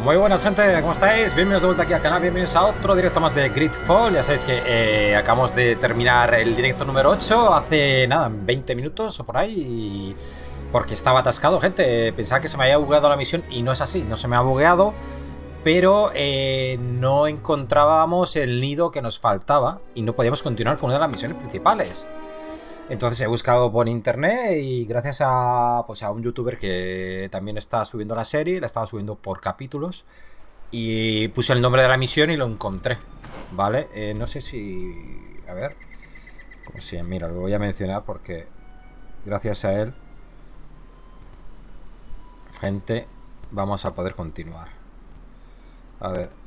Muy buenas, gente, ¿cómo estáis? Bienvenidos de vuelta aquí al canal, bienvenidos a otro directo más de GreedFall. Ya sabéis que acabamos de terminar el directo número 8 hace, nada, 20 minutos o por ahí, porque estaba atascado, gente. Pensaba que se me había bugueado la misión y no es así, no se me ha bugueado, pero no encontrábamos el nido que nos faltaba y no podíamos continuar con una de las misiones principales. Entonces he buscado por internet y gracias a, pues a un youtuber que también está subiendo la serie, la estaba subiendo por capítulos, y puse el nombre de la misión y lo encontré, ¿vale? No sé si... a ver... ¿cómo se llama? Mira, lo voy a mencionar porque gracias a él, gente, vamos a poder continuar. A ver...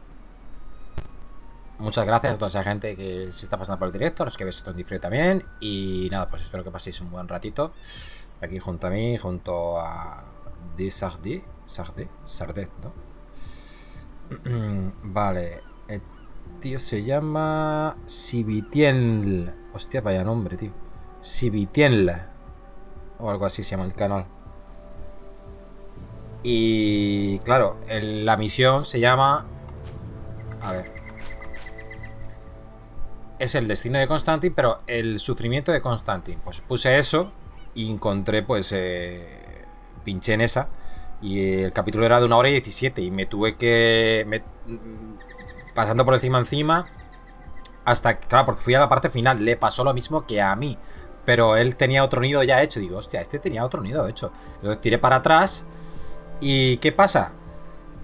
Muchas gracias a toda esa gente que se está pasando por el directo, a los que ves esto en diferido también. Y nada, pues espero que paséis un buen ratito aquí junto a mí, junto a Sardet, ¿no? Vale, el tío se llama Sibitienl. Hostia, vaya nombre, tío. Sibitienl o algo así se llama el canal. Y claro, la misión se llama... a ver... es el destino de Constantin, pero el sufrimiento de Constantin. Pues puse eso y encontré, pues, pinché en esa. Y el capítulo era de 1 hora y 17. Y me tuve que... pasando por encima, hasta... claro, porque fui a la parte final. Le pasó lo mismo que a mí. Pero él tenía otro nido ya hecho. Digo, hostia, este tenía otro nido hecho. Lo tiré para atrás. ¿Y qué pasa?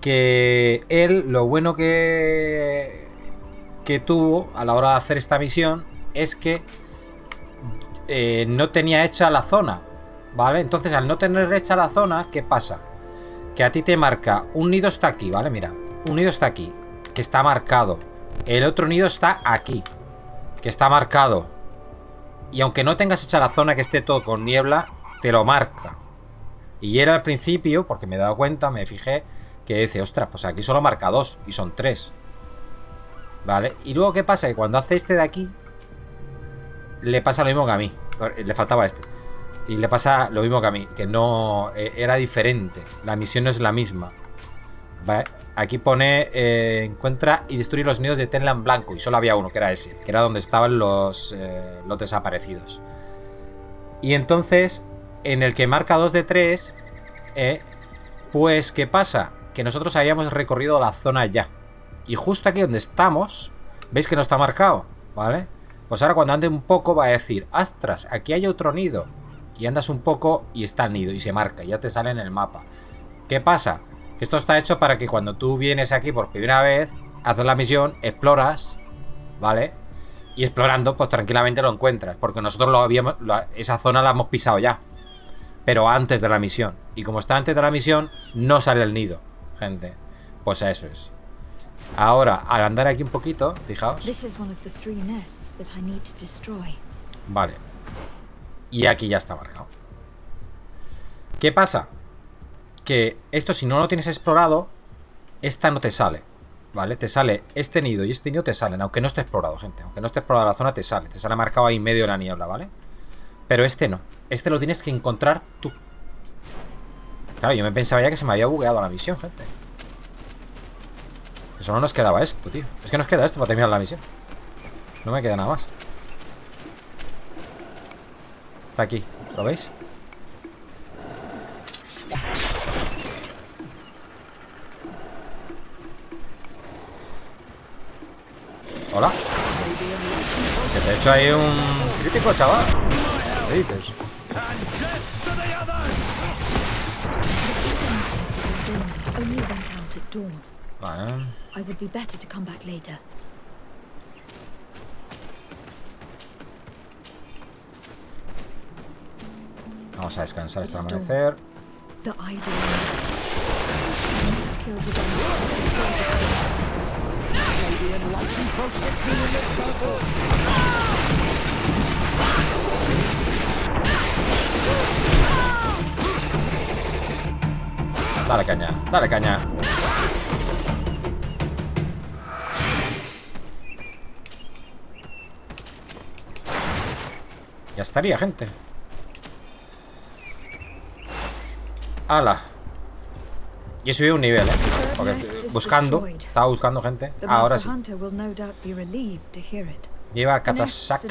Que él, lo bueno que tuvo a la hora de hacer esta misión es que no tenía hecha la zona, ¿vale? Entonces, al no tener hecha la zona, ¿qué pasa? Que a ti te marca, un nido está aquí, ¿vale? Mira, un nido está aquí, que está marcado. El otro nido está aquí, que está marcado. Y aunque no tengas hecha la zona, que esté todo con niebla, te lo marca. Y era al principio, porque me he dado cuenta, me fijé, que dice, ostras, pues aquí solo marca 2 y son 3. ¿Vale? Y luego, ¿qué pasa? Que cuando hace este de aquí, le pasa lo mismo que a mí. Le faltaba este. Y le pasa lo mismo que a mí, que no... era diferente. La misión no es la misma. ¿Vale? Aquí pone... encuentra y destruye los nidos de Tenlan blanco. Y solo había uno, que era ese. Que era donde estaban los desaparecidos. Y entonces, en el que marca 2 de 3... pues, ¿qué pasa? Que nosotros habíamos recorrido la zona ya. Y justo aquí donde estamos, ¿veis que no está marcado? ¿Vale? Pues ahora cuando ande un poco va a decir, ¡astras! Aquí hay otro nido. Y andas un poco y está el nido y se marca, ya te sale en el mapa. ¿Qué pasa? Que esto está hecho para que cuando tú vienes aquí por primera vez, haces la misión, exploras, ¿vale? Y explorando, pues tranquilamente lo encuentras. Porque nosotros esa zona la hemos pisado ya. Pero antes de la misión. Y como está antes de la misión, no sale el nido, gente. Pues eso es. Ahora, al andar aquí un poquito, fijaos. Vale. Y aquí ya está marcado. ¿Qué pasa? Que esto, si no lo tienes explorado, esta no te sale, ¿vale? Te sale este nido y este nido te salen, aunque no esté explorado, gente. Aunque no esté explorada la zona, te sale marcado ahí en medio de la niebla, ¿vale? Pero este no. Este lo tienes que encontrar tú. Claro, yo me pensaba ya que se me había bugueado la misión, gente. Solo nos quedaba esto, tío. Es que nos queda esto para terminar la misión. No me queda nada más. Está aquí, ¿lo veis? Hola. Que te he hecho ahí un crítico, chaval. ¿Qué dices? Vale. Vamos a descansar hasta el amanecer. Dale caña, dale caña. Ya estaría, gente. ¡Hala! Y he subido un nivel, porque estaba buscando gente. Ahora sí. Lleva Catasac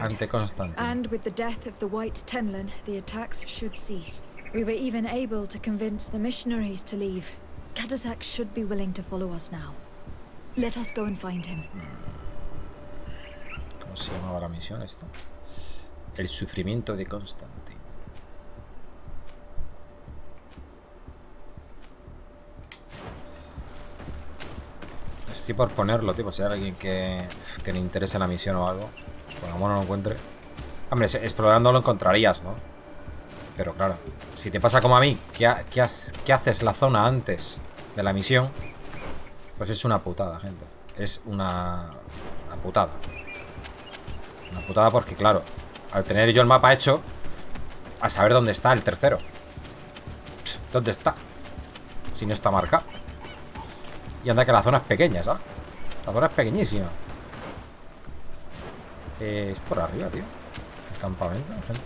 ante Constantin. And with the death of the White Tenlin, the attacks should cease. We were even able to convince the missionaries to leave. Catasac should be willing to follow us now. Let us go and find him. ¿Cómo se llamaba la misión esta? El sufrimiento de Constantin. Estoy por ponerlo, tipo, si hay alguien que le interese la misión o algo. Por lo menos no lo encuentre. Hombre, explorando lo encontrarías, ¿no? Pero claro, si te pasa como a mí, que haces la zona antes de la misión, pues es una putada, gente. Es una putada. Una putada porque, claro, al tener yo el mapa hecho, a saber dónde está el tercero. ¿Dónde está? Si no está marcado. Y anda que la zona es pequeña, ¿sabes? La zona es pequeñísima. Es por arriba, tío. El campamento, gente.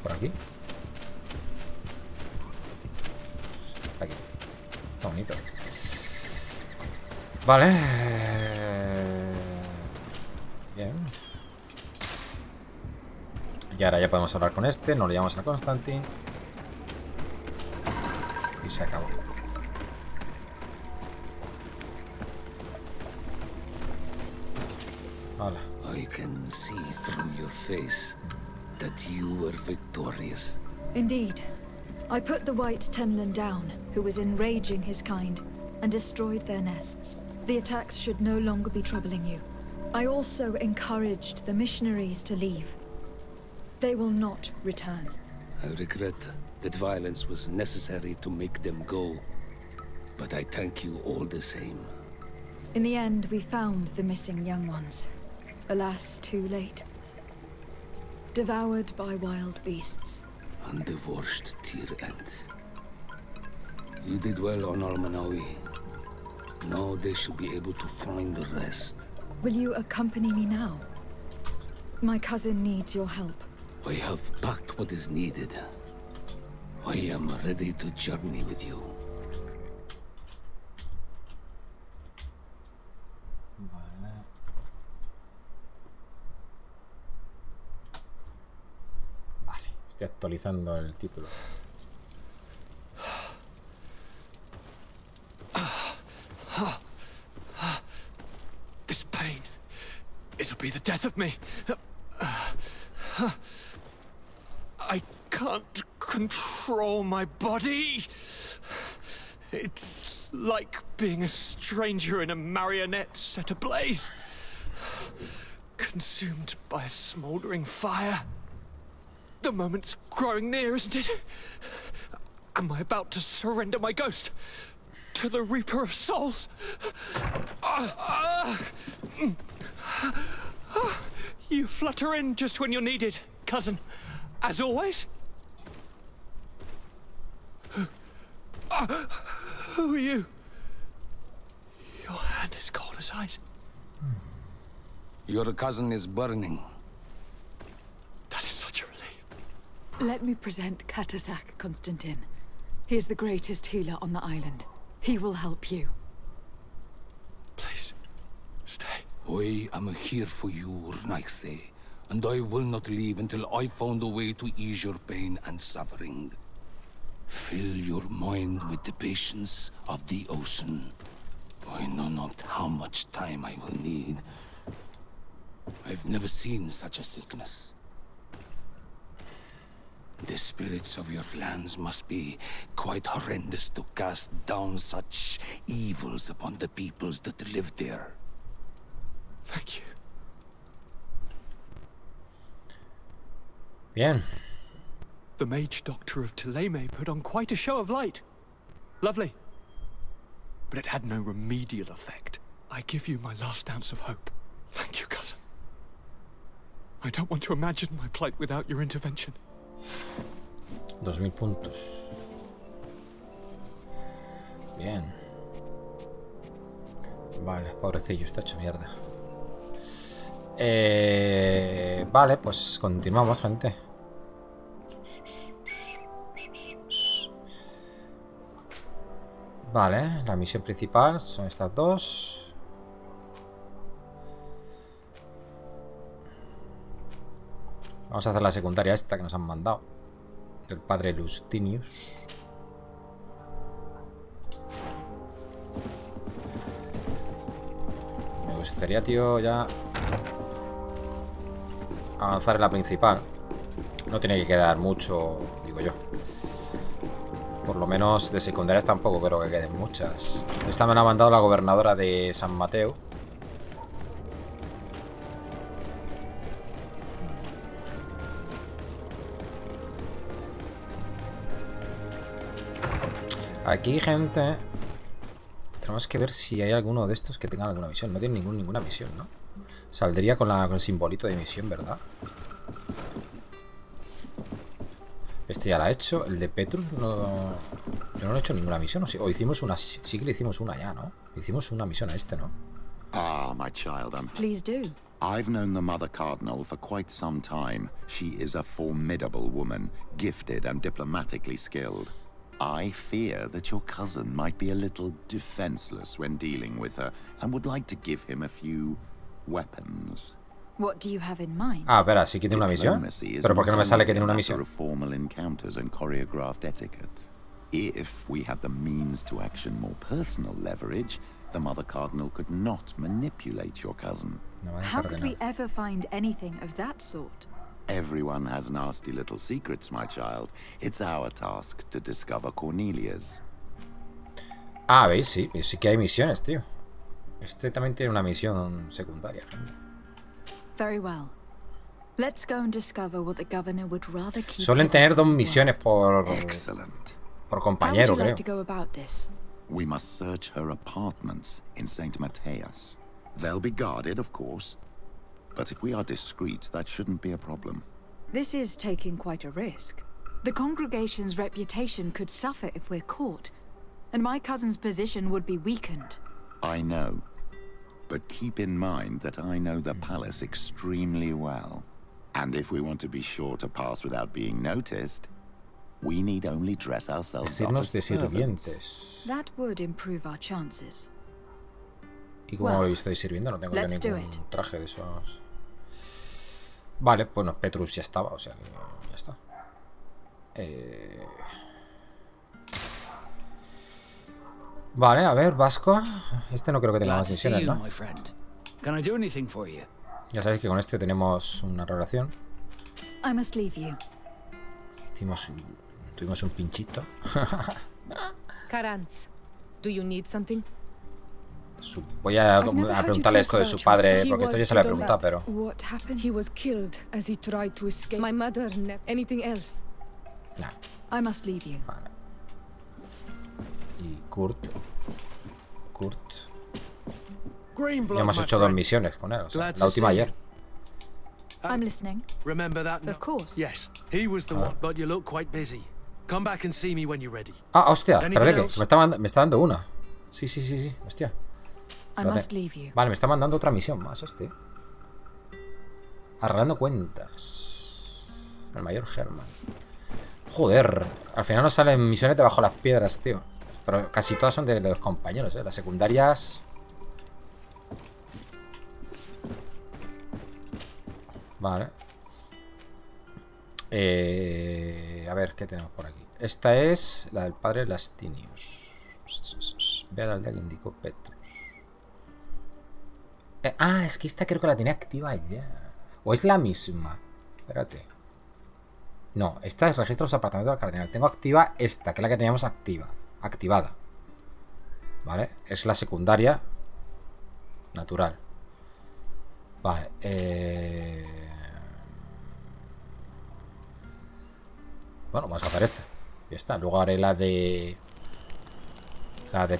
Por aquí. Está aquí. Está bonito. Vale. Bien. Y ahora ya podemos hablar con este. Nos lo llamamos a Constantin. Y se acabó. Hola. I can see from your face that you were victorious. Indeed. I put the White Tenlin down, who was enraging his kind, and destroyed their nests. The attacks should no longer be troubling you. I also encouraged the missionaries to leave. They will not return. I regret that violence was necessary to make them go, but I thank you all the same. In the end, we found the missing young ones. Alas, too late. Devoured by wild beasts. Undivorced tear ends. You did well on Almanawi. Now they should be able to find the rest. Will you accompany me now? My cousin needs your help. I have packed what is needed. I am ready to journey with you. Vale, estoy actualizando el título. This pain, it'll be the death of me. I can't control my body. It's like being a stranger in a marionette set ablaze. Consumed by a smouldering fire. The moment's growing near, isn't it? Am I about to surrender my ghost to the Reaper of Souls? You flutter in just when you're needed, cousin. As always. Who are you? Your hand is cold as ice. Your cousin is burning. That is such a relief. Let me present Catasac, Constantin. He is the greatest healer on the island. He will help you. Please, stay. I am here for you, Ryzen, and I will not leave until I found a way to ease your pain and suffering. Fill your mind with the patience of the ocean. I know not how much time I will need. I've never seen such a sickness. The spirits of your lands must be quite horrendous to cast down such evils upon the peoples that live there. Thank you. Bien. The mage doctor of Thélème put on quite a show of light. Lovely. But it had no remedial effect. I give you my last ounce of hope. Thank you, cousin. I don't want to imagine my plight without your intervention. 2000 puntos. Bien. Vale, pobrecillo, está hecho mierda. Vale, pues continuamos, gente. Vale, la misión principal son estas dos. Vamos a hacer la secundaria esta que nos han mandado. Del padre Lustinius. Me gustaría, tío, ya avanzar en la principal. No tiene que quedar mucho, digo yo. Por lo menos de secundarias tampoco creo que queden muchas. Esta me la ha mandado la gobernadora de San Mateo. Aquí, gente, tenemos que ver si hay alguno de estos que tengan alguna misión. No tiene ninguna misión, ¿no? Saldría con el simbolito de misión, ¿verdad? Este ya la he hecho. El de Petrus no... Yo no he hecho ninguna misión. O hicimos una... Sí que le hicimos una ya, ¿no? Hicimos una misión a este, ¿no? Ah, my child, Please do. I've known the Mother Cardinal for quite some time. She is a formidable woman, gifted and diplomatically skilled. I fear that your cousin might be a little defenseless when dealing with her, and would like to give him a few weapons. What do you have in mind? Ah, espera, sí que tiene una misión. Pero ¿por qué no me sale que tiene una misión? Formal encounters and choreographed etiquette. If we had the means to action more personal leverage, the Mother Cardinal could not manipulate your cousin. How could we ever find anything of that sort? Everyone has nasty little secrets, my child. It's our task to discover Cornelia's. Ah, ¿veis? Sí, sí que hay misiones, tío. Este también tiene una misión secundaria, gente. Very well. Let's go and discover what the governor would rather keep. Suelen tener 2 misiones por compañero, How would you creo. like to go about this? We must search her apartments in St. Matthias. They'll be guarded, of course. But if we are discreet, that shouldn't be a problem. This is taking quite a risk. The congregation's reputation could suffer if we're caught, and my cousin's position would be weakened. I know. But keep in mind that I know the palace extremely well. And if we want to be sure to pass without being noticed, we need only dress ourselves up as Vestirnos de servants. sirvientes. That would improve our chances. ¿Y cómo estoy sirviendo? No tengo yo let's do ningún it. traje de esos. Vale, bueno, Petrus ya estaba, o sea que ya está. Vale, a ver, Vasco. Este no creo que tenga más misiones, ¿no? Ya sabéis que con este tenemos una relación. I must leave you. Tuvimos un pinchito. Karans, do you need something? Voy a preguntarle esto de su padre, porque esto ya se lo he preguntado, pero... What happened? He was killed as he tried to escape. My mother, anything else? Nah, I must leave you. vale. Y Kurt. Ya hemos hecho 2 misiones con él, o sea, la última ayer. I'm listening. Remember that? Of course. Yes, he was the one, but you look quite busy. Come back and see me when you're ready. Ah, hostia, espérate que me está dando una. Sí, hostia. I must leave you. Vale, me está mandando otra misión más este. Arreglando cuentas. El mayor Herman. Joder, al final nos salen misiones debajo las piedras, tío. Pero casi todas son de los compañeros, Las secundarias... Vale. A ver, ¿qué tenemos por aquí? Esta es la del padre Lastinius. Ve a la aldea que indicó Petrus. Es que esta creo que la tenía activa ya. ¿O es la misma? Espérate. No, esta es registro de los apartamentos del cardenal. Tengo activa esta, que es la que teníamos activada. ¿Vale? Es la secundaria natural. Vale. Bueno, vamos a hacer esta. Ya está. Luego haré la de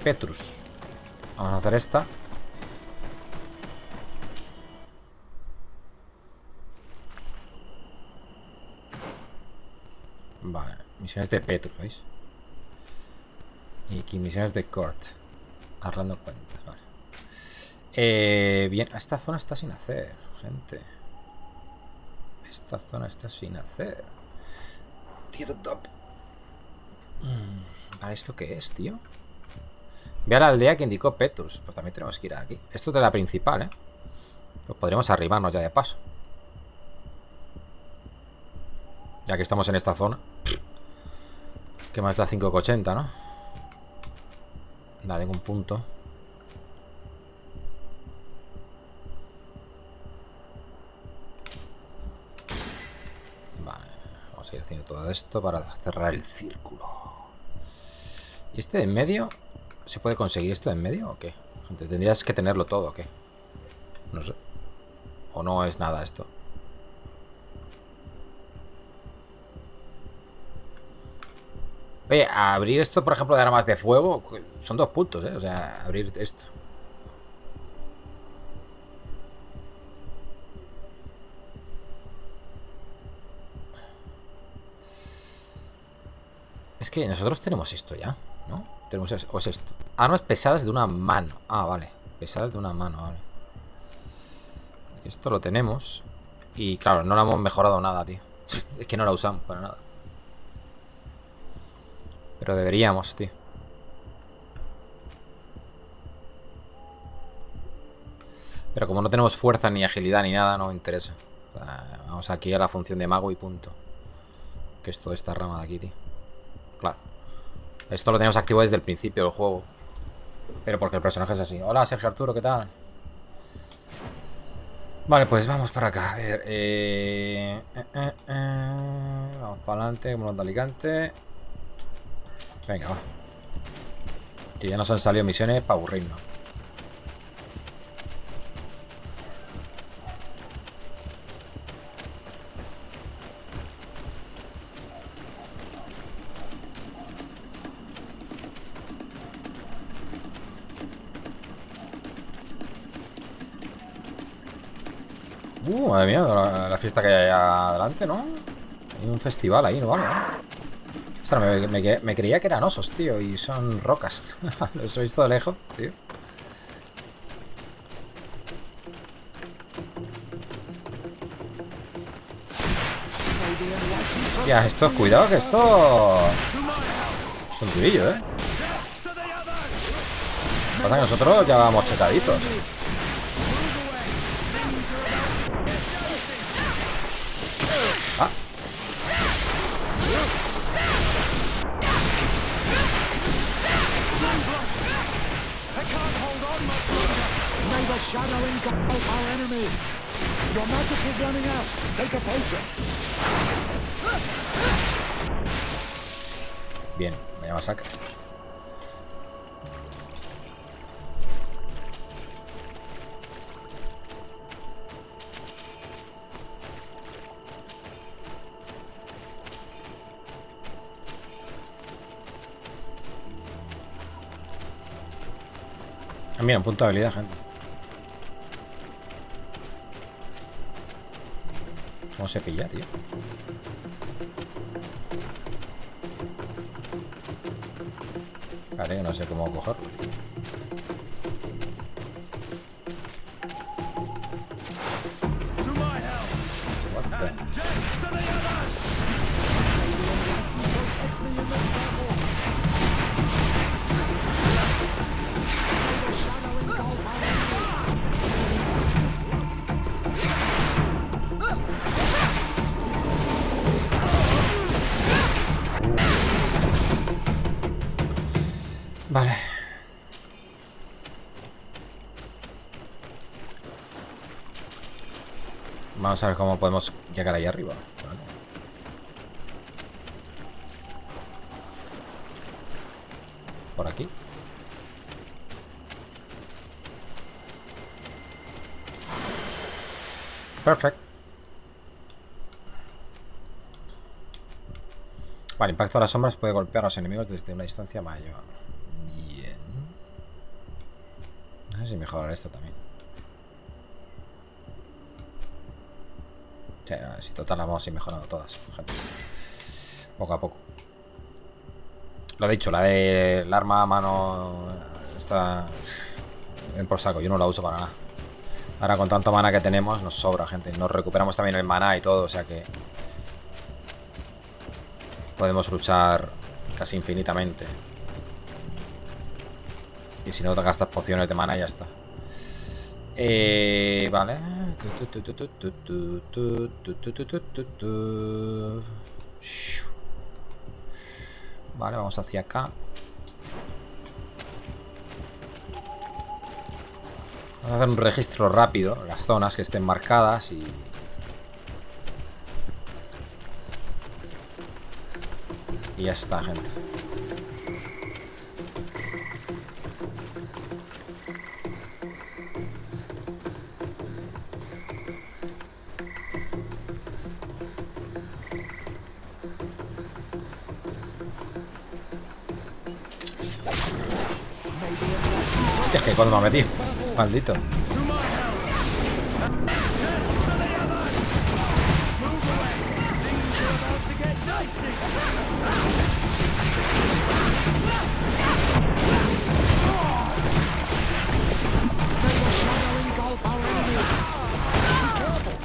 Petrus. Vamos a hacer esta. Vale, misiones de Petrus, ¿veis? Y aquí misiones de Court. Arreglando cuentas, vale. Bien, esta zona está sin hacer, gente. Esta zona está sin hacer. Tier top. Vale, ¿esto qué es, tío? Ve a la aldea que indicó Petrus. Pues también tenemos que ir aquí. Esto es la principal, ¿eh? Pues podríamos arrimarnos ya de paso. Ya que estamos en esta zona. Que más da 5,80, ¿no? Nada, ningún punto. Vale, vamos a ir haciendo todo esto para cerrar el círculo. ¿Y este de en medio? ¿Se puede conseguir esto de en medio o qué? Gente, tendrías que tenerlo todo, ¿o qué? No sé. ¿O no es nada esto? Oye, abrir esto, por ejemplo, de armas de fuego, son 2 puntos, ¿eh? O sea, abrir esto. Es que nosotros tenemos esto ya, ¿no? Tenemos eso, o es esto. Armas pesadas de una mano. Ah, vale. Pesadas de una mano, vale. Esto lo tenemos. Y claro, no lo hemos mejorado nada, tío. Es que no la usamos para nada. Pero deberíamos, tío. Pero como no tenemos fuerza ni agilidad ni nada, no me interesa. O sea, vamos aquí a la función de mago y punto. Que es toda esta rama de aquí, tío. Claro. Esto lo tenemos activo desde el principio del juego. Pero porque el personaje es así. Hola, Sergio Arturo, ¿qué tal? Vale, pues vamos para acá. A ver. Vamos para adelante, como los de Alicante. Venga, va. Que ya nos han salido misiones para aburrirnos. Madre mía, la fiesta que hay allá adelante, ¿no? Hay un festival ahí, ¿no? Vale, ¿no? O sea, me creía que eran osos, tío, y son rocas. Los he visto de lejos, tío. Ya, esto, cuidado, que esto es un tirillo, ¿eh? Lo que pasa es que nosotros ya vamos checaditos. Ah. Bien, vaya masacre. Ah, mira, un punto de habilidad, gente. ¿Cómo se pilla, tío? Vale, que no sé cómo cogerlo, tío. What the... Vale. Vamos a ver cómo podemos llegar ahí arriba. Vale. Por aquí. Perfecto. Vale, impacto de las sombras puede golpear a los enemigos desde una distancia mayor. Bien. No sé si mejorar esta también. O sea, si total la vamos a ir mejorando todas, gente. Poco a poco. Lo dicho, la del arma a mano está en por saco. Yo no la uso para nada. Ahora con tanta mana que tenemos nos sobra, gente. Nos recuperamos también el maná y todo, o sea que podemos luchar casi infinitamente. Y si no, te gastas pociones de mana y ya está. Vale. Vale, vamos hacia acá. Vamos a hacer un registro rápido. Las zonas que estén marcadas y... Y ya está, gente. Es que cuando me ha metido. Maldito.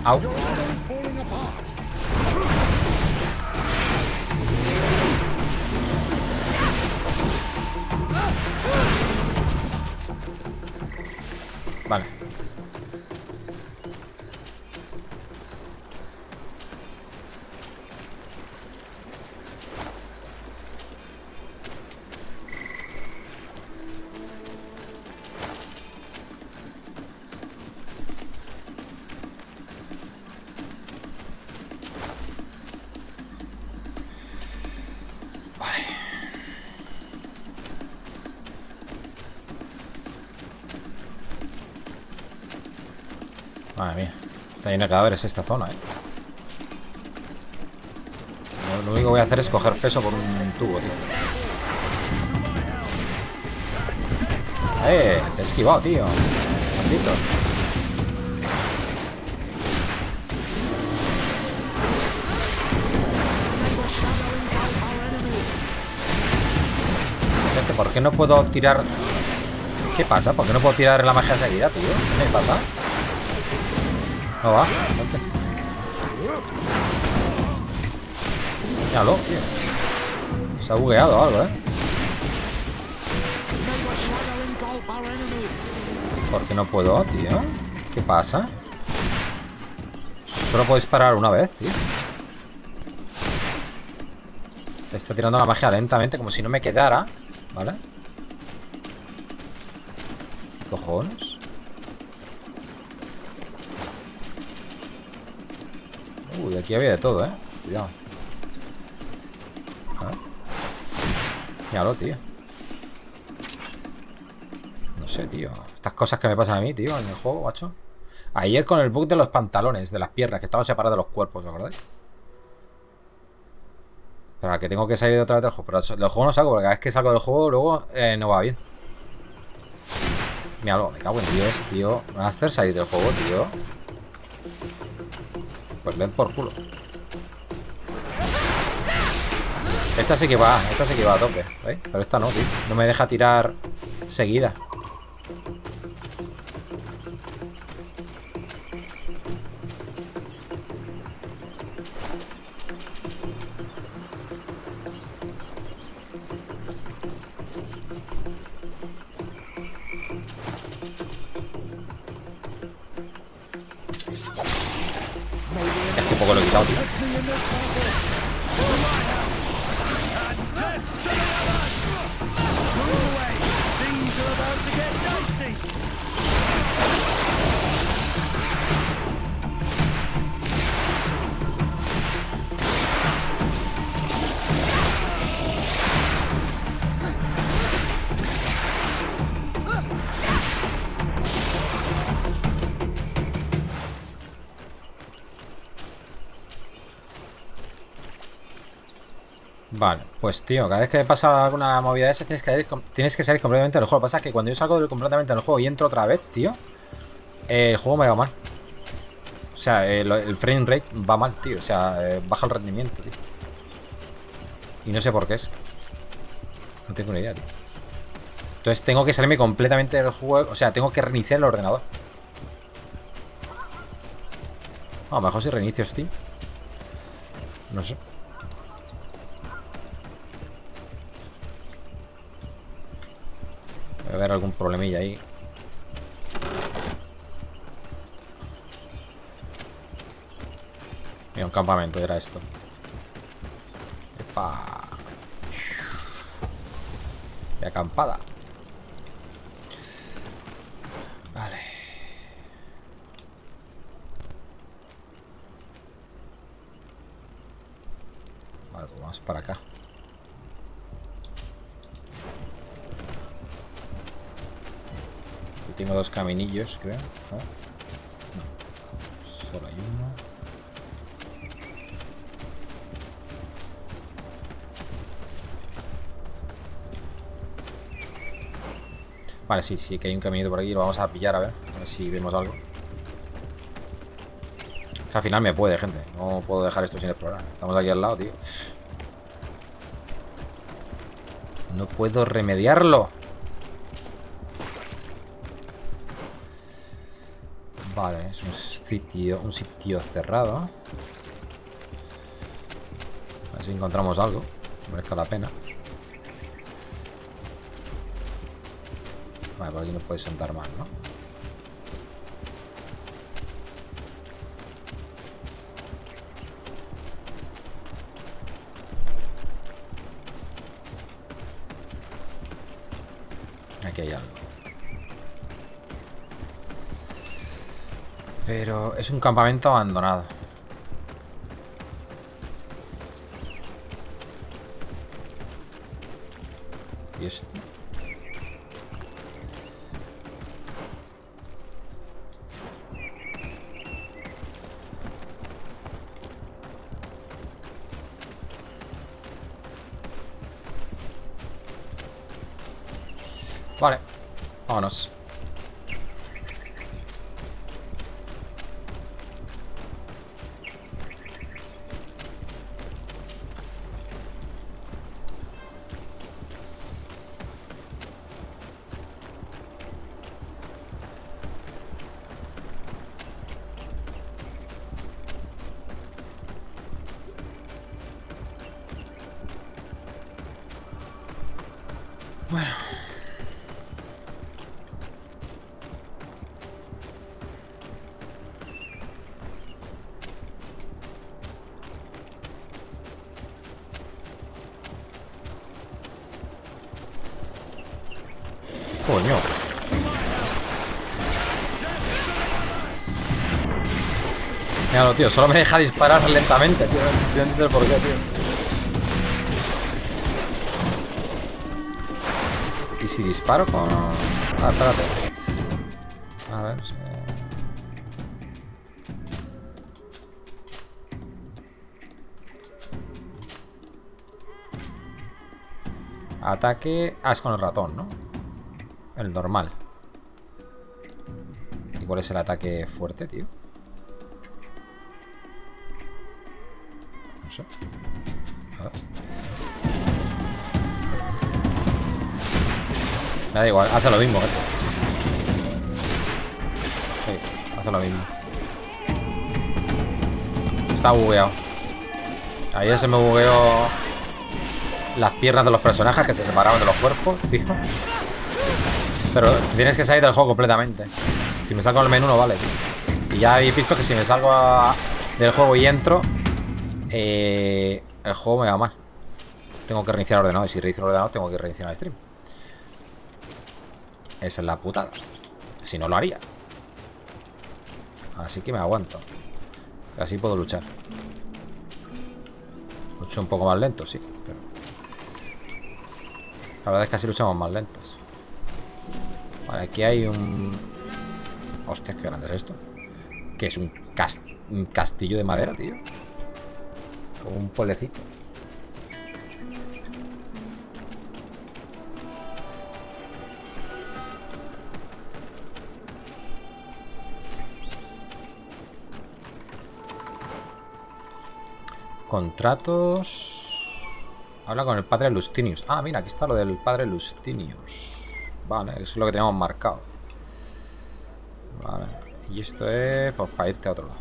Au. Vale. Madre mía. Está lleno de cadáveres esta zona, Lo único que voy a hacer es coger peso por un tubo, tío. Te he esquivado, tío. Maldito. Fíjate, ¿por qué no puedo tirar? ¿Qué pasa? ¿Por qué no puedo tirar la magia seguida, tío? ¿Qué me pasa? No va, vente. Míralo, tío. Se ha bugueado algo, ¿Por qué no puedo, tío? ¿Qué pasa? Solo puedo disparar una vez, tío. Está tirando la magia lentamente, como si no me quedara. ¿Vale? ¿Qué cojones? Uy, aquí había de todo, Cuidado. A ver. Míralo, tío. No sé, tío. Estas cosas que me pasan a mí, tío, en el juego, macho. Ayer con el bug de los pantalones, de las piernas, que estaban separados de los cuerpos, ¿os acordáis? Pero que tengo que salir otra vez del juego. Pero del juego no salgo, porque cada vez que salgo del juego, luego no va bien. Míralo, me cago en 10, tío. Me vas a hacer salir del juego, tío. Pues ven por culo. Esta sí que va a tope, ¿veis? Pero esta no, tío. No me deja tirar seguida. Es que poco lo he quitado, tío. Vale, pues tío, cada vez que pasa alguna movida de esas tienes que salir completamente del juego. Lo que pasa es que cuando yo salgo completamente del juego y entro otra vez, tío, el juego me va mal. O sea, el frame rate va mal, tío. O sea, baja el rendimiento, tío. Y no sé por qué es. No tengo ni idea, tío. Entonces tengo que salirme completamente del juego. O sea, tengo que reiniciar el ordenador. A lo mejor si reinicio Steam. No sé. Debe haber algún problemilla ahí. Mira, un campamento era esto. Epa. De acampada. Vale. Vale, pues vamos para acá. Aquí tengo dos caminillos, creo. ¿No? No. Solo hay uno. Vale, sí, sí que hay un caminito por aquí. Lo vamos a pillar a ver si vemos algo. Que al final me puede, gente. No puedo dejar esto sin explorar. Estamos aquí al lado, tío. No puedo remediarlo. Vale, es un sitio cerrado. A ver si encontramos algo que merezca la pena. Vale, por aquí no puedes sentar mal, ¿no? Aquí hay algo. Pero es un campamento abandonado. ¿Y este? Vale, vámonos. Bueno. Coño. Míralo, tío. Solo me deja disparar lentamente, tío. No entiendo el por qué, tío. ¿Y si disparo con...? Ah, espérate. A ver si... Ataque... Ah, es con el ratón, ¿no? El normal. ¿Y cuál es el ataque fuerte, tío? No sé. A ver. Me da igual, hace lo mismo, ¿eh? Sí, hace lo mismo. Está bugueado. Ayer se me bugueó las piernas de los personajes que se separaban de los cuerpos, tío. Pero tienes que salir del juego completamente. Si me salgo del menú no vale, tío. Y ya habéis visto que si me salgo del juego y entro, el juego me va mal. Tengo que reiniciar el ordenador. Y si reinicio el ordenador tengo que reiniciar el stream. Esa es la putada. Si no lo haría. Así que me aguanto. Así puedo luchar. Lucho un poco más lento, sí, pero la verdad es que así luchamos más lentos. Vale, aquí hay un... Hostia, qué grande es esto. ¿Qué es? Un castillo de madera, tío. Como un pueblecito. Contratos. Habla con el padre Lustinus. Ah, mira, aquí está lo del padre Lustinus. Vale, eso es lo que teníamos marcado. Vale. Y esto es pues para irte a otro lado.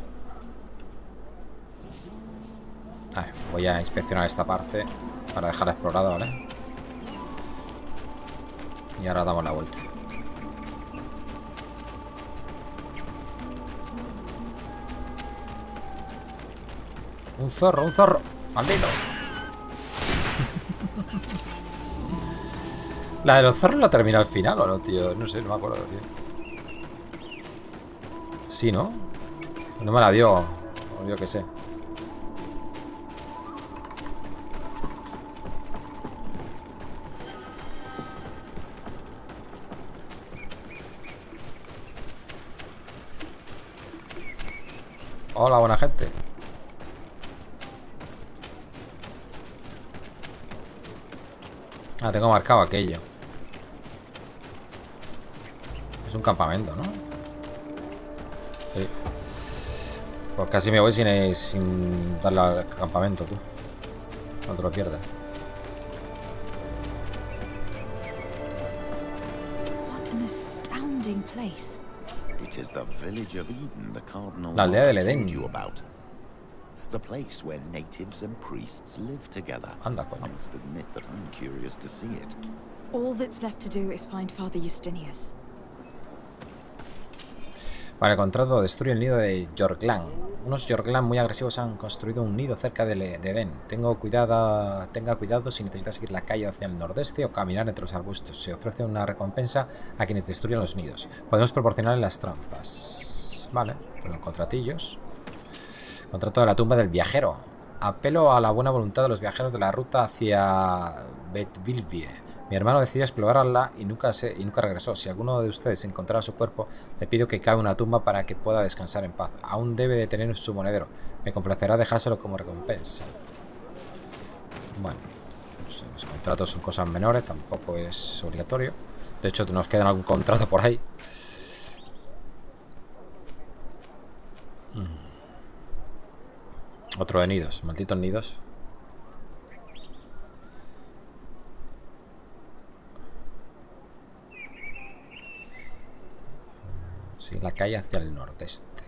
Vale, voy a inspeccionar esta parte para dejarla explorada, ¿vale? Y ahora damos la vuelta. Un zorro, maldito. La de los zorros la termina al final, ¿o no, tío? No sé, no me acuerdo, tío. Sí, ¿no? No me la dio, o yo qué sé. Hola, buena gente. Ah, tengo marcado aquello. Es un campamento, ¿no? Sí. Pues casi me voy sin darle al campamento, tú. No te lo pierdas. What an astounding place. It is the village of Eden the Cardinal La aldea del told Edén. you about. The place where natives and priests live together. Anda, coño. I must admit that I'm curious to see it. All that's left to do is find Father Justinius. Vale, contrato destruye el nido de Yorkland. Unos Yorkland muy agresivos han construido un nido cerca de Edén. Tenga cuidado si necesita seguir la calle hacia el nordeste o caminar entre los arbustos. Se ofrece una recompensa a quienes destruyan los nidos. Podemos proporcionarle las trampas. Vale, tengo contratillos. Contrato de la tumba del viajero. Apelo a la buena voluntad de los viajeros de la ruta hacia Betville. Mi hermano decidió explorarla y nunca regresó. Si alguno de ustedes encontrara su cuerpo, le pido que cabe una tumba para que pueda descansar en paz. Aún debe de tener su monedero. Me complacerá dejárselo como recompensa. Bueno, no sé, los contratos son cosas menores, tampoco es obligatorio. De hecho, nos queda algún contrato por ahí. Otro de nidos, malditos nidos. Sí, la calle hacia el nordeste.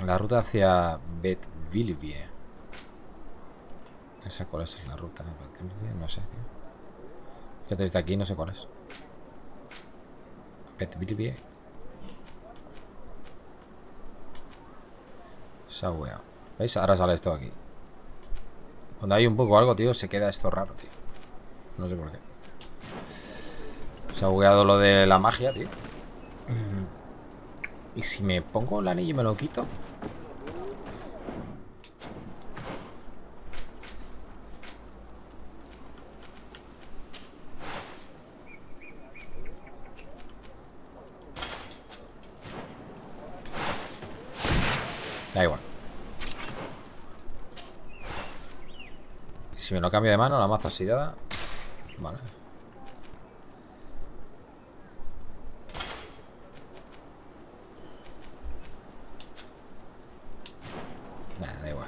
La ruta hacia Betville. ¿Esa cuál es la ruta? No sé, tío. Que desde aquí no sé cuál es. Betville. Esa wea. ¿Veis? Ahora sale esto aquí. Cuando hay un bug o algo, tío, se queda esto raro, tío. No sé por qué. Se ha bugueado lo de la magia, tío. ¿Y si me pongo el anillo y me lo quito? Da igual. Si me lo cambio de mano, la maza oxidada. Vale. Nada, da igual.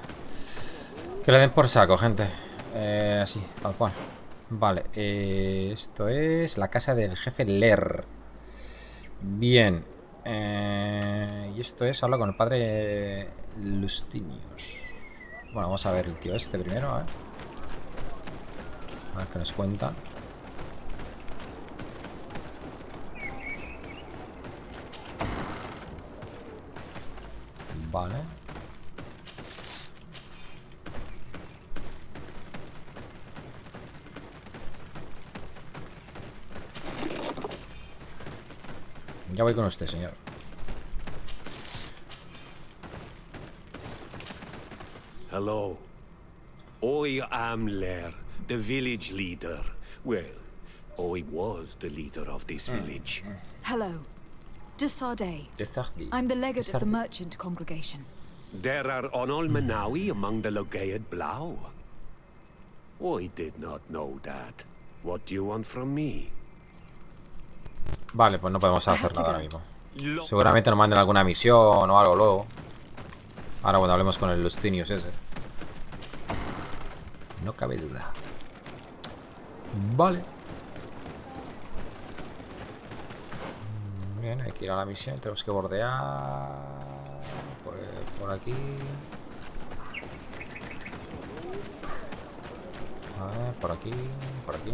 Que le den por saco, gente. Así, tal cual. Vale, esto es la casa del jefe Ler. Bien. Y esto es, habla con el padre Lustinius. Bueno, vamos a ver el tío este primero, a ver qué nos cuenta. Vale. Ya voy con usted, señor. Hello. I am Ler, the village leader. Well, I was the leader of this village. Hello. Desarde. Desarde. I'm the legate of the merchant congregation. There are Onolmenawi among the Logead Blau. I did not know that. What do you want from me? Vale, pues no podemos hacer nada ahora mismo. Seguramente nos manden alguna misión o algo luego. Ahora cuando hablemos con el Lustinius ese. No cabe duda. Vale. Bien, hay que ir a la misión. Tenemos que bordear. Pues por aquí. por aquí, por aquí.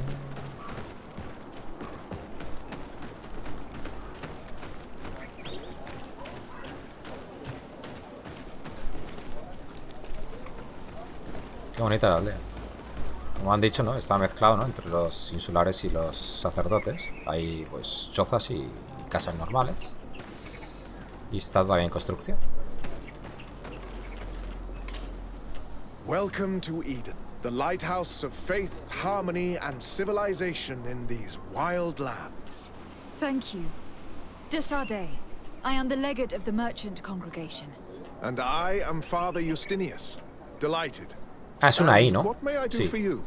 Qué bonita la aldea. Como han dicho, ¿no? Está mezclado, ¿no? Entre los insulares y los sacerdotes. Hay, pues, chozas y casas normales. Y está todavía en construcción. Welcome to Eden, the lighthouse of faith, harmony, and civilization in these wild lands. Thank you. Desarde. I am the legate of the merchant congregation. And I am Father Justinius. Delighted. Ah, es una I, ¿no? What may I do for you?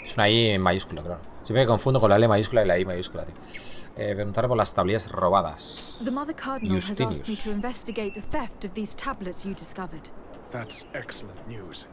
Es una I en mayúscula, claro. Siempre me confundo con la L mayúscula y la I mayúscula, tío. Preguntar por las tablillas robadas. The Mother Cardinal has asked me to Justinius. investigate the theft of these tablets you discovered. That's excellent news.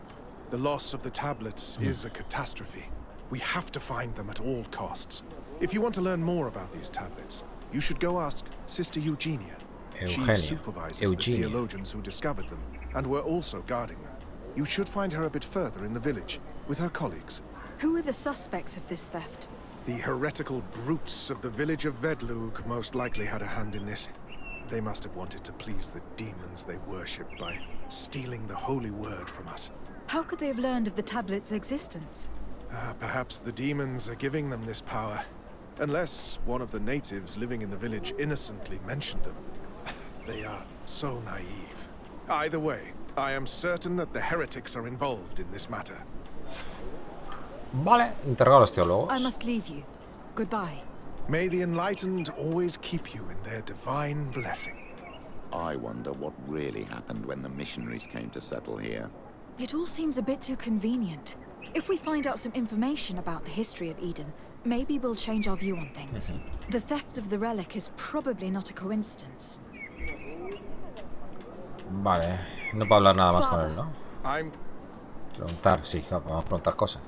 The loss of the tablets is a catastrophe. We have to find them at all costs. If you want to learn more about these tablets, you should go ask Sister Eugenia. Eugenia. She supervises Eugenia. the theologians who discovered them, and were also guarding them. You should find her a bit further in the village, with her colleagues. Who are the suspects of this theft? The heretical brutes of the village of Vedlug most likely had a hand in this. They must have wanted to please the demons they worship by stealing the holy word from us. How could they have learned of the tablet's existence? Perhaps the demons are giving them this power. Unless one of the natives living in the village innocently mentioned them. They are so naive. Either way, I am certain that the heretics are involved in this matter. Vale, interroga a los teólogos. I must leave you. Goodbye. May the enlightened always keep you in their divine blessing. I wonder what really happened when the missionaries came to settle here. It all seems a bit too convenient. If we find out some information about the history of Eden, maybe we'll change our view on things. The theft of the relic is probably not a coincidence. Vale, no puedo hablar nada más con él, ¿no? I'm Preguntar, sí, vamos a preguntar cosas.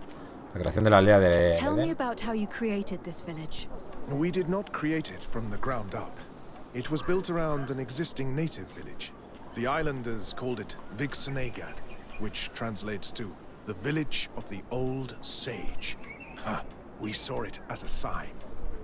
La creación de la aldea de Tell me Edén. about how you created this village. We did not create it from the ground up. It was built around an existing native village. The islanders called it Vixenagad, which translates to the village of the old sage. We saw it as a sign.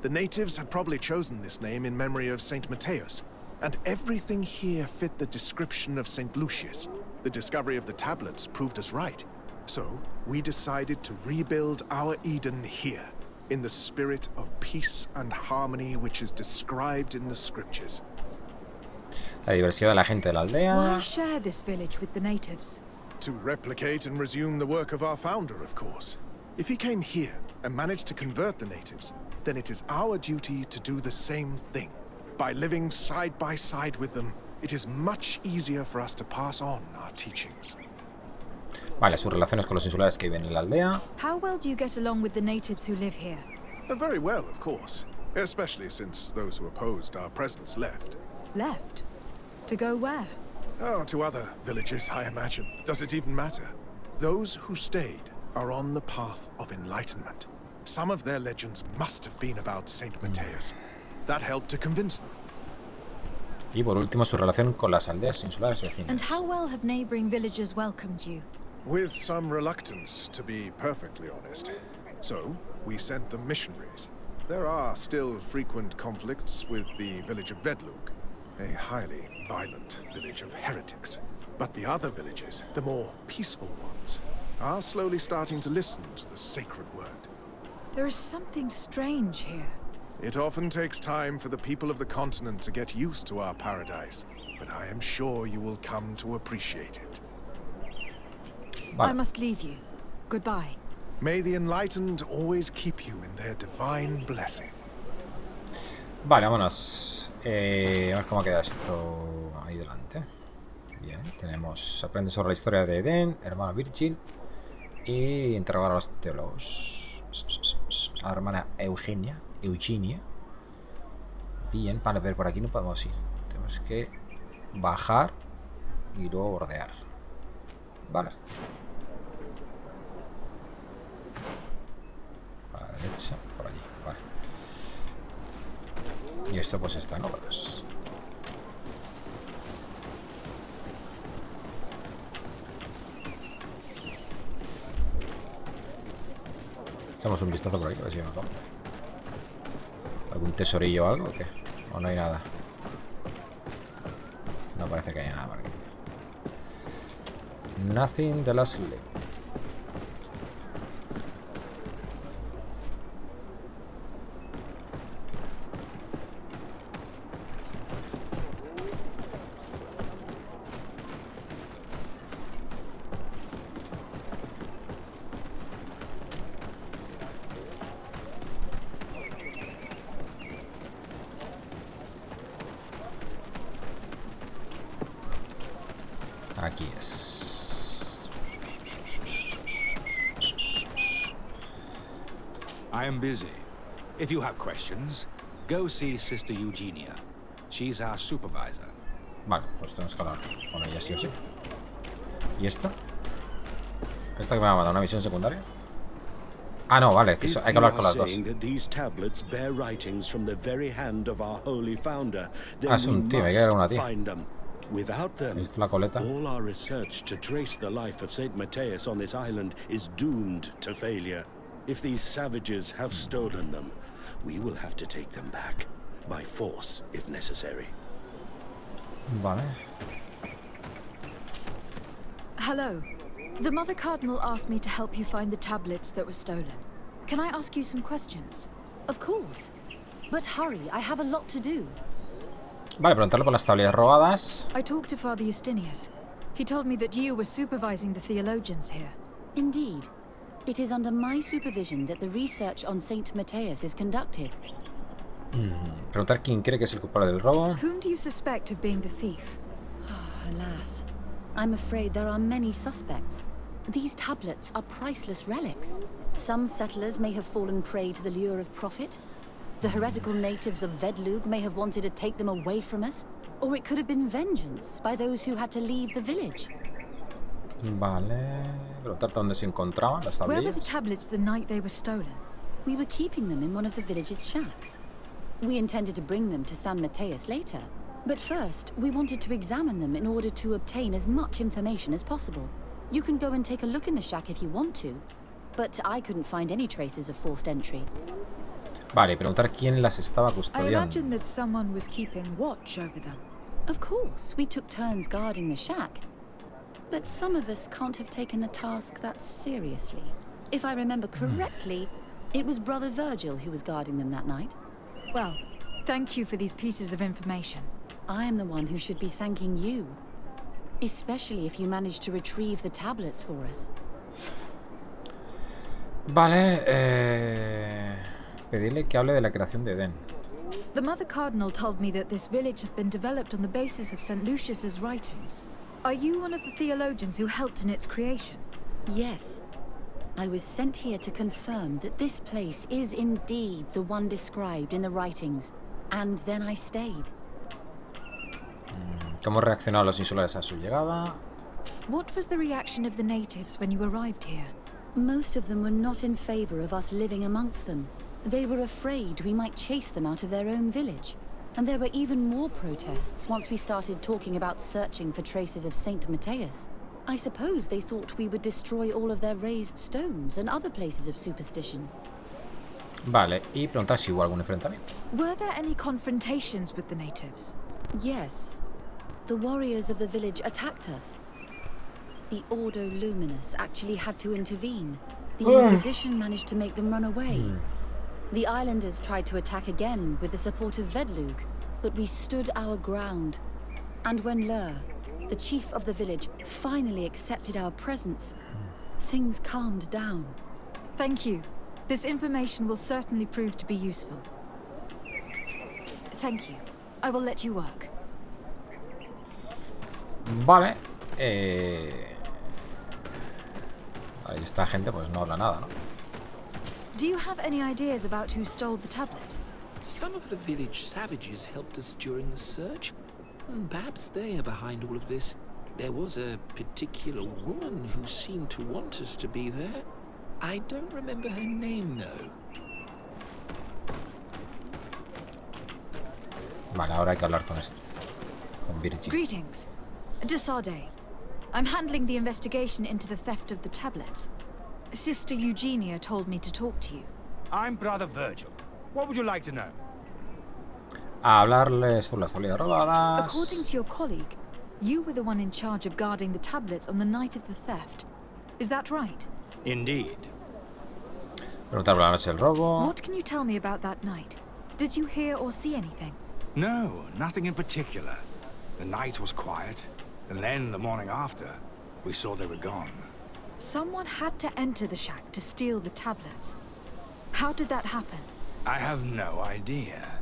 The natives had probably chosen this name in memory of Saint Matthias, and everything here fit the description of Saint Lucius. The discovery of the tablets proved us right. So, we decided to rebuild our Eden here, in the spirit of peace and harmony which is described in the scriptures. La diversidad de la gente de la Why aldea. share this village with the natives? To replicate and resume the work of our founder, of course. If he came here and managed to convert the natives, then it is our duty to do the same thing. By living side by side with them, it is much easier for us to pass on our teachings. Vale, sus relaciones con los insulares que viven en la aldea. How well do you get along with the natives who live here? Very well, of course. Especially since those who opposed our presence left. Left? To go where? Oh, to other villages, I imagine. Does it even matter? Those who stayed are on the path of enlightenment. Some of their legends must have been about Saint Matthias. That helped to convince them. Y por último, su relación con las aldeas insulares vecinas. And how well have neighboring villagers welcomed you? With some reluctance, to be perfectly honest. So, we sent them missionaries. There are still frequent conflicts with the village of Vedlug, a highly violent village of heretics. But the other villages, the more peaceful ones, are slowly starting to listen to the sacred word. There is something strange here. It often takes time for the people of the continent to get used to our paradise, but I am sure you will come to appreciate it. Vale. I must leave you. Goodbye. May the enlightened always keep you in their divine blessing. Vale, vámonos. A ver cómo queda esto ahí delante. Bien, tenemos. Aprende sobre la historia de Edén, hermano Virgil. Y interrogar a los teólogos. A la hermana Eugenia. Bien, para ver por aquí no podemos ir. Tenemos que bajar y luego bordear. Vale. A la derecha, por allí. Vale. Y esto pues está en obras. Echamos un vistazo por aquí, a ver si vemos algo. ¿Algún tesorillo o algo o qué? ¿O no hay nada? No parece que haya nada por aquí. Nothing de las ley. Aquí es. I am busy. If you have questions, go see Sister Eugenia. She's our supervisor. Vale, pues tenemos que hablar con ella sí o sí. ¿Y esta? ¿Esta que me ha mandado? ¿Una misión secundaria? Ah, no, vale, que hay que hablar con las dos. Ah, es un tío, hay que ver una tía. Without them, ¿Viste la coleta? all our research to trace the life of Saint Matthias on this island is doomed to failure. If these savages have stolen them, we will have to take them back, by force if necessary. Vale. Hello. The Mother Cardinal asked me to help you find the tablets that were stolen. Can I ask you some questions? Of course. But hurry, I have a lot to do. Vale, preguntarle por las tablillas robadas. I talked to Father Justinius. He told me that you were supervising the theologians here. Indeed. It is under my supervision that the research on Saint Matthias is conducted. Preguntar quién cree que es el culpable del robo. Whom do you suspect of being the thief? Alas. I'm afraid there are many suspects. These tablets are priceless relics. Some settlers may have fallen prey to the lure of profit. The heretical natives of Vedlug may have wanted to take them away from us, or it could have been vengeance by those who had to leave the village. Vale. Preguntarte dónde se encontraban las Where were the tablillas. tablets the night they were stolen? We were keeping them in one of the village's shacks. We intended to bring them to San Matthias later, but first we wanted to examine them in order to obtain as much information as possible. You can go and take a look in the shack if you want to, but I couldn't find any traces of forced entry. Vale, preguntar quién las estaba I custodiando. imagine that someone was keeping watch over them. Of course, we took turns guarding the shack. But some of us can't have taken the task that seriously. If I remember correctly, it was Brother Virgil who was guarding them that night. Well, thank you for these pieces of information. I am the one who should be thanking you. Especially if you managed to retrieve the tablets for us. Vale, pedirle que hable de la creación de Edén. The Mother Cardinal told me that this village has been developed on the basis of St. Lucius's writings. Are you one of the theologians who helped in its creation? Yes. I was sent here to confirm that this place is indeed the one described in the writings, and then I stayed. ¿Cómo reaccionaron los insulares a su llegada? What was the reaction of the natives when you arrived here? Most of them were not in favor of us living amongst them. They were afraid we might chase them out of their own village. And there were even more protests once we started talking about searching for traces of Saint Matthias. I suppose they thought we would destroy all of their raised stones and other places of superstition. Vale, y preguntar si hubo algún enfrentamiento. Were there any confrontations with the natives? Yes. The warriors of the village attacked us. The Ordo Luminous actually had to intervene. The Inquisition managed to make them run away. The islanders tried to attack again with the support of Vedlug, but we stood our ground. And when Lur, the chief of the village, finally accepted our presence, things calmed down. Thank you. This information will certainly prove to be useful. Thank you. I will let you work. Vale. Vale, y esta gente pues no habla nada, ¿no? Do you have any ideas about who stole the tablet? Some of the village savages helped us during the search. Perhaps they are behind all of this. There was a particular woman who seemed to want us to be there. I don't remember her name, though. Vale, ahora hay que hablar con este. Con Virgil. Greetings. Desade. I'm handling the investigation into the theft of the tablets. Sister Eugenia told me to talk to you. I'm Brother Virgil. What would you like to know? A hablarle sobre las tablillas robadas. According to your colleague, you were the one in charge of guarding the tablets on the night of the theft. Is that right? Indeed. Preguntar por la noche del robo. What can you tell me about that night? Did you hear or see anything? No, nothing in particular. The night was quiet, and then the morning after, we saw they were gone. Someone had to enter the shack to steal the tablets. How did that happen? I have no idea.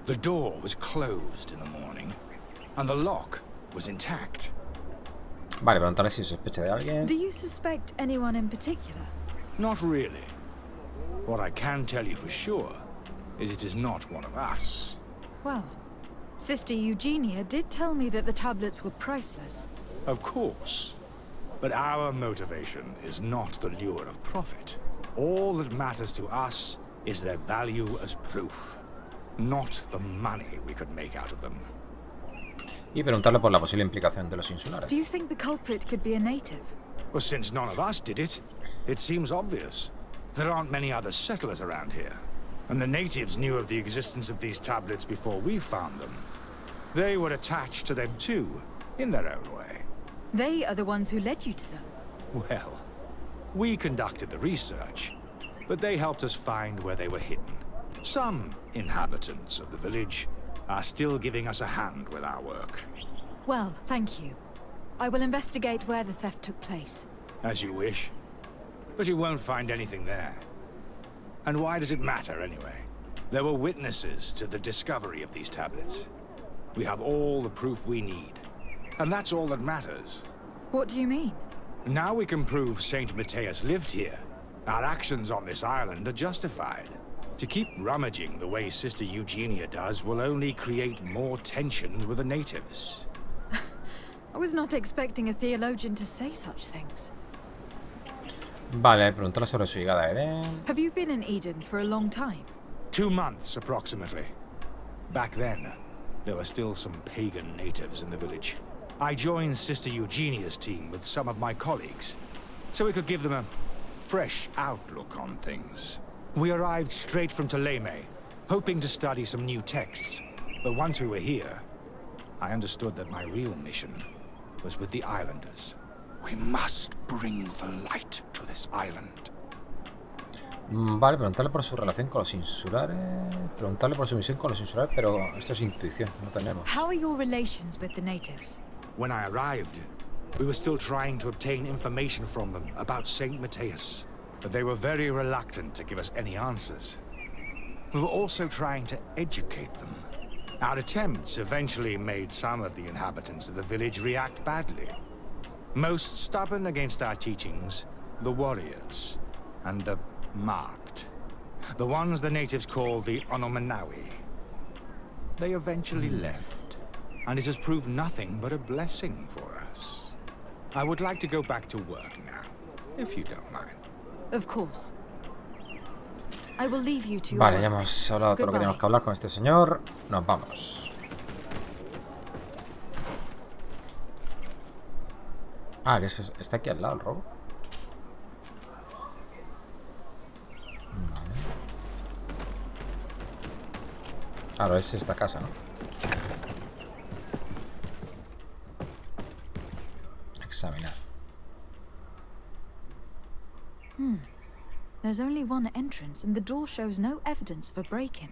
The door was closed in the morning, and the lock was intact. Vale, preguntarle si sospecha de alguien. Do you suspect anyone in particular? Not really. What I can tell you for sure is it is not one of us. Well, Sister Eugenia did tell me that the tablets were priceless. Of course. But our motivation is not the lure of profit. All that matters to us is their value as proof, not the money we could make out of them. Y preguntarle por la posible implicación de los insulares. Do you think the culprit could be a native? Well, since none of us did it, it seems obvious. There aren't many other settlers around here. And the natives knew of the existence of these tablets before we found them. They were attached to them too, in their own way. They are the ones who led you to them. Well, we conducted the research, but they helped us find where they were hidden. Some inhabitants of the village are still giving us a hand with our work. Well, thank you. I will investigate where the theft took place. As you wish. But you won't find anything there. And why does it matter, anyway? There were witnesses to the discovery of these tablets. We have all the proof we need. And that's all that matters. What do you mean? Now we can prove Saint Matthias lived here. Our actions on this island are justified. To keep rummaging the way Sister Eugenia does will only create more tensions with the natives. I was not expecting a theologian to say such things. Vale, preguntarle sobre su llegada a Edén. Have you been in Eden for a long time? 2 months, approximately. Back then, there were still some pagan natives in the village. I joined Sister Eugenia's team with some of my colleagues, so we could give them a fresh outlook on things. We arrived straight from Ptolemy, hoping to study some new texts. But once we were here, I understood that my real mission was with the islanders. We must bring the light to this island. Vale, preguntarle por su relación con los insulares. Preguntarle por su misión con los insulares, pero esto es intuición, no tenemos. How are your relations with the natives? When I arrived, we were still trying to obtain information from them about Saint Matthias, but they were very reluctant to give us any answers. We were also trying to educate them. Our attempts eventually made some of the inhabitants of the village react badly. Most stubborn against our teachings, the warriors, and the marked. The ones the natives call the Onomanawi. They eventually left, and it has proved nothing but a blessing for us. I would like to go back to work now, if you don't mind. Of course. I will leave you to your Vale, work. ya hemos hablado todo lo que tenemos que hablar con este señor. Nos vamos. Ah, que está aquí al lado el robo. Vale. Claro, es esta casa, ¿no? Examinar. There's only one entrance, and the door shows no evidence of a break-in.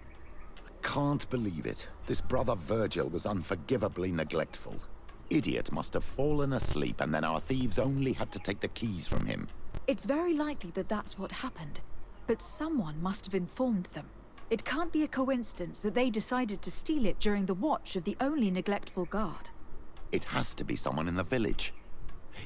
Can't believe it. This brother Virgil was unforgivably neglectful. Idiot must have fallen asleep, and then our thieves only had to take the keys from him. It's very likely that that's what happened, but someone must have informed them. It can't be a coincidence that they decided to steal it during the watch of the only neglectful guard. It has to be someone in the village.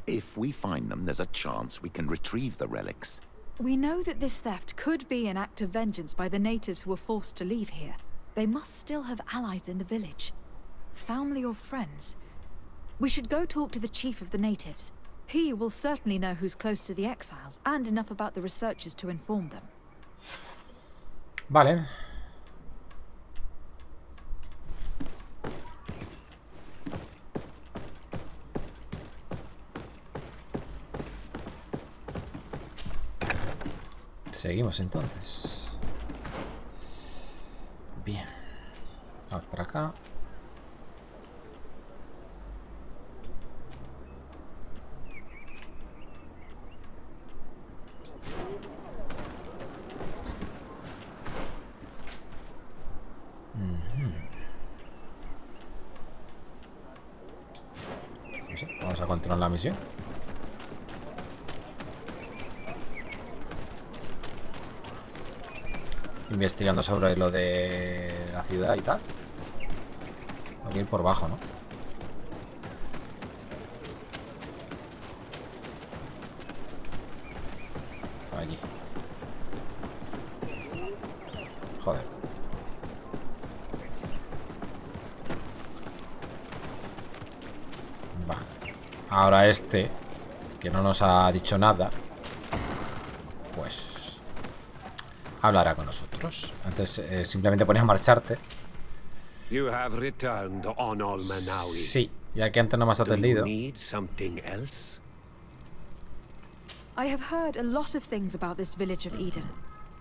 If we find them, there's a chance we can retrieve the relics. We know that this theft could be an act of vengeance by the natives who were forced to leave here. They must still have allies in the village. Family or friends. We should go talk to the chief of the natives. He will certainly know who's close to the exiles, and enough about the researchers to inform them. Vale. Seguimos entonces. Bien. Vamos para acá. No sé, vamos a continuar la misión. Investigando sobre lo de la ciudad y tal. Hay que ir por abajo, ¿no? Allí. Joder. Vale. Ahora este, que no nos ha dicho nada, pues hablará con nosotros. Antes simplemente ponías marcharte. You have returned, Honorable Manawi. Sí, ya que antes no me has atendido. Do you need something else? I have heard a lot of things about this village of Eden,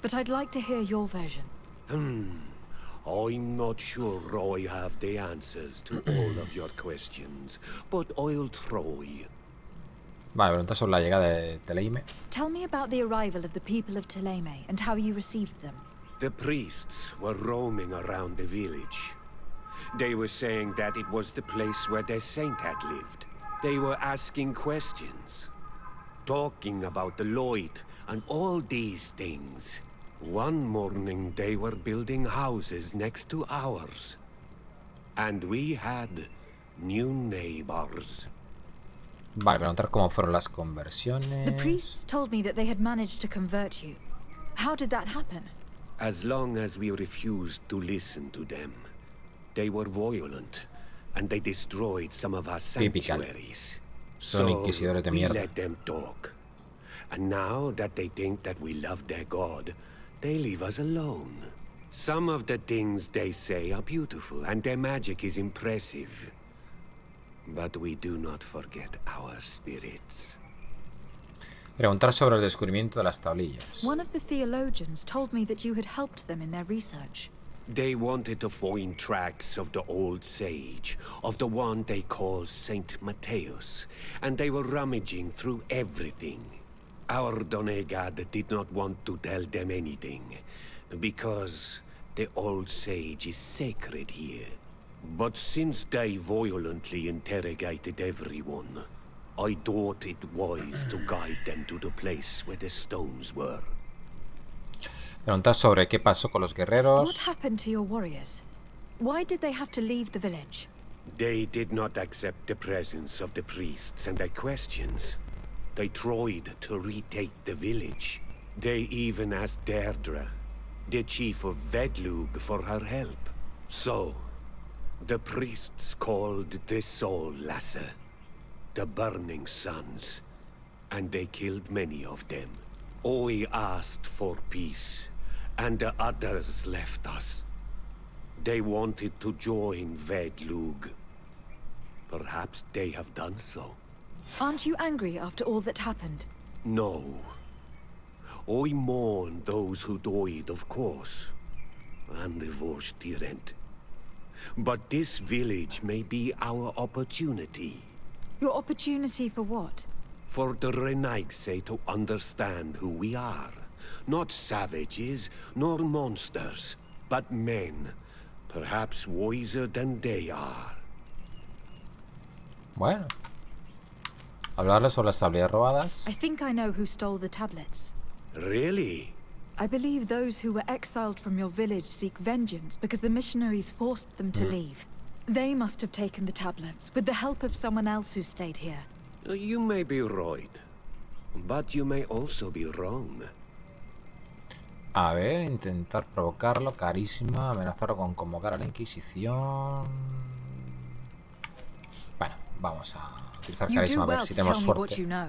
but I'd like to hear your version. I'm not sure I have the answers to all of your questions, but I'll try. Vale, pregunta sobre la llegada de Tleime. Tell me about the arrival of the people of Tleime and how you received them. The priests were roaming around the village. They were saying that it was the place where their saint had lived. They were asking questions, talking about the Lloyd and all these things. One morning they were building houses next to ours. And we had new neighbors. Vale, preguntar cómo fueron las The conversiones. priests told me that they had managed to convert you. How did that happen? As long as we refused to listen to them, they were violent, and they destroyed some of our Typical. sanctuaries. Son inquisidores de we mierda. let them talk. And now that they think that we love their god, they leave us alone. Some of the things they say are beautiful, and their magic is impressive. But we do not forget our spirits. Preguntar sobre el descubrimiento de las tablillas. One of the theologians told me that you had helped them in their research. They wanted to find tracks of the old sage, of the one they call Saint Matthäus, and they were rummaging through everything. Our Donegad did not want to tell them anything, because the old sage is sacred here. But since they violently interrogated everyone, I thought it wise to guide them to the place where the stones were. Preguntar sobre qué pasó con los What guerreros. happened to your warriors? Why did they have to leave the village? They did not accept the presence of the priests and their questions. They tried to retake the village. They even asked Deirdre, the chief of Vedlug, for her help. So, the priests called the Soul Lasser, the Burning Suns, and they killed many of them. I asked for peace, and the others left us. They wanted to join Vedlug. Perhaps they have done so. Aren't you angry after all that happened? No. I mourn those who died, of course, and the Vorstyrent. But this village may be our opportunity. Your opportunity for what? For the Renaigse to understand who we are. Not savages, nor monsters, but men. Perhaps wiser than they are. Bueno. Hablarles sobre las tablillas robadas. I think I know who stole the tablets. Really? I believe those who were exiled from your village seek vengeance because the missionaries forced them to leave. They must have taken the tablets with the help of someone else who stayed here. You may be right, but you may also be wrong. A ver, intentar provocarlo, carisma, amenazarlo con convocar a la Inquisición. Bueno, vamos a utilizar You carisma do a ver well si to tenemos tell me what suerte. you know.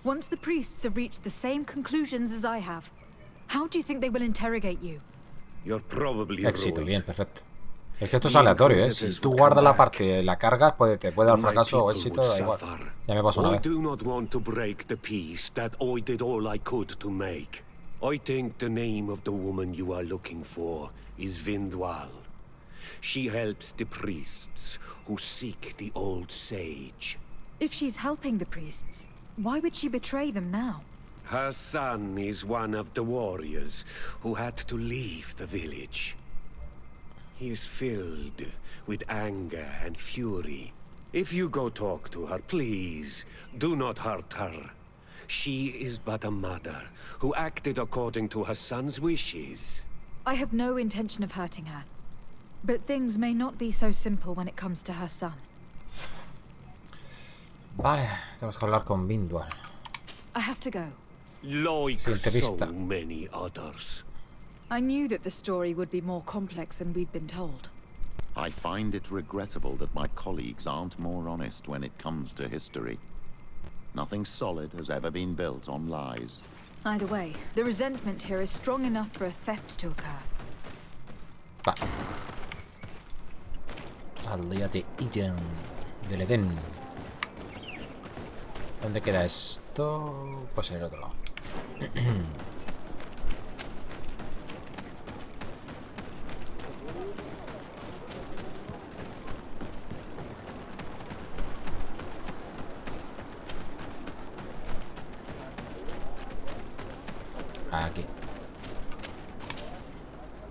Once the priests have reached the same conclusions as I have, how do you think they will interrogate you? You're probably Éxito, right. bien, perfecto. Es que esto es aleatorio, ¿eh? Si tú guardas la parte, la cargas, te puede dar fracaso o éxito, da igual. Ya me pasó una I vez. do not want to break the peace that I did all I could to make. I think the name of the woman you are looking for is Vindwal. She helps the priests who seek the old sage. If she's helping the priests, why would she betray them now? Her son is one of the warriors who had to leave the village. He is filled with anger and fury. If you go talk to her, please, do not hurt her. She is but a mother who acted according to her son's wishes. I have no intention of hurting her. But things may not be so simple when it comes to her son. Vale, tenemos que hablar con Vindwal. I have to go. Like so many others. I knew that the story would be more complex than we'd been told. I find it regrettable that my colleagues aren't more honest when it comes to history. Nothing solid has ever been built on lies. Either way, the resentment here is strong enough for a theft to occur. Vale. Aldea de Illen, del Edén. ¿Dónde queda esto? Pues en el otro lado. Aquí.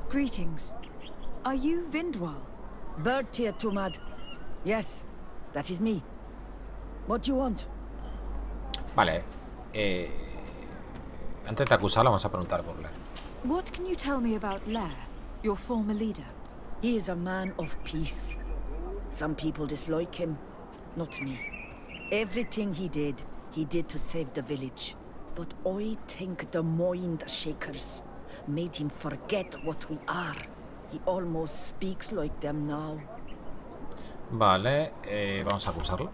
Greetings. Are you Vindwal? Bertia Tumad. Yes, that is me. What do you want? Vale. Antes de acusarla, vamos a preguntar por Lair. What can you tell me about Lair, your former leader? He is a man of peace. Some people dislike him, not me. Everything he did to save the village. But I think the mind shakers made him forget what we are. He almost speaks like them now. Vale, vamos a acusarlo.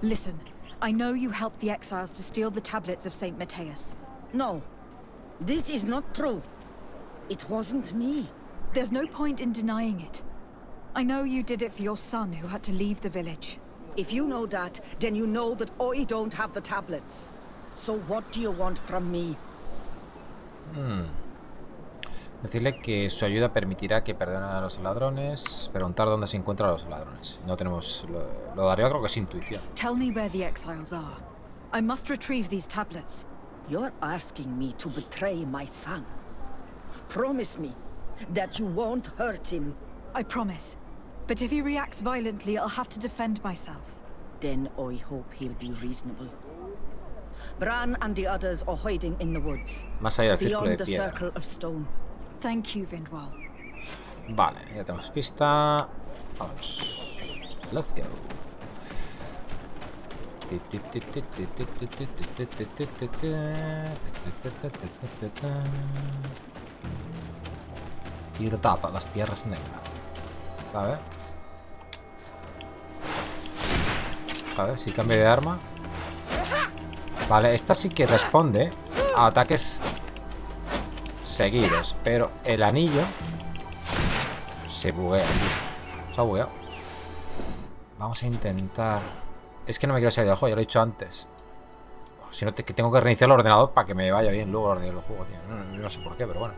Listen, I know you helped the exiles to steal the tablets of St. Matthias. No, this is not true. It wasn't me. There's no point in denying it. I know you did it for your son who had to leave the village. If you know that, then you know that I don't have the tablets. So what do you want from me? Decirle que su ayuda permitirá que perdonen a los ladrones. Preguntar dónde se encuentran los ladrones. No tenemos... Lo de arriba creo que es intuición. Tell me where the exiles are. I must retrieve these tablets. You're asking me to betray my son. Promise me that you won't hurt him. I promise. But if he reacts violently, I'll have to defend myself. Then I hope he'll be reasonable. Bran and the others are hiding in the woods. Más allá del círculo de beyond the piedra. circle of stone. Thank you, Vindwal. Vale, ya tenemos pista. Vamos. Let's go. Tirdapa, las tierras negras. A ver si cambio de arma. Vale, esta sí que responde a ataques seguidos, pero el anillo se buguea. Se ha bugueado. Vamos a intentar. Es que no me quiero salir del juego, ya lo he dicho antes. Si no, que tengo que reiniciar el ordenador para que me vaya bien luego el juego, tío. No sé por qué, pero bueno.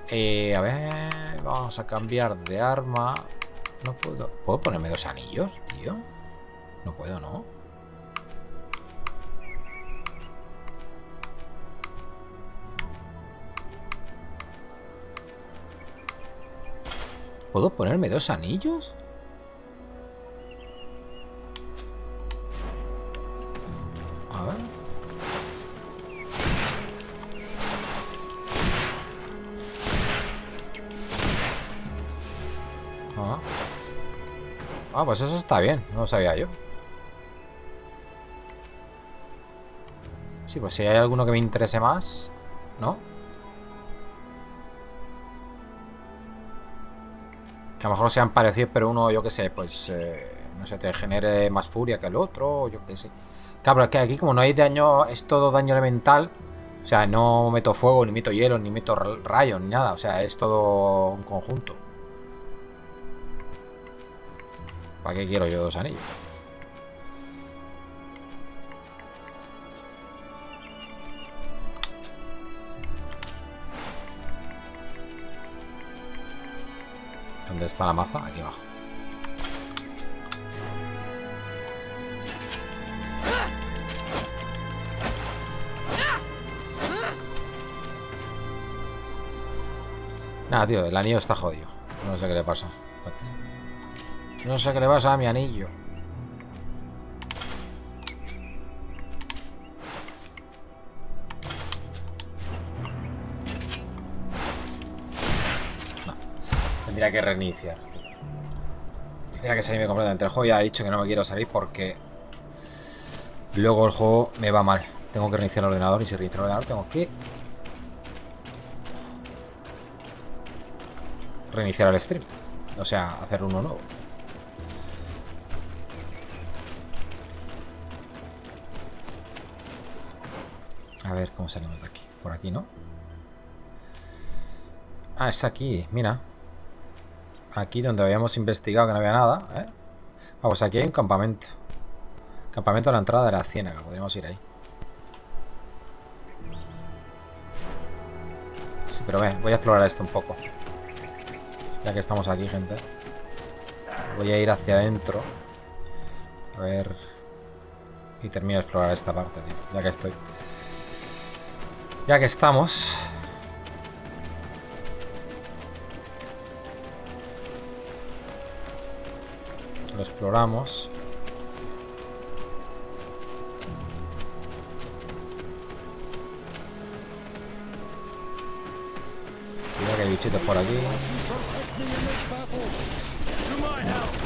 A ver, vamos a cambiar de arma. No puedo. ¿Puedo ponerme dos anillos, tío? No puedo, ¿no? ¿Puedo ponerme dos anillos? A ver. Pues eso está bien, no lo sabía yo. Sí, pues si hay alguno que me interese más, ¿no? Que a lo mejor sean parecidos, pero uno, yo que sé, pues, no sé, te genere más furia que el otro, o yo que sé. Claro, es que aquí como no hay daño, es todo daño elemental. O sea, no meto fuego, ni meto hielo, ni meto rayos, ni nada. O sea, es todo un conjunto. ¿Para qué quiero yo dos anillos? ¿Dónde está la maza? Aquí abajo. Nada, tío, el anillo está jodido. No sé qué le pasa. No sé qué le pasa a mi anillo. No. Tendría que reiniciar, tío. Tendría que salirme completamente. El juego ya ha dicho que no me quiero salir porque luego el juego me va mal. Tengo que reiniciar el ordenador y si reinicio el ordenador tengo que reiniciar el stream. O sea, hacer uno nuevo. A ver cómo salimos de aquí. Por aquí, ¿no? Ah, es aquí, mira. Aquí donde habíamos investigado que no había nada, ¿eh? Ah, pues aquí hay un campamento. Campamento a la entrada de la ciénaga. Podríamos ir ahí. Sí, pero voy a explorar esto un poco. Ya que estamos aquí, gente. Voy a ir hacia adentro. A ver. Y termino de explorar esta parte, tío. Ya que estoy. Ya que estamos. Lo exploramos. Mira que hay bichitos por aquí.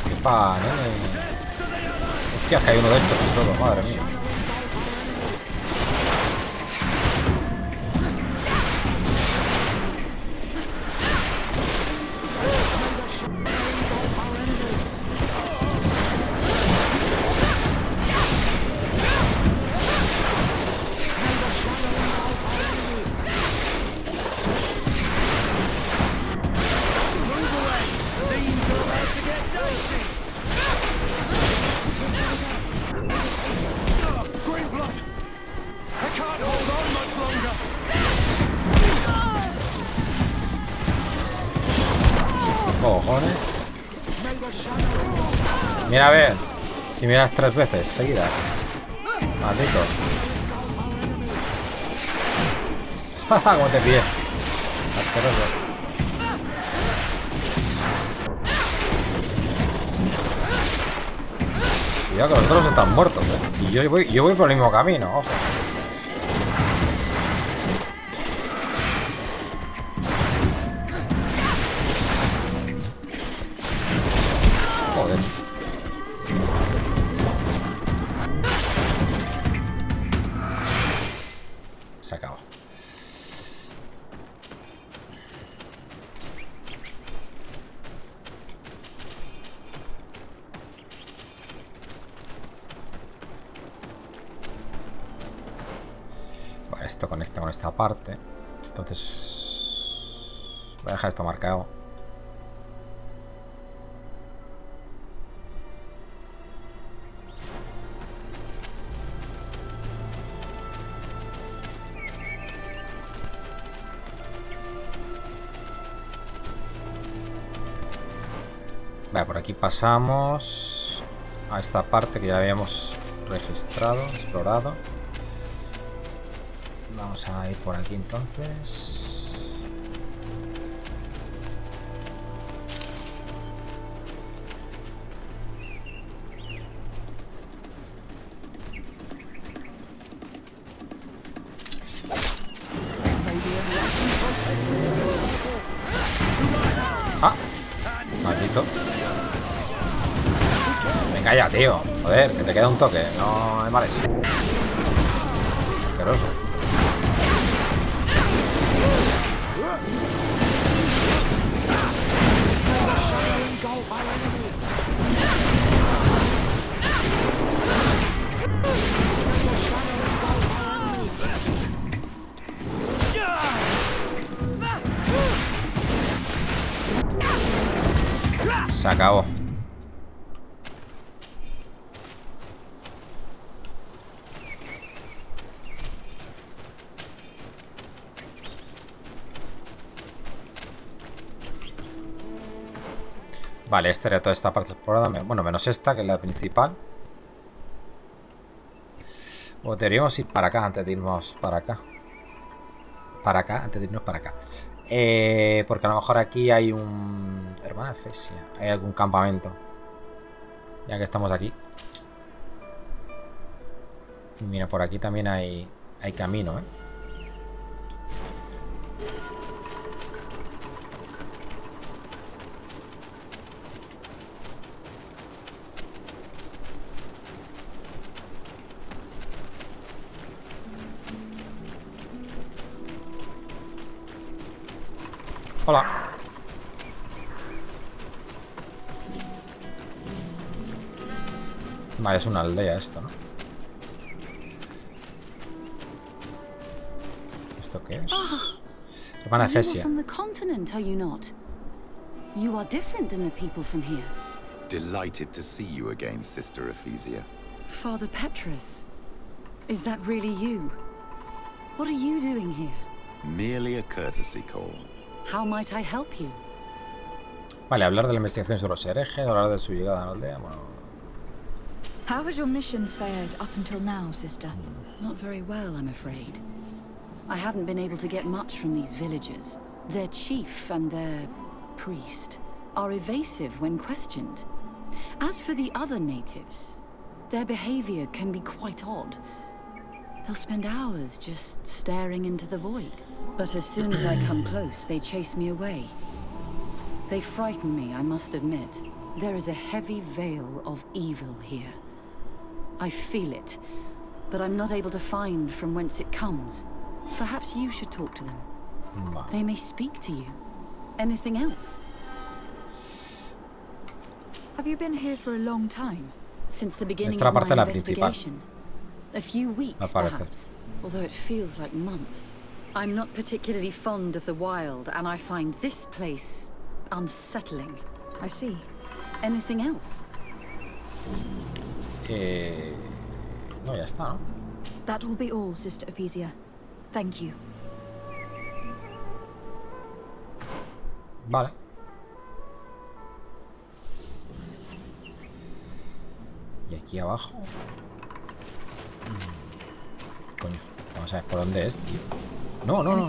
¿Qué pasa, nene? Hostia, es que hay uno de estos y todo, madre mía. Cojones. Mira, a ver. Si miras 3 veces seguidas. Maldito. Jaja, como te pillé. Asqueroso. Cuidado que los otros están muertos, ¿eh? Y yo voy por el mismo camino, ojo. Joder. Se acabó. Vale, esto conecta con esta parte. Entonces voy a dejar esto marcado. Vale, por aquí pasamos a esta parte que ya habíamos registrado, explorado. Vamos a ir por aquí entonces. Ah, maldito. Venga ya, tío. Joder, que te queda un toque. No me males. Asqueroso. Se acabó. Vale, esta era toda esta parte explorada. Bueno, menos esta, que es la principal. O deberíamos ir para acá antes de irnos para acá. Para acá, antes de irnos para acá. Porque a lo mejor aquí hay un... Hermana Efesia. Hay algún campamento. Ya que estamos aquí. Mira, por aquí también hay camino, ¿eh? Hola. Vale, es una aldea esto, ¿no? ¿Esto qué es? Hermana Efesia. From the continent, are you not? You are different than the people from here. Delighted to see you again, Sister Ephesia. Father Petrus, is that really you? What are you doing here? Merely a courtesy call. How might I help you? Vale, hablar de la investigación sobre los herejes, hablar de su llegada a la aldea, bueno... How has your mission fared up until now, sister? Not very well, I'm afraid. I haven't been able to get much from these villagers. Their chief and their priest are evasive when questioned. As for the other natives, their behavior can be quite odd. They'll spend hours just staring into the void. But as soon as I come close, they chase me away. They frighten me, I must admit. There is a heavy veil of evil here. I feel it, but I'm not able to find from whence it comes. Perhaps you should talk to them. They may speak to you. Anything else? Have you been here for a long time? Since the beginning Esta es la of parte de my la principal. investigation. A few weeks, perhaps, although it feels like months. I'm not particularly fond of the wild, and I find this place unsettling. I see. Anything else? No, ya está, ¿no? That will be all, Sister Ephesia. Thank you. Vale. Y aquí abajo... Coño, vamos a ver por dónde es, tío. No, no, no.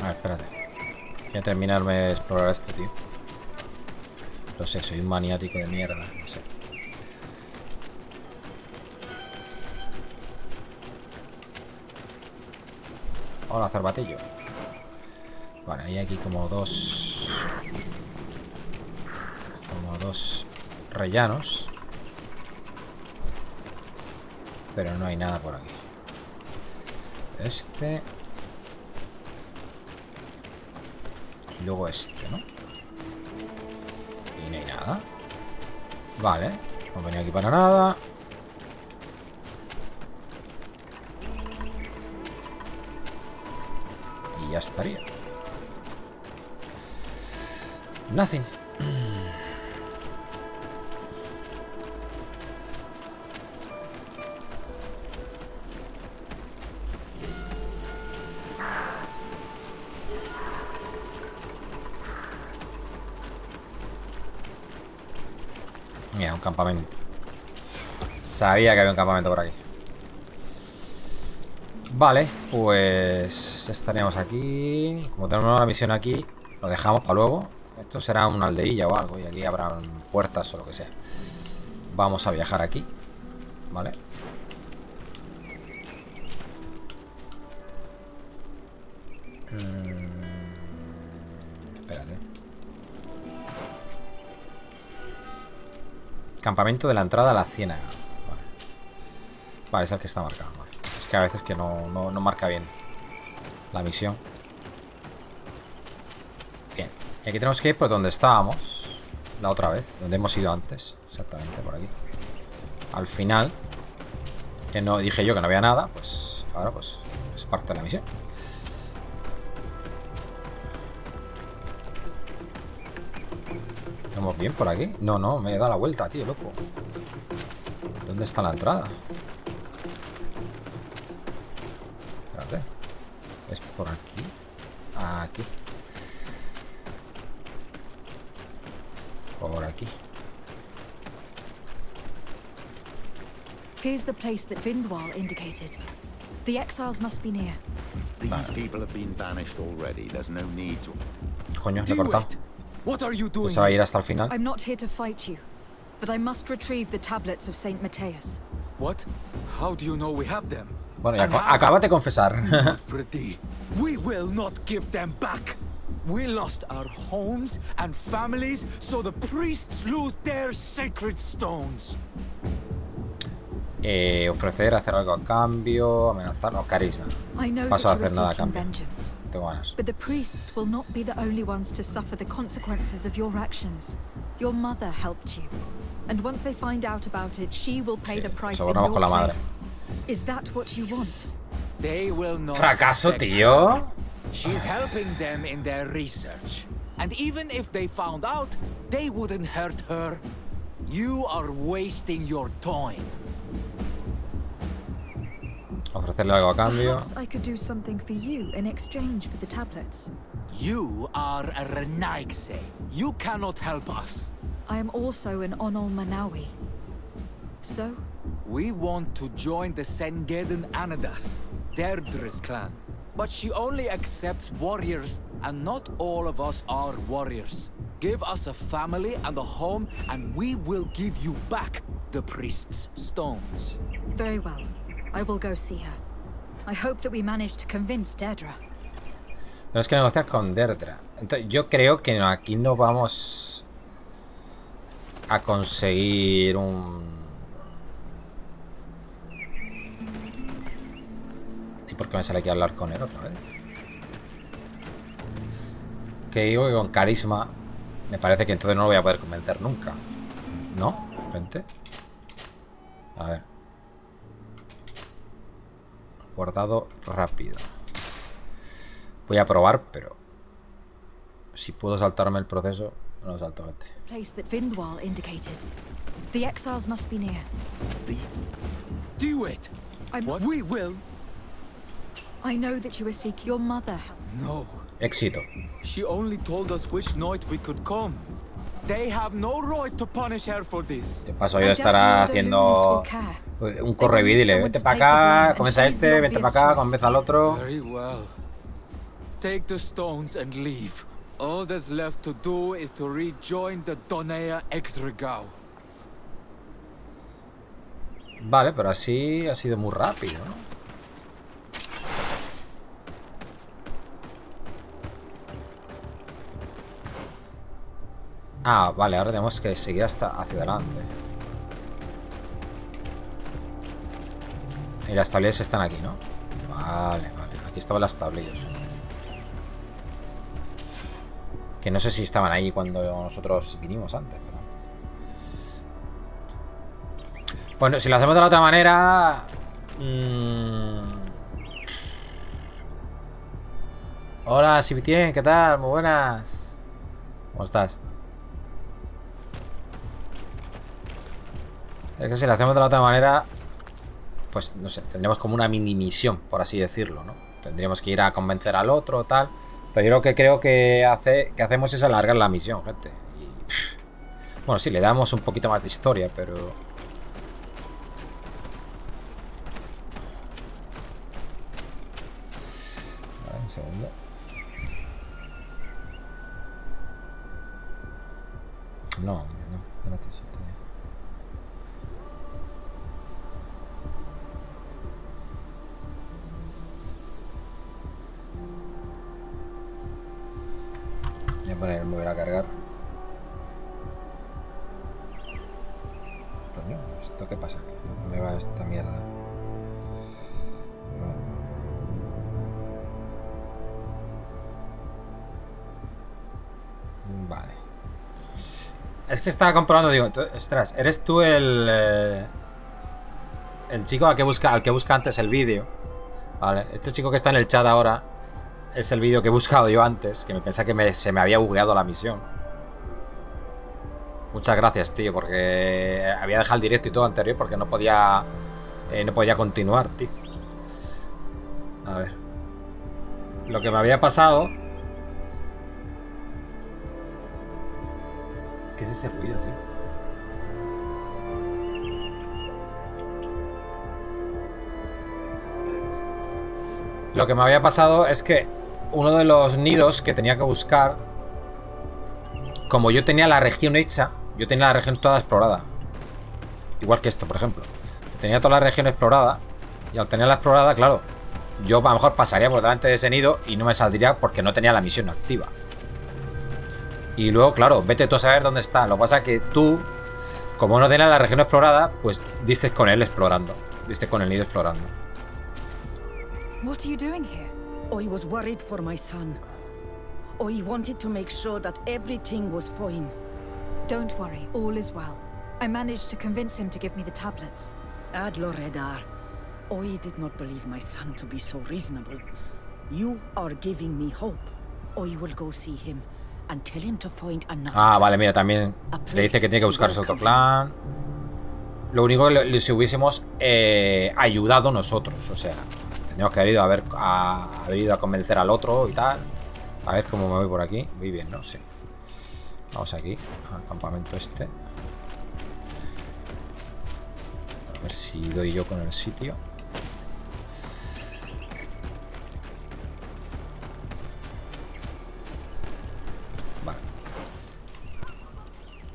A ver, espérate. Voy a terminarme de explorar esto, tío. Lo sé, soy un maniático de mierda. No sé. Hola, cervatillo. Vale, hay aquí como dos rellanos. Pero no hay nada por aquí. Este. Y luego este, ¿no? Y no hay nada. Vale. No venía aquí para nada. Y ya estaría. Nothing. Mira, un campamento. Sabía que había un campamento por aquí. Vale, pues estaríamos aquí. Como tenemos una misión aquí, lo dejamos para luego. Esto será una aldeilla o algo. Y aquí habrán puertas o lo que sea. Vamos a viajar aquí. Vale. Espérate. Campamento de la entrada a la ciénaga. Vale, vale, es el que está marcado. Vale. Es que a veces que no marca bien la misión. Bien. Y aquí tenemos que ir por donde estábamos la otra vez. Donde hemos ido antes. Exactamente, por aquí. Al final. Que no dije yo que no había nada. Pues ahora pues es parte de la misión. ¿Estamos bien por aquí? No, no, me he dado la vuelta, tío, loco. ¿Dónde está la entrada? Espérate. ¿Es por aquí? Aquí. Por aquí. Here's the place that Vindwal indicated. The exiles must be near. These people have been banished already. There's no need to... Coño, le he cortado. What are you doing? Se va a ir hasta el final. I'm not here to fight you, but I must retrieve the tablets of Saint Matthias. What? How do you know we have them? Bueno, ya acabas de confesar. We will not give them back. We lost our homes and families, so the priests lose their sacred stones. Ofrecer, hacer algo a cambio, amenazar, no, carisma. Paso a hacer nada a cambio. Tengo ganas. But the priests will not be the only ones to suffer the consequences of your actions. Your mother helped you, and once they find out about it, she will pay the price in your place. Is that what you want? They will not. Fracaso, tío. She's helping them in their research, and even if they found out, they wouldn't hurt her. You are wasting your time. Ofrecerle algo a cambio. Perhaps I could do something for you in exchange for the tablets. You are a Renaigse. You cannot help us. I am also an Onol Manawi. So? We want to join the Sengeden Anadas, Deirdre's clan. But she only accepts warriors, and not all of us are warriors. Give us a family and a home, and we will give you back the priest's stones. Very well. I will go see her. I hope that we manage to convince Deirdre. Tenemos que negociar con Deirdre. Entonces, yo creo que aquí no vamos a conseguir un... ¿Y por qué me sale aquí a hablar con él otra vez? Que digo que con carisma me parece que entonces no lo voy a poder convencer nunca. ¿No, gente? A ver. Guardado rápido. Voy a probar, pero si puedo saltarme el proceso, no lo salto, gente. Place that Vindwal indicated. The exiles must be near. Do it. What we will. I know that you are seeking your mother. No. Éxito. She only told us which night we could come. They have no right to punish her for this. De paso yo estará haciendo un corre y dile, vete para acá, comienza este, vete para acá, comienza el otro. Very well. Take the stones and leave. All that's left to do is to rejoin the Donea Exregao. Vale, pero así ha sido muy rápido, ¿no? Ah, vale, ahora tenemos que seguir hacia adelante. Y las tablillas están aquí, ¿no? Vale, vale. Aquí estaban las tablillas, gente. Que no sé si estaban ahí cuando nosotros vinimos antes, pero... Bueno, si lo hacemos de la otra manera... Hola, Sibitien, ¿qué tal? Muy buenas. ¿Cómo estás? Es que si lo hacemos de la otra manera, pues no sé, tendríamos como una mini misión, por así decirlo, ¿no? Tendríamos que ir a convencer al otro, tal. Pero yo lo que creo que hacemos es alargar la misión, gente. Y, bueno, sí, le damos un poquito más de historia, pero... A ver, un segundo. No, hombre, no. Espérate, suelta ya. Voy a poner mover a cargar. Coño, ¿esto qué pasa? ¿Cómo me va esta mierda? Vale. Es que estaba comprobando, digo, ostras, ¿eres tú el chico al que busca antes el vídeo? Vale, este chico que está en el chat ahora es el vídeo que he buscado yo antes, que me pensaba que se me había bugueado la misión. Muchas gracias, tío, porque había dejado el directo y todo anterior porque no podía continuar, tío. A ver. Lo que me había pasado ¿Qué es ese ruido, tío? Lo que me había pasado es que uno de los nidos que tenía que buscar, como yo tenía la región hecha, yo tenía la región toda explorada. Igual que esto, por ejemplo. Tenía toda la región explorada. Y al tenerla explorada, claro, yo a lo mejor pasaría por delante de ese nido y no me saldría porque no tenía la misión activa. Y luego, claro, vete tú a saber dónde está. Lo que pasa es que tú, como no tenías la región explorada, pues diste con él explorando. Diste con el nido explorando. What are you doing here? I was worried for my son. I wanted to make sure that everything was fine. Don't worry, all is well. I managed to convince him to give me the tablets. Ad Loredar, I did not believe my son to be so reasonable. You are giving me hope. I will go see him and tell him to find another. Ah, vale, mira, también le dice que tiene que buscarse otro clan. Lo único que si hubiésemos ayudado nosotros, o sea, tendríamos que haber ido a convencer al otro y tal. A ver cómo me voy por aquí. Muy bien, ¿no? Sí. Vamos aquí, al campamento este. A ver si doy yo con el sitio. Vale.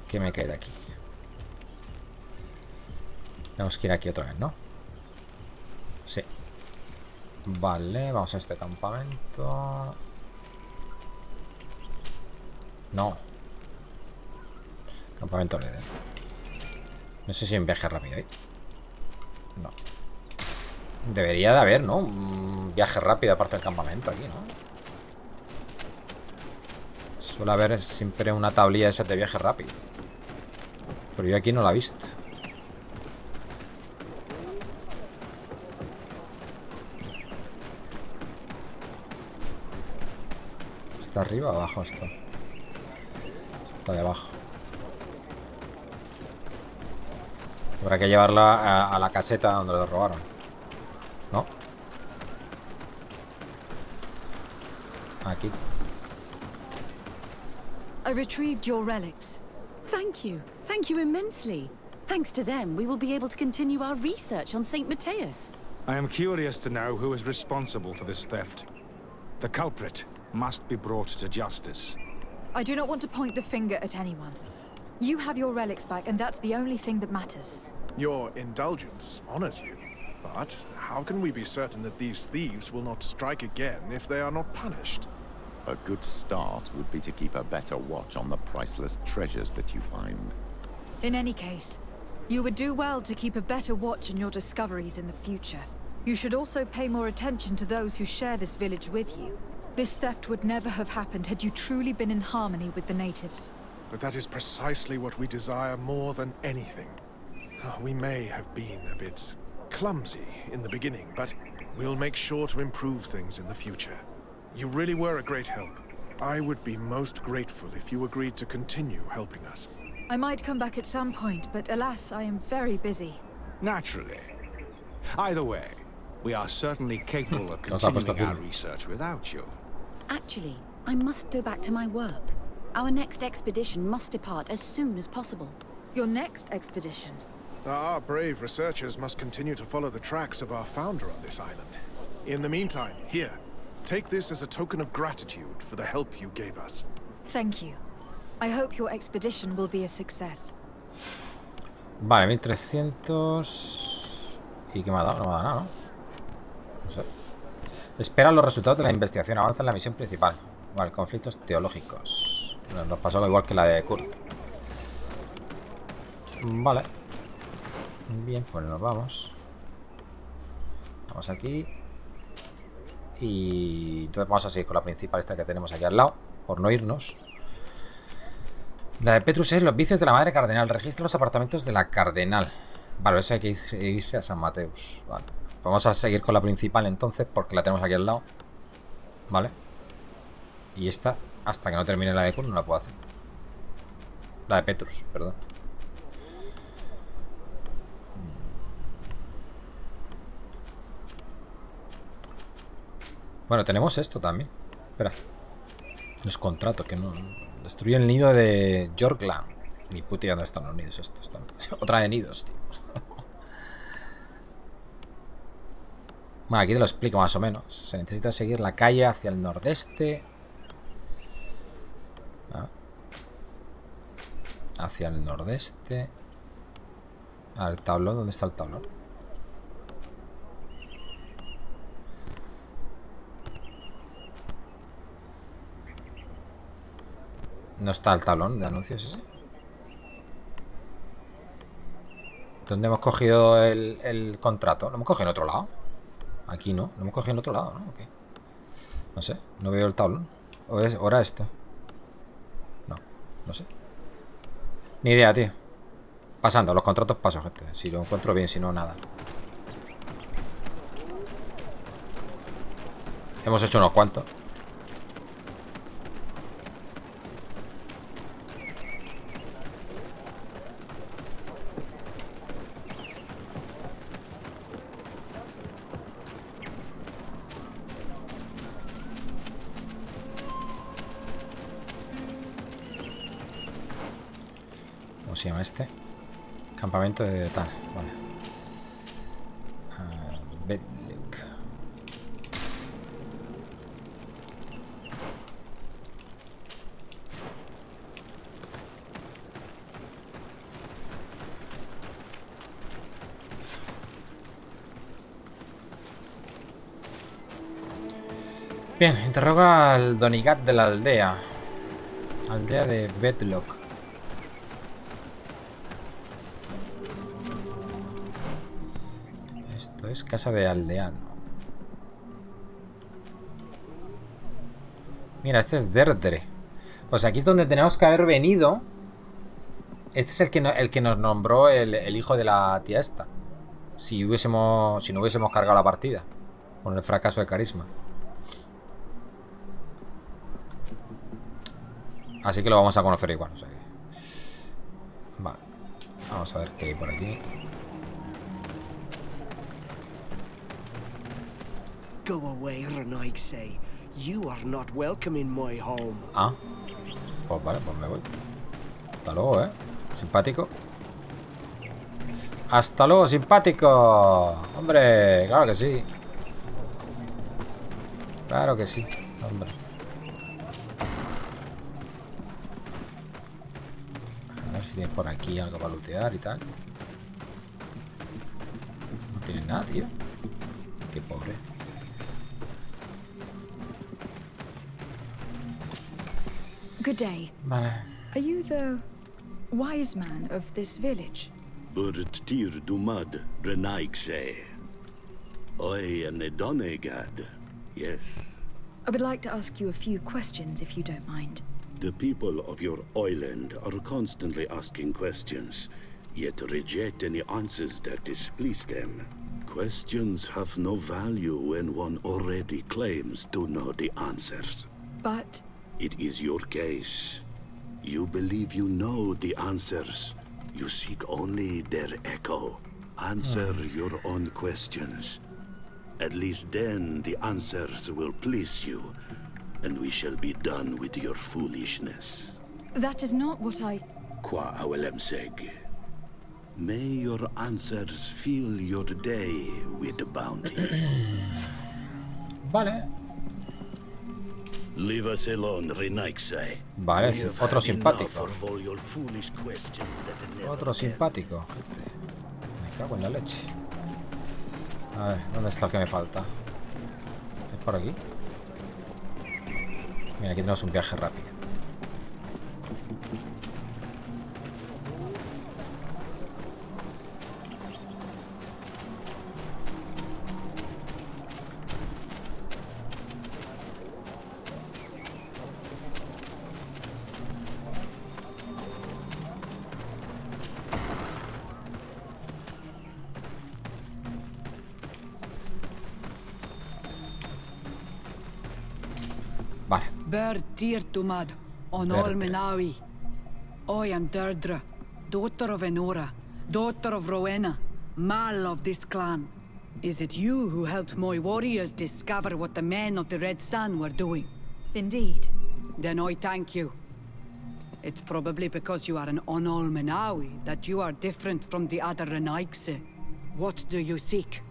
¿Qué me queda aquí? Tenemos que ir aquí otra vez, ¿no? Sí. Vale, vamos a este campamento. No. Campamento Eden. No sé si hay un viaje rápido ahí. No. Debería de haber, ¿no? Un viaje rápido aparte del campamento aquí, ¿no? Suele haber siempre una tablilla de esas de viaje rápido. Pero yo aquí no la he visto. ¿Está arriba o abajo esto? Está de abajo. Habrá que llevarla a la caseta donde lo robaron. ¿No? Aquí. I retrieved your relics. Thank you. Thank you immensely. Thanks to them, we will be able to continue our research on St. Matthias. I am curious to know who is responsible for this theft. The culprit must be brought to justice. I do not want to point the finger at anyone. You have your relics back, and that's the only thing that matters. Your indulgence honors you. But how can we be certain that these thieves will not strike again if they are not punished? A good start would be to keep a better watch on the priceless treasures that you find. In any case, you would do well to keep a better watch on your discoveries in the future. You should also pay more attention to those who share this village with you. This theft would never have happened had you truly been in harmony with the natives. But that is precisely what we desire more than anything. We may have been a bit clumsy in the beginning, but we'll make sure to improve things in the future. You really were a great help. I would be most grateful if you agreed to continue helping us. I might come back at some point, but alas, I am very busy. Naturally. Either way, we are certainly capable of continuing our research without you. Actually, I must go back to my work. Our next expedition must depart as soon as possible. Your next expedition? Our brave researchers must continue to follow the tracks of our founder on this island. In the meantime, here, take this as a token of gratitude for the help you gave us. Thank you. I hope your expedition will be a success. Vale, 1300... ¿Y qué me ha dado? No me ha dado nada, ¿no? No sé. Espera los resultados de la investigación. Avanza en la misión principal. Vale, conflictos teológicos. Nos pasó igual que la de Kurt. Vale. Bien, pues nos vamos. Vamos aquí. Y entonces vamos a seguir con la principal esta que tenemos aquí al lado, por no irnos. La de Petrus es los vicios de la madre cardenal. Registra los apartamentos de la cardenal. Vale, eso hay que irse a San Mateus. Vale. Vamos a seguir con la principal entonces, porque la tenemos aquí al lado. Vale. Y esta, hasta que no termine la de Kurt, no la puedo hacer. La de Petrus, perdón. Bueno, tenemos esto también. Espera. Los contratos que no... Destruye el nido de Yorkland. Ni puta idea dónde están los nidos estos. Otra de nidos, tío. Bueno, aquí te lo explico más o menos. Se necesita seguir la calle hacia el nordeste. Hacia el nordeste. Al tablón, ¿dónde está el tablón? No está el tablón de anuncios ese. ¿Dónde hemos cogido el contrato? ¿Lo hemos cogido en otro lado? Aquí no, lo hemos cogido en otro lado, ¿no? Okay. No sé, no veo el tablón. ¿O era esto? No, no sé. Ni idea, tío. Pasando, los contratos paso, gente. Si lo encuentro bien, si no, nada. Hemos hecho unos cuantos. ¿Cómo se llama este? Campamento de tal, vale. Bedlook. Bien, interroga al Donigat de la aldea. Aldea de Bedlock. Esto es casa de aldeano. Mira, este es Adéntrate. Pues aquí es donde tenemos que haber venido. Este es el que nos nombró el hijo de la tía esta. Si no hubiésemos cargado la partida. Con el fracaso de carisma. Así que lo vamos a conocer igual. O sea que... Vale. Vamos a ver qué hay por aquí. Go away, Renaigse. You are not welcome in my home. Ah. Pues vale, pues me voy. Hasta luego, simpático. Hasta luego, simpático. Hombre, claro que sí. Claro que sí, hombre. A ver si tienes por aquí algo para lootear y tal. No tienes nada, tío. Qué pobre. Good day. Vale. Are you the wise man of this village? Burtir dumad Renaigse. I am the Donegad. Yes. I would like to ask you a few questions, if you don't mind. The people of your island are constantly asking questions, yet reject any answers that displease them. Questions have no value when one already claims to know the answers. But... It is your case. You believe you know the answers. You seek only their echo. Answer your own questions. At least then the answers will please you, and we shall be done with your foolishness. That is not what I... Qua awelemseg. May your answers fill your day with bounty. Vale. Leave us alone, Renaigse. Vale, sí, otro simpático. Otro simpático, gente. Me cago en la leche. A ver, ¿dónde está el que me falta? ¿Es por aquí? Mira, aquí tenemos un viaje rápido. Vale. Bertir Tumad, Onol Menawi. I am Deirdre, daughter of Enora, daughter of Rowena, Mal of this clan. Is it you who helped my warriors discover what the men of the Red Sun were doing? Indeed. Then I thank you. It's probably because you are an Onolmenawi that you are different from the other Renaigse. What do you seek?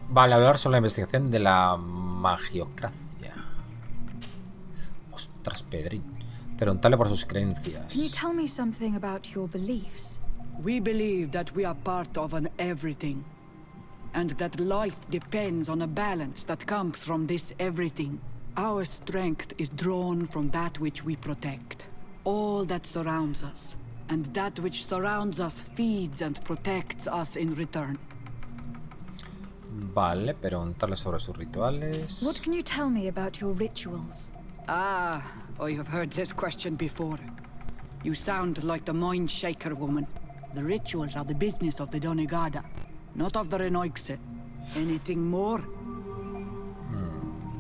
Vale, hablar sobre la investigación de la magiocracia. Ostras, Pedrín. Preguntarle por sus creencias. Can you tell me something about your beliefs? We believe that we are part of an everything, and that life depends on a balance that comes from this everything. Our strength is drawn from that which we protect, all that surrounds us, and that which surrounds us feeds and protects us in return. Vale, preguntarle sobre sus rituales. What can you tell me about your rituals? Ah, I have heard this question before. You sound like the Mind Shaker woman. The rituals are the business of the Donegada, not of the Renoigse. Anything more?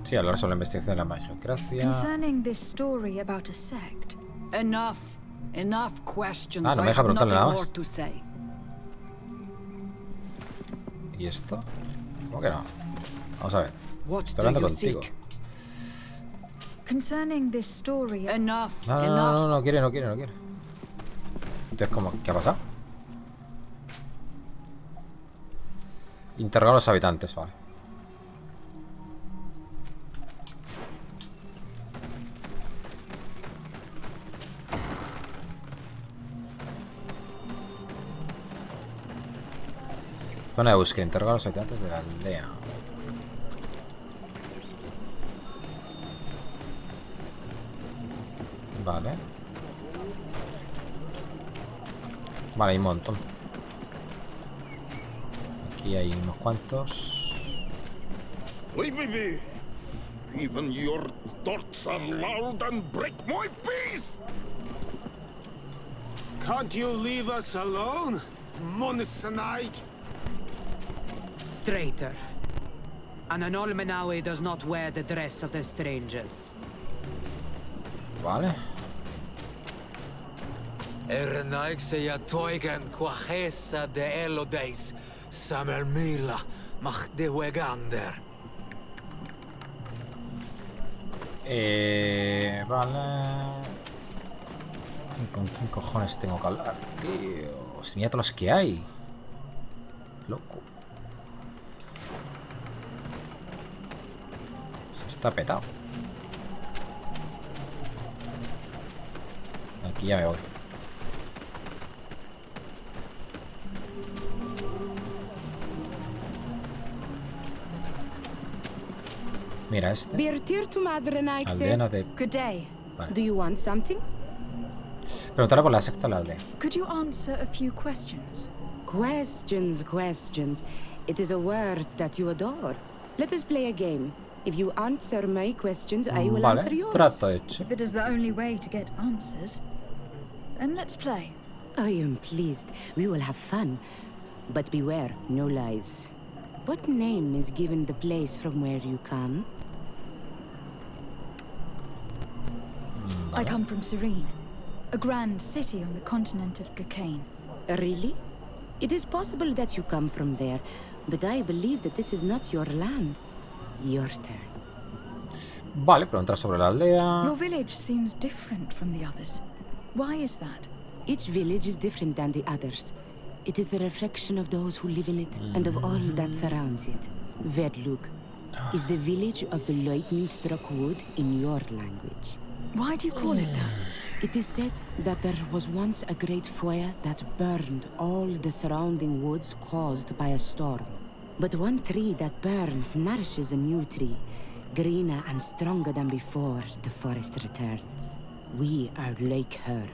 Sí, hablar sobre la investigación de la magiocracia. Concerning this story about a sect. Enough questions. Ah, no me deja preguntarle nada más. To say. ¿Y esto? ¿Cómo que no? Vamos a ver. What Estoy hablando do you contigo. seek? Concerning this story. Enough. No quiere. Entonces, ¿qué ha pasado? Interrogar a los habitantes, vale. Zona de búsqueda. Interrogar a los habitantes de la aldea. Vale. Vale, hay un montón. Aquí hay unos cuantos. Leave me be. Even your thoughts are loud and break my peace. Can't you leave us alone, Monisanaik? Traitor. An Onolmenawi does not wear the dress of the strangers. Vale. Ernaigse ya toigen quajesa de elodeis, samermila, mach de wegander. Vale. ¿Y con quién cojones tengo que hablar, tío? Mira todos los que hay. Loco. Eso está petado. Aquí ya me voy. Mira este. Aldeana de... Good day. Vale. Do you want something? Preguntarle por la secta de la aldea. Could you answer a few questions? Questions. It is a word that you adore. Let us play a game. If you answer my questions, I will answer yours. Trato hecho. If it is the only way to get answers, then let's play. I am pleased. We will have fun. But beware, no lies. What name is given the place from where you come? I come from Serene, a grand city on the continent of Gakane. Really? It is possible that you come from there, but I believe that this is not your land. Your turn. Vale, preguntar sobre la aldea. Your village seems different from the others. Why is that? Each village is different than the others. It is the reflection of those who live in it and of all that surrounds it. Verdlug is the village of the lightning-struck wood in your language. Why do you call it that? It is said that there was once a great fire that burned all the surrounding woods caused by a storm. But one tree that burns nourishes a new tree, greener and stronger than before the forest returns. We are like her.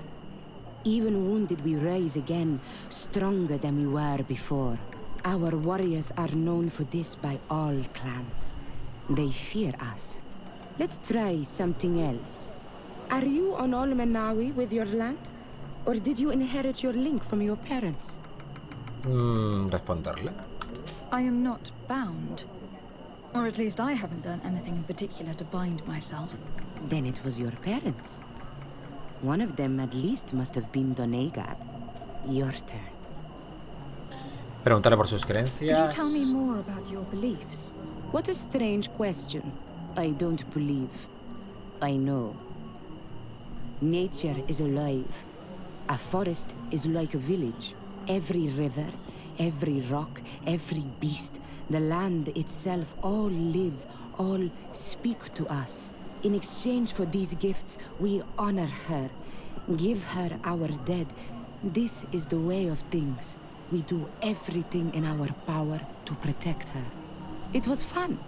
Even wounded, we rise again, stronger than we were before. Our warriors are known for this by all clans. They fear us. Let's try something else. Are you an Onolmenawi with your land? Or did you inherit your link from your parents? Responderle. I am not bound. Or at least I haven't done anything in particular to bind myself. Then it was your parents. One of them at least must have been Donegad. Your turn. Preguntarle por sus creencias. Could you tell me more about your beliefs? What a strange question. I don't believe. I know. Nature is alive. A forest is like a village. Every river, every rock, every beast, the land itself, all live, all speak to us. In exchange for these gifts, we honor her, give her our dead. This is the way of things. We do everything in our power to protect her. It was fun.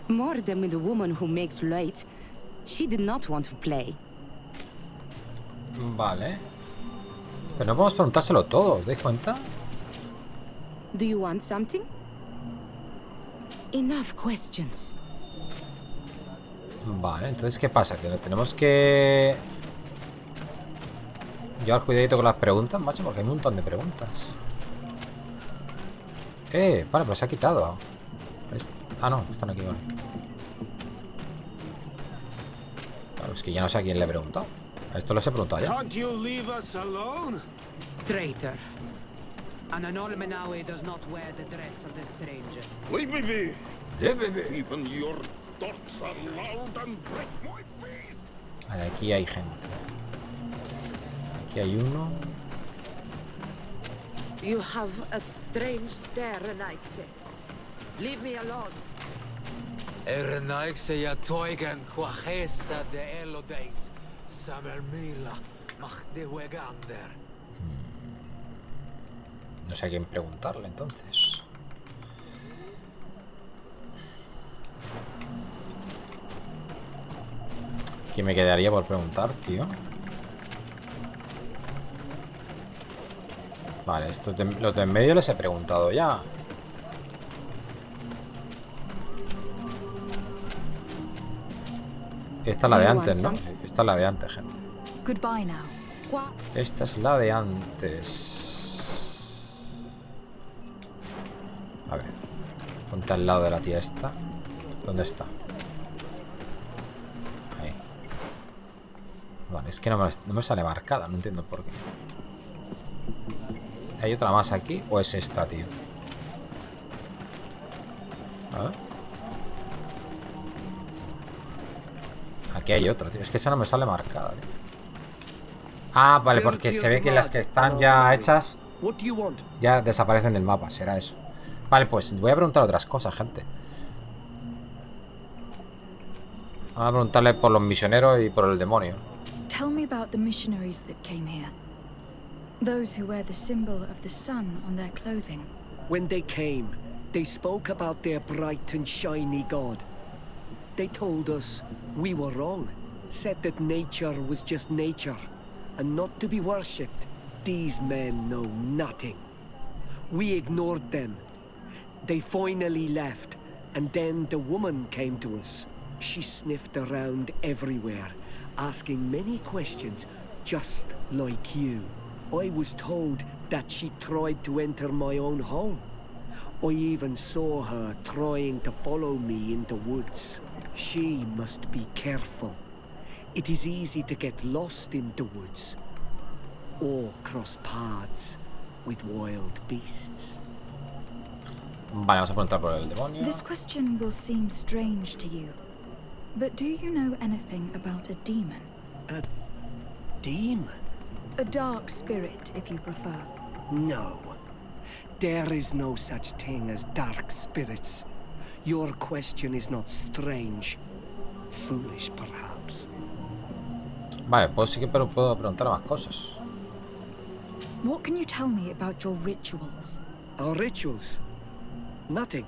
More than with the woman who makes light. She did not want to play. Vale. Pero no podemos preguntárselo todo, ¿os dais cuenta? Do you want something? Enough questions. Vale, entonces ¿qué pasa? Que no tenemos que llevar cuidadito con las preguntas, macho, porque hay un montón de preguntas. Vale, pues se ha quitado. Ah, no, están aquí, vale. Claro, es que ya no sé a quién le he preguntado. A esto les he preguntado ya. Can't you leave us alone? Traitor. An Anolmenawe does not wear the dress of the stranger. Leave me be. Leave me be. Even your thoughts are loud and break my face. Vale, aquí hay gente. Aquí hay uno. You have a strange stare, Renaigse. Leave me alone. Renaigse ya toigan quajesa de elodeis. Samermila de Wegander. No sé a quién preguntarle entonces. ¿Quién me quedaría por preguntar, tío? Vale, los de en medio les he preguntado ya. Esta es la de antes, ¿no? Sí, esta es la de antes, gente. Esta es la de antes. A ver. Ponte al lado de la tía esta. ¿Dónde está? Ahí. Vale, es que no me sale marcada. No entiendo por qué. ¿Hay otra más aquí? ¿O es esta, tío? A ver. Aquí hay otra, tío. Es que esa no me sale marcada, tío. Ah, vale, porque se ve que las que están ya hechas ya desaparecen del mapa. Será eso. Vale, pues voy a preguntar otras cosas, gente. Vamos a preguntarle por los misioneros y por el demonio. Tell me about the missionaries that came here. Those who wear the symbol of the sun on their clothing. When they came, they spoke about their bright and shiny god. They told us we were wrong, said that nature was just nature, and not to be worshipped. These men know nothing. We ignored them. They finally left, and then the woman came to us. She sniffed around everywhere, asking many questions, just like you. I was told that she tried to enter my own home. I even saw her trying to follow me in the woods. She must be careful. It is easy to get lost in the woods, or cross paths with wild beasts. Vale, vamos a preguntar por el demonio. This question will seem strange to you, but do you know anything about a demon? A demon? A dark spirit, if you prefer. No. There is no such thing as dark spirits. Your question is not strange. Foolish, perhaps. Vale, pues sí que puedo preguntar más cosas. What can you tell me about your rituals? Our rituals? Nothing.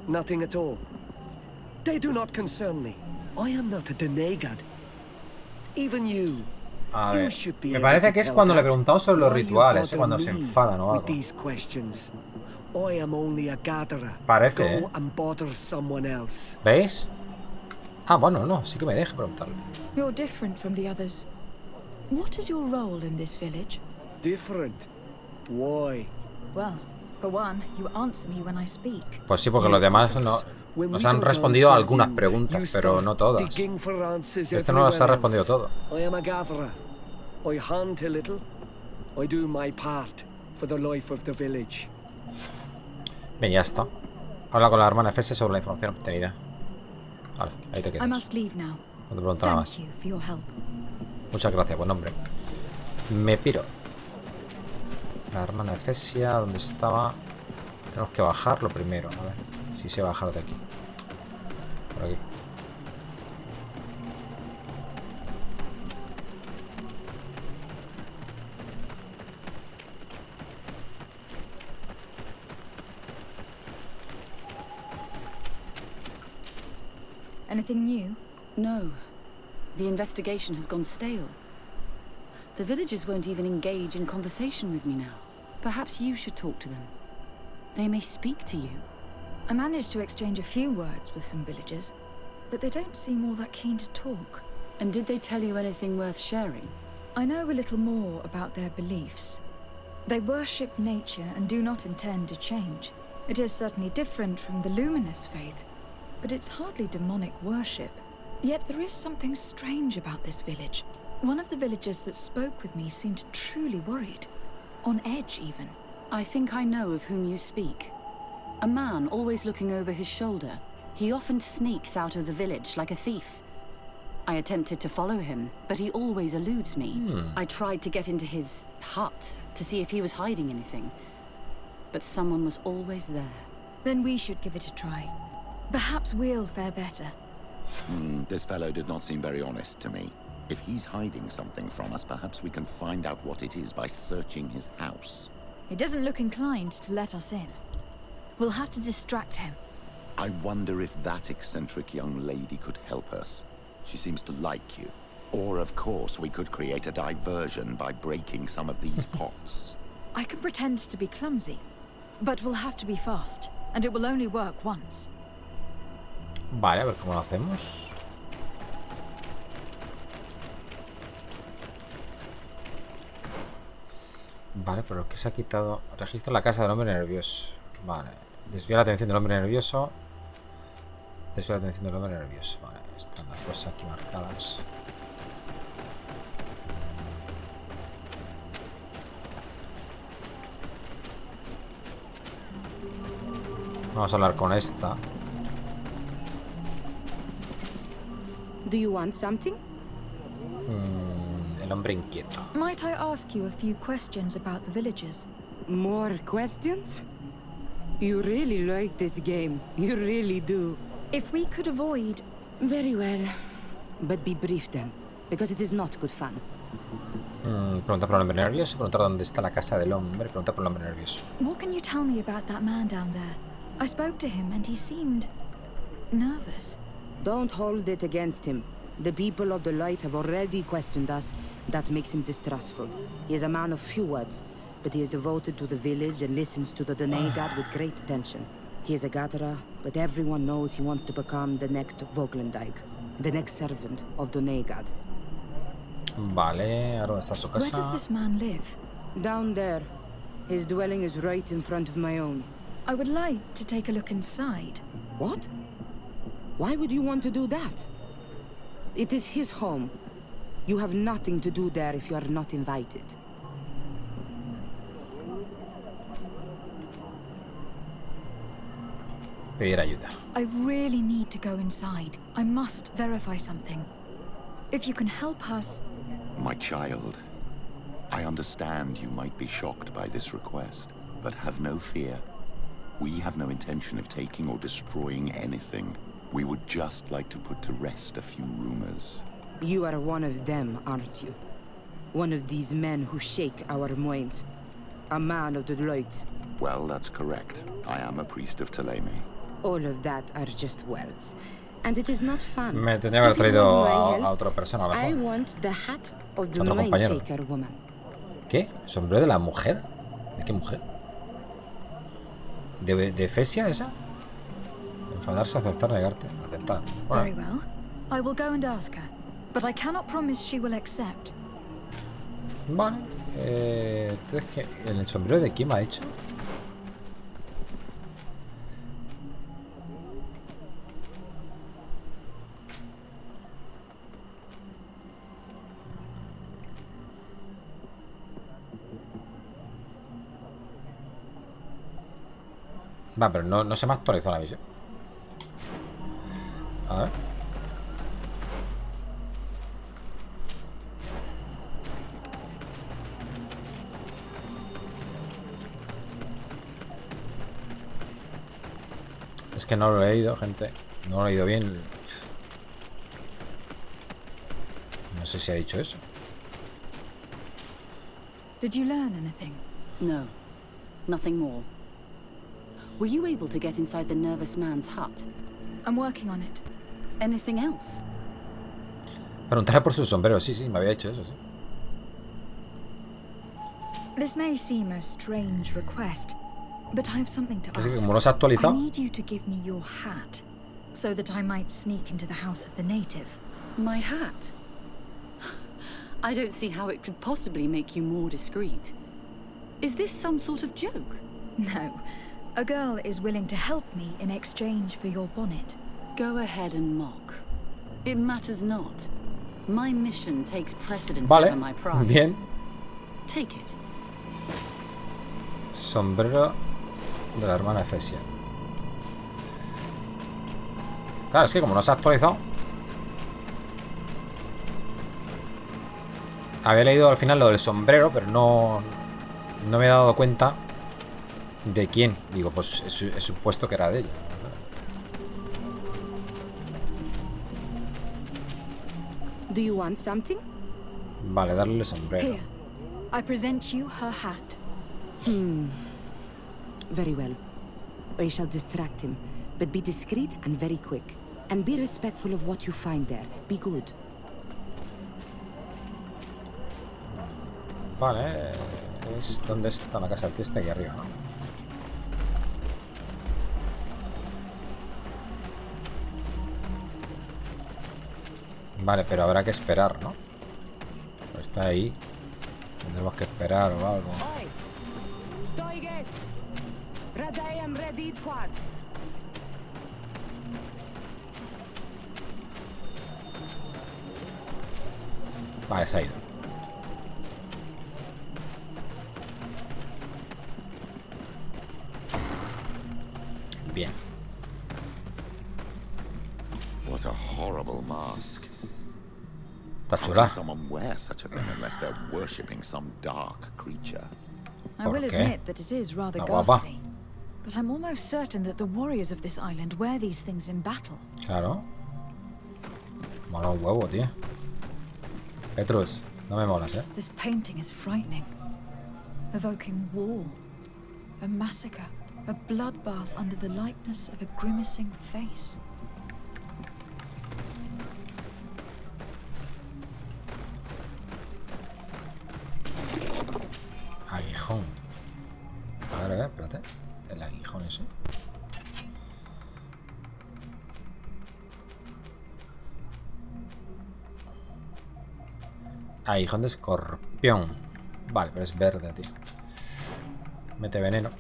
Nothing at all. They do not concern me. I am not a denegad. Even you. A ver, me parece que es cuando le preguntamos sobre los rituales, cuando se enfadan o algo. Parece, ¿eh? ¿Veis? Ah, bueno, no, sí que me deja preguntarle. You're different from the others. What is your role in this village? Different? Why? Well, for one, you answer me when I speak. Pues sí, porque los demás nos han respondido a algunas preguntas, pero no todas. Este no nos ha respondido todo. I hunt a little. I do my part for the life of the village. Bien, ya está. Habla con la hermana FS sobre la información obtenida. Vale, ahí te quedas. I must leave now. No te pregunto nada más. Muchas gracias, buen hombre. Me piro. La hermana de Fesia, ¿dónde estaba? Tenemos que bajar lo primero. A ver si sé bajar de aquí. Por aquí. Anything new? No. The investigation has gone stale. The villagers won't even engage in conversation with me now. Perhaps you should talk to them. They may speak to you. I managed to exchange a few words with some villagers, but they don't seem all that keen to talk. And did they tell you anything worth sharing? I know a little more about their beliefs. They worship nature and do not intend to change. It is certainly different from the luminous faith, but it's hardly demonic worship. Yet there is something strange about this village. One of the villagers that spoke with me seemed truly worried. On edge, even. I think I know of whom you speak. A man always looking over his shoulder. He often sneaks out of the village like a thief. I attempted to follow him, but he always eludes me. I tried to get into his hut to see if he was hiding anything, but someone was always there. Then we should give it a try. Perhaps we'll fare better. This fellow did not seem very honest to me. If he's hiding something from us, perhaps we can find out what it is by searching his house. He doesn't look inclined to let us in. We'll have to distract him. I wonder if that eccentric young lady could help us. She seems to like you. Or, of course, we could create a diversion by breaking some of these pots. I can pretend to be clumsy, but we'll have to be fast, and it will only work once. Vale, a ver cómo lo hacemos. Vale, pero ¿qué se ha quitado? Registra la casa del hombre nervioso. Vale. Desvía la atención del hombre nervioso. Desvía la atención del hombre nervioso. Vale, están las dos aquí marcadas. Vamos a hablar con esta. Do you want something? El hombre inquieto. Might I ask you a few questions about the villagers? More questions? You really like this game. You really do. If we could avoid... Very well. But be brief then, because it is not good fun. Pregunta por el hombre nervioso, preguntar dónde está la casa del hombre, pregunta por el hombre nervioso. What can you tell me about that man down there? I spoke to him and he seemed... nervous. Don't hold it against him. The people of the light have already questioned us. That makes him distrustful. He is a man of few words, but he is devoted to the village and listens to the Donegad with great attention. He is a gatherer, but everyone knows he wants to become the next Voglandijk, the next servant of Donegad. Vale, ahora está su casa. Where does this man live? Down there. His dwelling is right in front of my own. I would like to take a look inside. What? Why would you want to do that? It is his home. You have nothing to do there if you are not invited. Pedir ayuda. I really need to go inside. I must verify something. If you can help us... My child, I understand you might be shocked by this request, but have no fear. We have no intention of taking or destroying anything. We would just like to put to rest a few rumors. You are one of them, aren't you? One of these men who shake our minds. A man of the light. Well, that's correct. I am a priest of Thélème. All of that are just words. And it is not fun. Me tendría que haber traído a otra persona, a lo I mejor. want the hat of the Otro mind compañero. shaker woman. ¿Qué? ¿Sombrero de la mujer? ¿De qué mujer? ¿De Fesia esa? Enfadarse, aceptar, negarte. Aceptar. Very well. I will go and ask her, but I cannot promise she will accept. Vale. Entonces, ¿qué? ¿El sombrero de quién me ha dicho? Va, pero no se me ha actualizado la misión. A ver. Es que no lo he leído, gente. No lo he leído bien. No sé si ha dicho eso. Did you learn anything? No, nothing more. Were you able to get inside the nervous man's hut? I'm working on it. Anything else? Preguntarle por su sombrero. Sí, sí, me había hecho eso, sí. This may seem a strange request, but I have something to Es que ask. como no se ha actualizado. I need you to give me your hat, so that I might sneak into the house of the native. My hat? I don't see how it could possibly make you more discreet. Is this some sort of joke? No. A girl is willing to help me in exchange for your bonnet. Go ahead and mock. It matters not. My mission takes precedence Vale, over my pride. bien. Take it. Sombrero de la hermana Efesia. Claro, es que como no se ha actualizado. Había leído al final lo del sombrero, pero no me he dado cuenta de quién. Digo, pues he supuesto que era de ella. Do you want something? Vale, darle el sombrero. Here, I present you her hat. Very well. I shall distract him, but be discreet and very quick. And be respectful of what you find there. Be good. Vale, es donde está la casa del tío, está aquí arriba, ¿no? Vale, pero habrá que esperar, ¿no? Pues está ahí. Tendremos que esperar o algo. Vale, se ha ido. Bien. What a horrible mask. Está How chula. can someone wear such a thing unless they're worshipping some dark creature? I will ¿Por qué? admit that it is rather Está guapa. ghastly. But I'm almost certain that the warriors of this island wear these things in battle. Claro. Mola un huevo, tío. Petrus, no me molas, ¿eh? This painting is frightening. Evoking war. A massacre. A bloodbath under the likeness of a grimacing face. Aguijón. A ver, espérate. El aguijón ese. Aguijón de escorpión. Vale, pero es verde, tío. Mete veneno.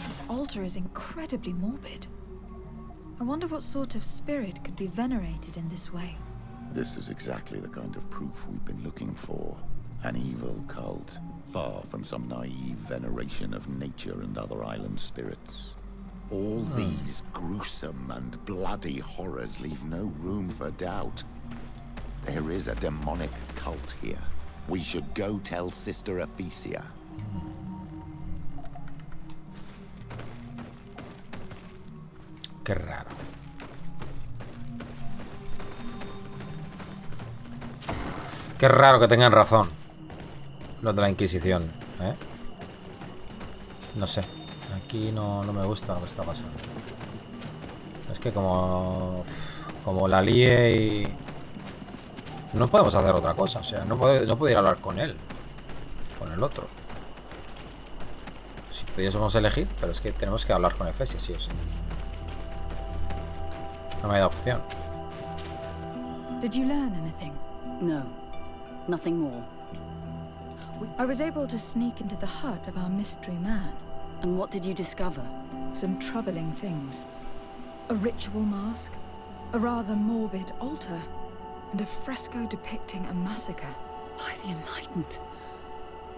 This altar is incredibly morbid. I wonder what sort of spirit could be venerated in this way. This is exactly the kind of proof we've been looking for. An evil cult, far from some naive veneration of nature and other island spirits. All these gruesome and bloody horrors leave no room for doubt. There is a demonic cult here. We should go tell Sister Ephesia. Qué raro. Qué raro que tengan razón los de la Inquisición, ¿eh? No sé. Aquí no me gusta lo que está pasando. Es que como la líe y... No podemos hacer otra cosa. O sea, no puedo ir a hablar con él. Con el otro. Si pudiésemos elegir, pero es que tenemos que hablar con Efesia, sí o sí. No me da opción. Did you learn anything? No, nothing more. I was able to sneak into the hut of our mystery man. And what did you discover? Some troubling things. A ritual mask, a rather morbid altar, and a fresco depicting a massacre. By the Enlightened.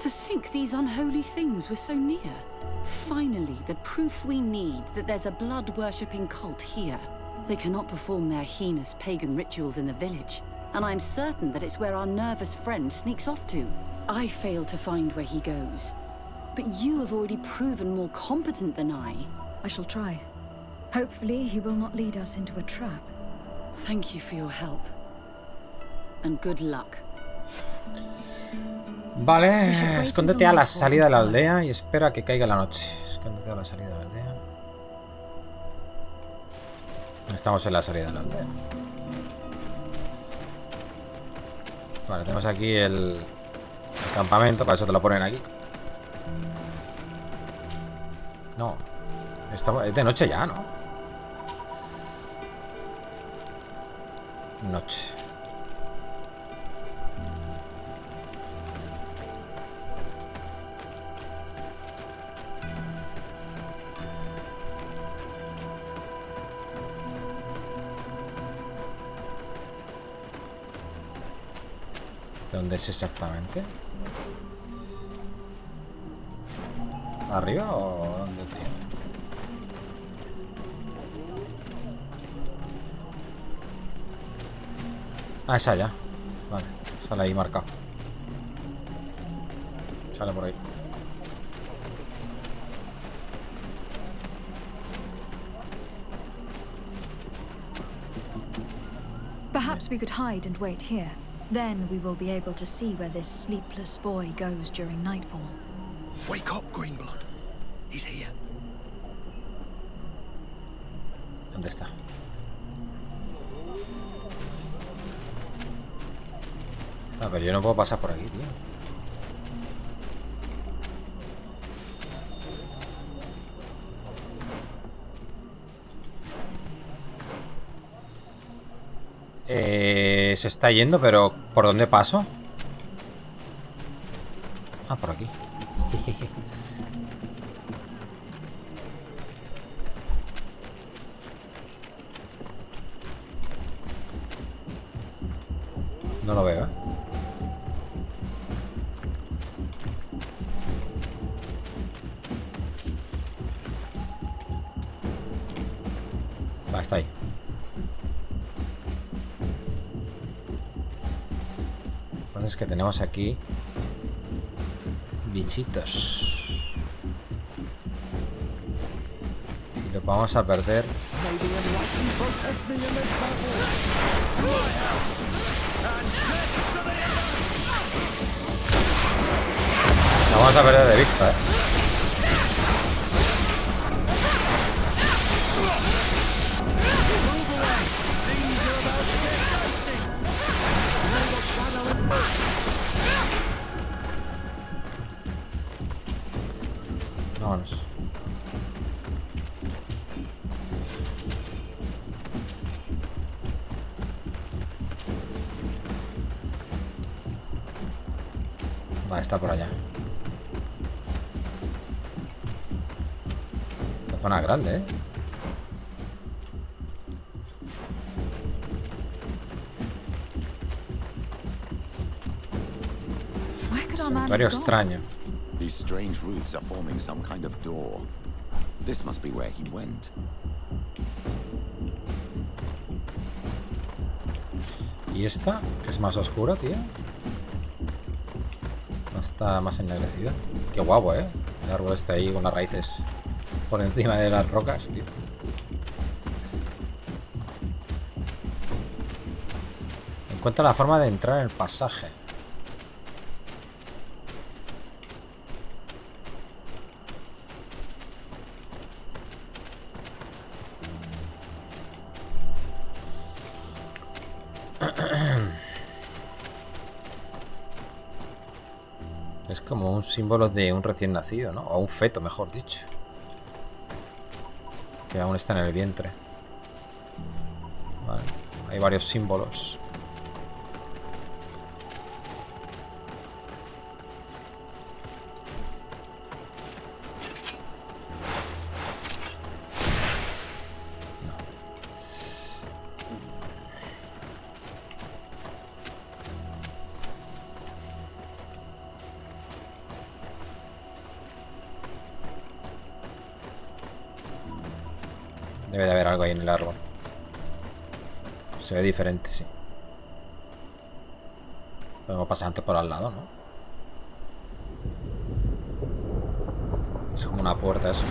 To think these unholy things were so near. Finally, the proof we need that there's a blood-worshipping cult here. They cannot perform their heinous pagan rituals in the village. and I'm certain that it's where our nervous friend sneaks off to. I fail to find where he goes, but you have already proven more competent than I. I shall try. Hopefully, he will not lead us into a trap. Thank you for your help. And good luck. Vale, escóndete a la salida de la aldea y espera a que caiga la noche. Escóndete a la salida de la aldea. Estamos en la salida de la aldea. Vale, tenemos aquí el campamento, para eso te lo ponen aquí. No, es de noche ya, ¿no? Noche. ¿Dónde es exactamente? ¿Arriba o dónde, tío? Ah, es allá. Vale, sale ahí marcado. Sale por ahí. Perhaps we could hide and wait here. Then we will be able to see where this sleepless boy goes during nightfall. Wake up, Greenblood. He's here. ¿Dónde está? Ah, pero yo no puedo pasar por aquí, tío. Se está yendo, pero ¿por dónde paso? Ah, por aquí. No lo veo, ¿eh? Va, está ahí. Es que tenemos aquí bichitos y los vamos a perder. Lo vamos a perder de vista, ¿eh? Vámonos. Va, está por allá. Esta zona es grande, ¿eh? Santuario extraño. These strange roots are forming some kind of door. This must be where he went. ¿Y esta? Que es más oscura, tío. Está más ennegrecida. Qué guapo, ¿eh? El árbol está ahí con las raíces por encima de las rocas, tío. Encuentra la forma de entrar en el pasaje. Es como un símbolo de un recién nacido, ¿no? O un feto, mejor dicho. Que aún está en el vientre. Vale. Hay varios símbolos. Debe de haber algo ahí en el árbol. Se ve diferente, sí. Podemos pasar antes por al lado, ¿no? Es como una puerta eso.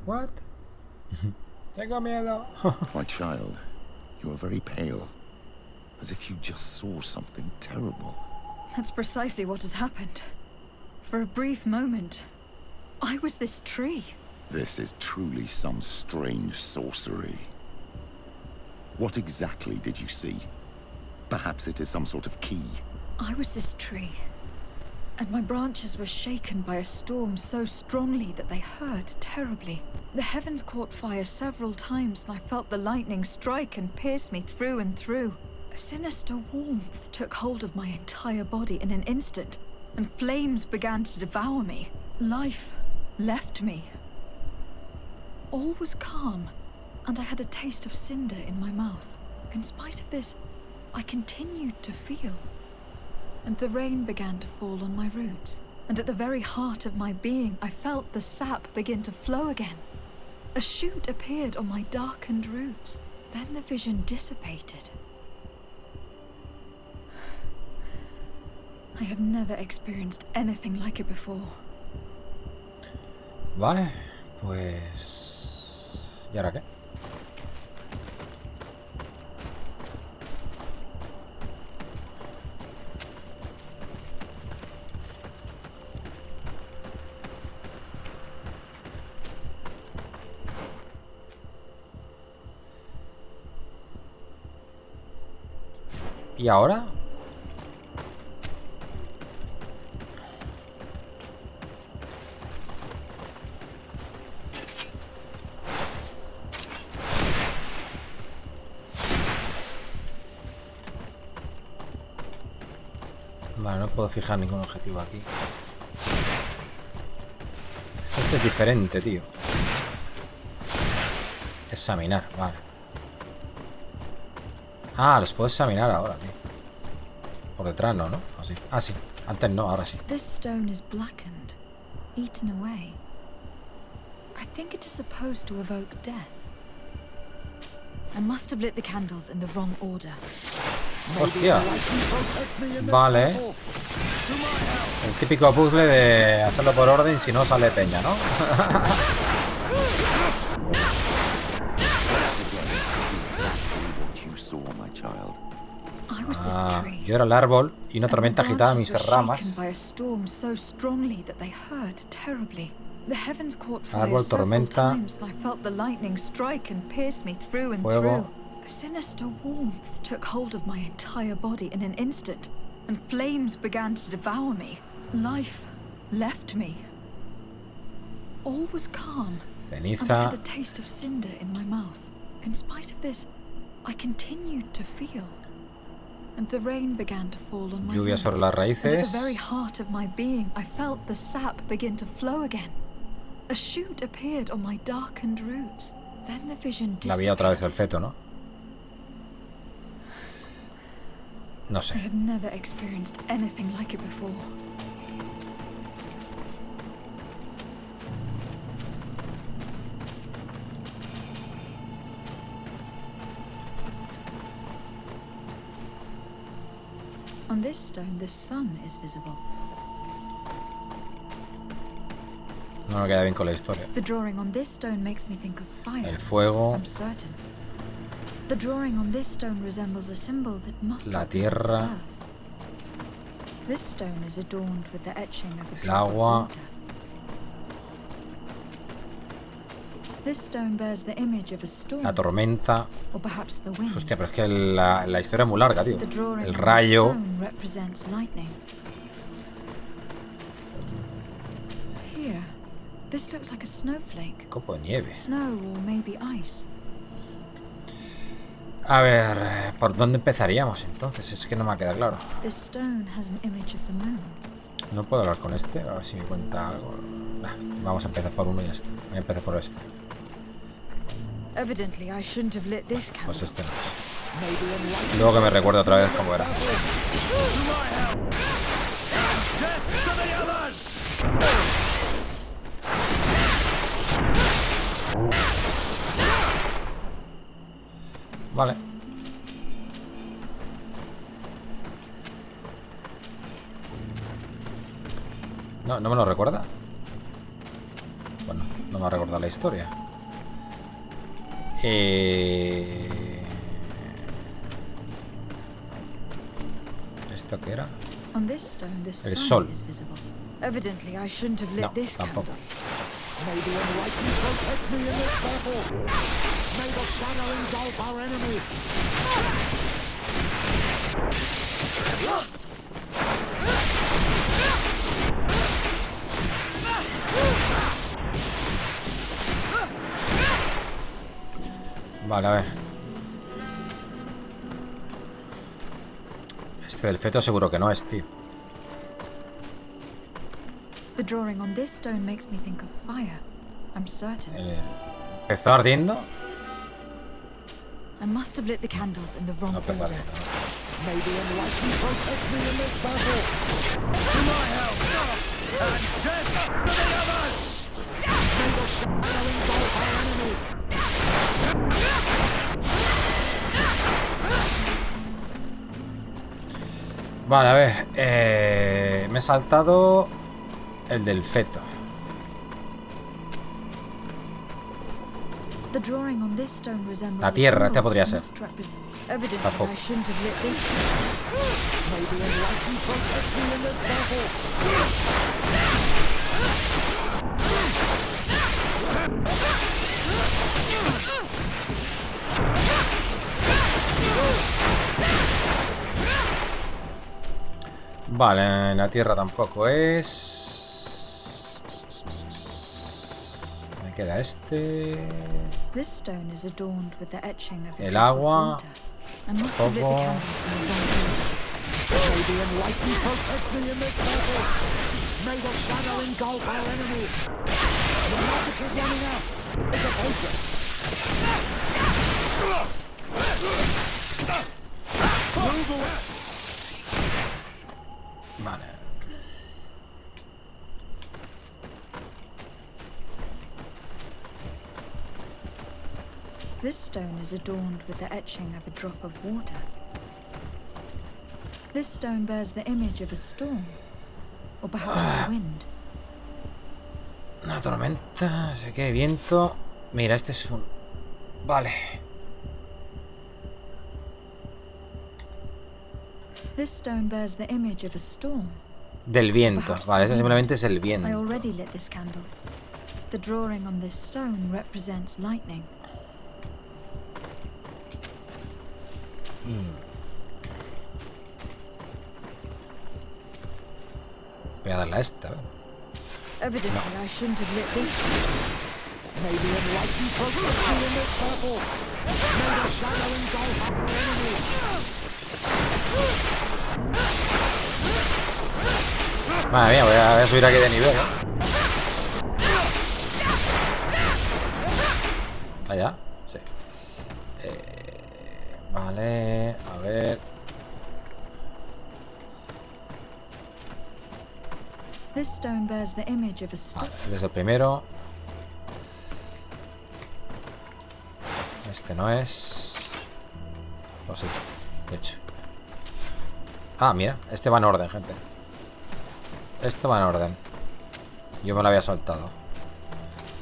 What? Tengo miedo. My child, you are very pale. As if you just saw something terrible. That's precisely what has happened. For a brief moment, I was this tree. This is truly some strange sorcery. What exactly did you see? Perhaps it is some sort of key. I was this tree, and my branches were shaken by a storm so strongly that they hurt terribly. The heavens caught fire several times, and I felt the lightning strike and pierce me through and through. A sinister warmth took hold of my entire body in an instant, and flames began to devour me. Life left me. All was calm, and I had a taste of cinder in my mouth. In spite of this, I continued to feel. And the rain began to fall on my roots, and at the very heart of my being, I felt the sap begin to flow again. A shoot appeared on my darkened roots. Then the vision dissipated. I have never experienced anything like it before. Vale, pues... ¿Y ahora qué? ¿Y ahora? Vale, no puedo fijar ningún objetivo aquí. Este es diferente, tío. Examinar, vale. Ah, los puedo examinar ahora, tío. Por detrás no, ¿no? Así. Ah, sí. Antes no, ahora sí. This stone is blackened, eaten away. I think it is supposed to evoke death. I must have lit the candles in the wrong order. Hostia. Vale. El típico puzzle de hacerlo por orden, si no sale peña, ¿no? Ah, yo era el árbol y una tormenta agitaba mis ramas. Árbol, tormenta, fuego. A sinister warmth took hold of my entire body in an instant, and flames began to devour me. Life left me. All was calm, ceniza. And I had a taste of cinder in my mouth. In spite of this, I continued to feel. And the rain began to fall on my lluvia sobre las raíces. And at the very heart of my being, I felt the sap begin to flow again. A shoot appeared on my darkened roots. Then the vision la vi otra vez el feto, ¿no? No sé. I have never experienced anything like it before. On this stone, the sun is visible. No me queda bien con la historia. The drawing on this stone makes me think of fire. El fuego. I'm certain. The drawing on this stone resembles a symbol that must la tierra. This stone is adorned with the etching of a el drop agua. of water. This stone bears the image of a storm. La tormenta. Or perhaps the wind. Hostia, pero es que la historia es muy larga, tío. The drawing el on rayo. the stone represents lightning. Here, this looks like a snowflake. Copo de nieve. Snow or maybe ice. A ver, ¿por dónde empezaríamos entonces? Es que no me ha quedado claro. This stone has an image of the moon. No puedo hablar con este, a ver si me cuenta algo. Nah, vamos a empezar por uno y ya está. Voy a empezar por este. Evidently, I shouldn't have lit this candle. Pues este no es. Luego que me recuerdo otra vez cómo era. Vale. No, no me lo recuerda. Bueno, no me ha recordado la historia. ¿Esto qué era? El sol. No, tampoco. Vale, a ver. Este del feto seguro que no es, tío. The drawing on this stone makes me think of fire. I'm certain. ¿Empezó ardiendo? I must have lit the candles in the wrong No empezó order. ardiendo. May the enlightened protect me in this battle. To my help, and death to the others. May the shadow engulf our enemies. Vale, a ver. Me he saltado el del feto. The drawing on this stone resembles La tierra, a este podría symbol ser. that must evidently, Tampoco. I shouldn't have lit this. May the enlightened protect me in this battle. Vale, la tierra tampoco es. Me queda este. This stone is adorned with the etching of a El drop of agua. water. I must have lit the Fuego. candles in the wrong order. May the enlightened protect me in this battle. May the shadow engulf our enemies. The magic is running out. It's a potion. Move away. Vale. This stone is adorned with the etching of a drop of water. This stone bears the image of a storm, or perhaps the wind. Una tormenta, no sé qué, viento. Mira, este es un. Vale. This stone bears the image of a storm. Del viento. Perhaps Vale, the ese wind. simplemente es el I viento. already lit this candle. The drawing on this stone represents lightning. Voy a darle a esta, a ver. Evidently, I shouldn't have lit this. May the enlightened protect me in this battle. May the shadow engulf our enemies. Madre mía, voy a subir aquí de nivel, ¿eh? ¿Allá? Sí. Vale, a ver. This stone bears the image of a storm. Vale, este es el primero. Este no es. O sí, de hecho. Ah, mira, este va en orden, gente. Esto va en orden. Yo me lo había saltado.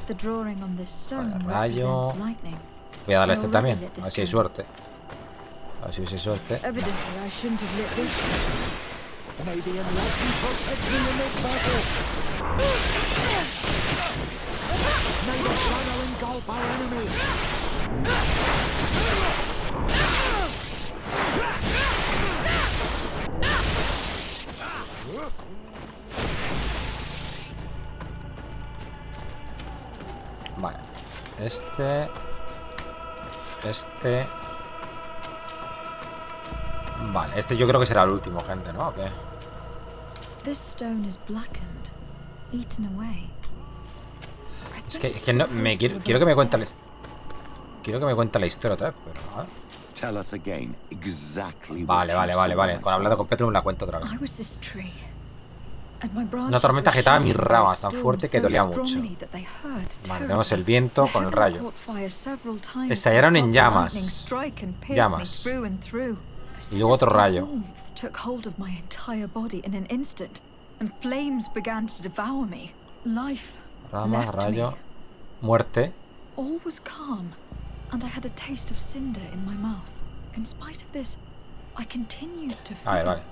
The drawing on this stone Vale, rayo. represents lightning. Voy a darle a este I también. already lit A this ver si hay stone. suerte. A ver si hubiese suerte. Evidently, I shouldn't have lit this. May the enlightened protect me in this battle. May the shadow engulf our enemies. Vale. Este. Vale, este yo creo que será el último, gente, ¿no? ¿O qué? This stone is blackened, eaten away. Es que no, quiero que me cuente la Quiero que me cuente la historia otra vez, pero a ver. Tell us again exactly Vale. Con hablando con Petro me la cuento otra vez. Una tormenta agitaba mis ramas tan fuerte que dolía mucho. Vale, tenemos el viento con el rayo. Estallaron en llamas. Y luego otro rayo. Ramas, rayo. Muerte. All was calm, and I had a taste of cinder in my mouth. In spite of this, I continued to feel. Vale.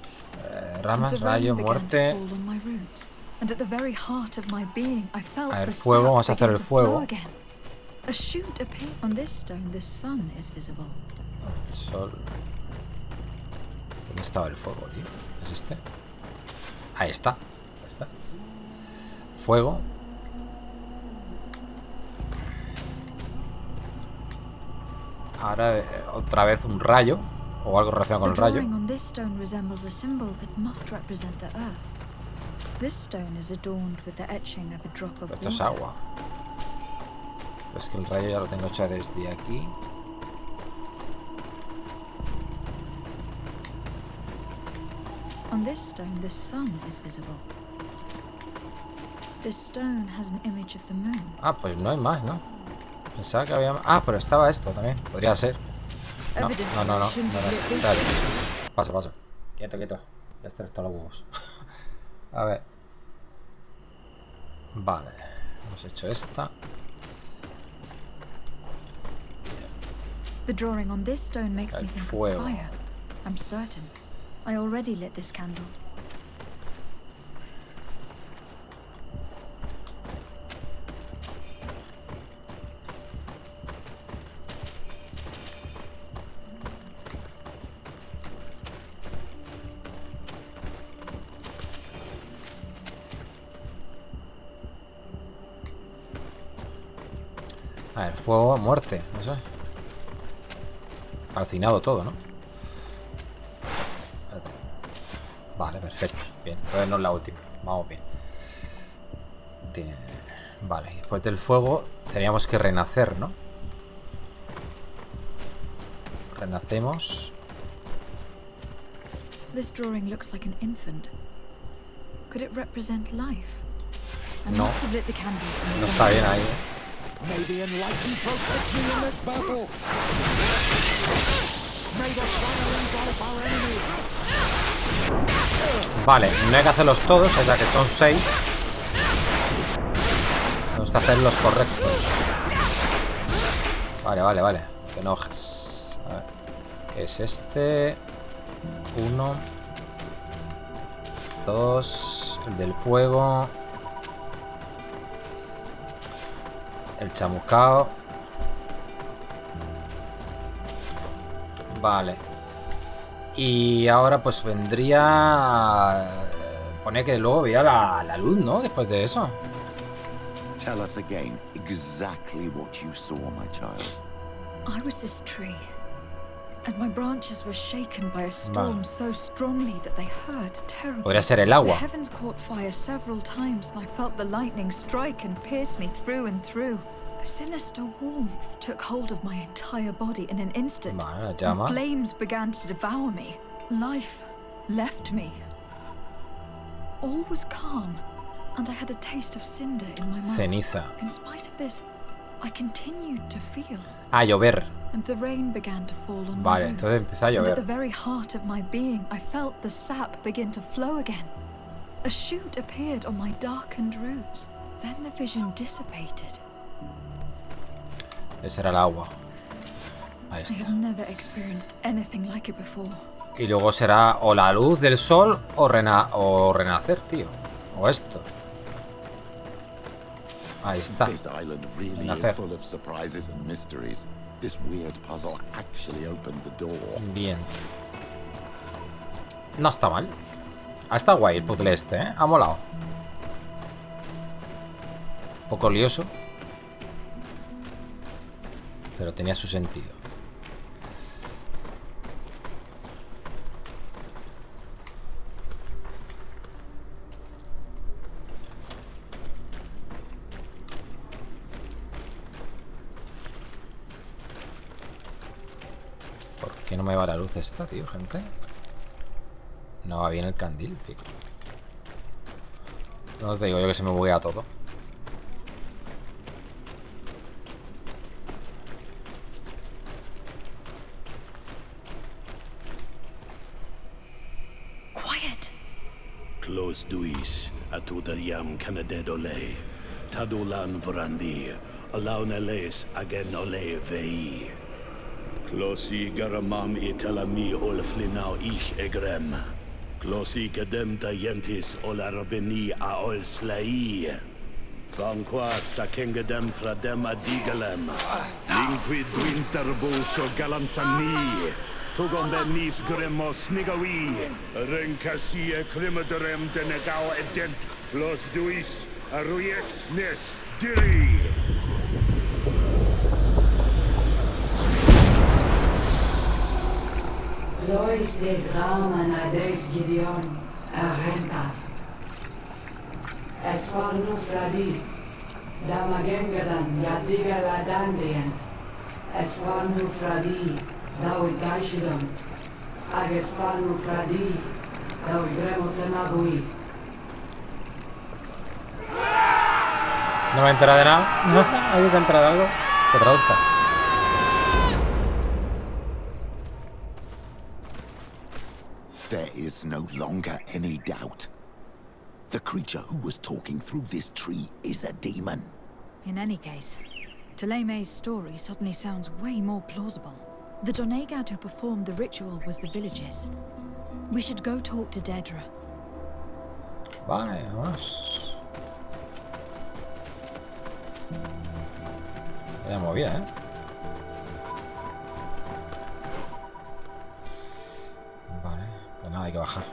Ramas, rayo, muerte. And at the very heart of my being, I felt a ver, fuego, vamos a hacer el fuego. A shoot appeared on this stone. The sun is visible. El sol. ¿Dónde estaba el fuego, tío? ¿Es este? Ahí está. Ahí está. Fuego. Ahora otra vez un rayo o algo relacionado con el rayo. Esto es agua. Es que el rayo ya lo tengo hecho desde aquí. On this stone, the sun is visible. This stone has an image of the moon. Ah, pues no hay más, ¿no? Pensaba que había más. Ah, pero estaba esto también. Podría ser. No. Dale. Paso. Quieto. Ya está los huevos. A ver. Vale. Hemos hecho esta. The drawing on this stone makes me think of fire. I'm certain. I already lit this candle. A ver, fuego, muerte, no sé. Calcinado todo, ¿no? Espérate. Vale, perfecto. Bien, entonces no es la última. Vamos bien. Vale, después del fuego teníamos que renacer, ¿no? Renacemos. This drawing looks like an infant. Could it represent life? No. No está bien ahí, May the enlightened protect me in this battle. May the fire engulf our enemies. Vale, no hay que hacerlos todos, o sea que son 6. Tenemos que hacer los correctos. Vale. No te enojes. A ver. Es este. 1. 2. El del fuego. El chamuscado. Vale. Y ahora pues vendría... Pone que luego veía la luz, ¿no? Después de eso. Tell us again exactly what you saw, my child. I was this tree, and my branches were shaken by a storm so strongly that they hurt terribly. Podría ser el agua. The heavens caught fire several times, and I felt the lightning strike and pierce me through and through. A sinister warmth took hold of my entire body in an instant. Vale, llama. And flames began to devour me. Life left me. All was calm, and I had a taste of cinder in my mouth. Ceniza. In spite of this, I continued to feel. Ah, llover. And the rain began to fall on Vale, my entonces roots. empieza a And llover. at the very heart of my being, I felt the sap begin to flow again. A shoot appeared on my darkened roots. Then the vision dissipated. Ese era el agua. Ahí I está. had never experienced anything like it before. Y luego será o la luz del sol o renacer, tío. O esto. Ahí está. This island really is full of surprises and mysteries. This weird puzzle actually opened the door. Bien. No está mal. Ha estado guay el puzzle este, ¿eh? Ha molado. Un poco lioso. Pero tenía su sentido. ¿Por qué no me va la luz esta, tío, gente? No va bien el candil, tío. No os digo yo que se me buguea todo. Quiet. Close duis, atuda yam canadedole. Tadulan vrandi, alauneles agen ole vei. Closi garamam italami olflinau ich egrem. Closi cadem tayentis olarabeni a ol slai. Vanqua sakengedem fradem adigalem. Linquid winterbus o galanzani. Tugom benis gremos nigawi. Renkasi e crimaderem denegao edent. Clos duis, aruyect nes diri. Lois des Raman adres Gideon, Arenta. Esfarnu Fradi, Damagengadan, Yadiga Ladandian. Esfarnu Fradi, Dawi Gaishidon. Agesfarnu Fradi, Dawi Gremosenabui. No me he enterado de nada. ¿Alguien se ha enterado de algo? Que traduzca. There is no longer any doubt. The creature who was talking through this tree is a demon. In any case, Taleme's story suddenly sounds way more plausible. The Donegad who performed the ritual was the villagers. We should go talk to Dedra. Vale, vamos. Ya movía, ¿eh? Vale, pues nada, hay que bajar.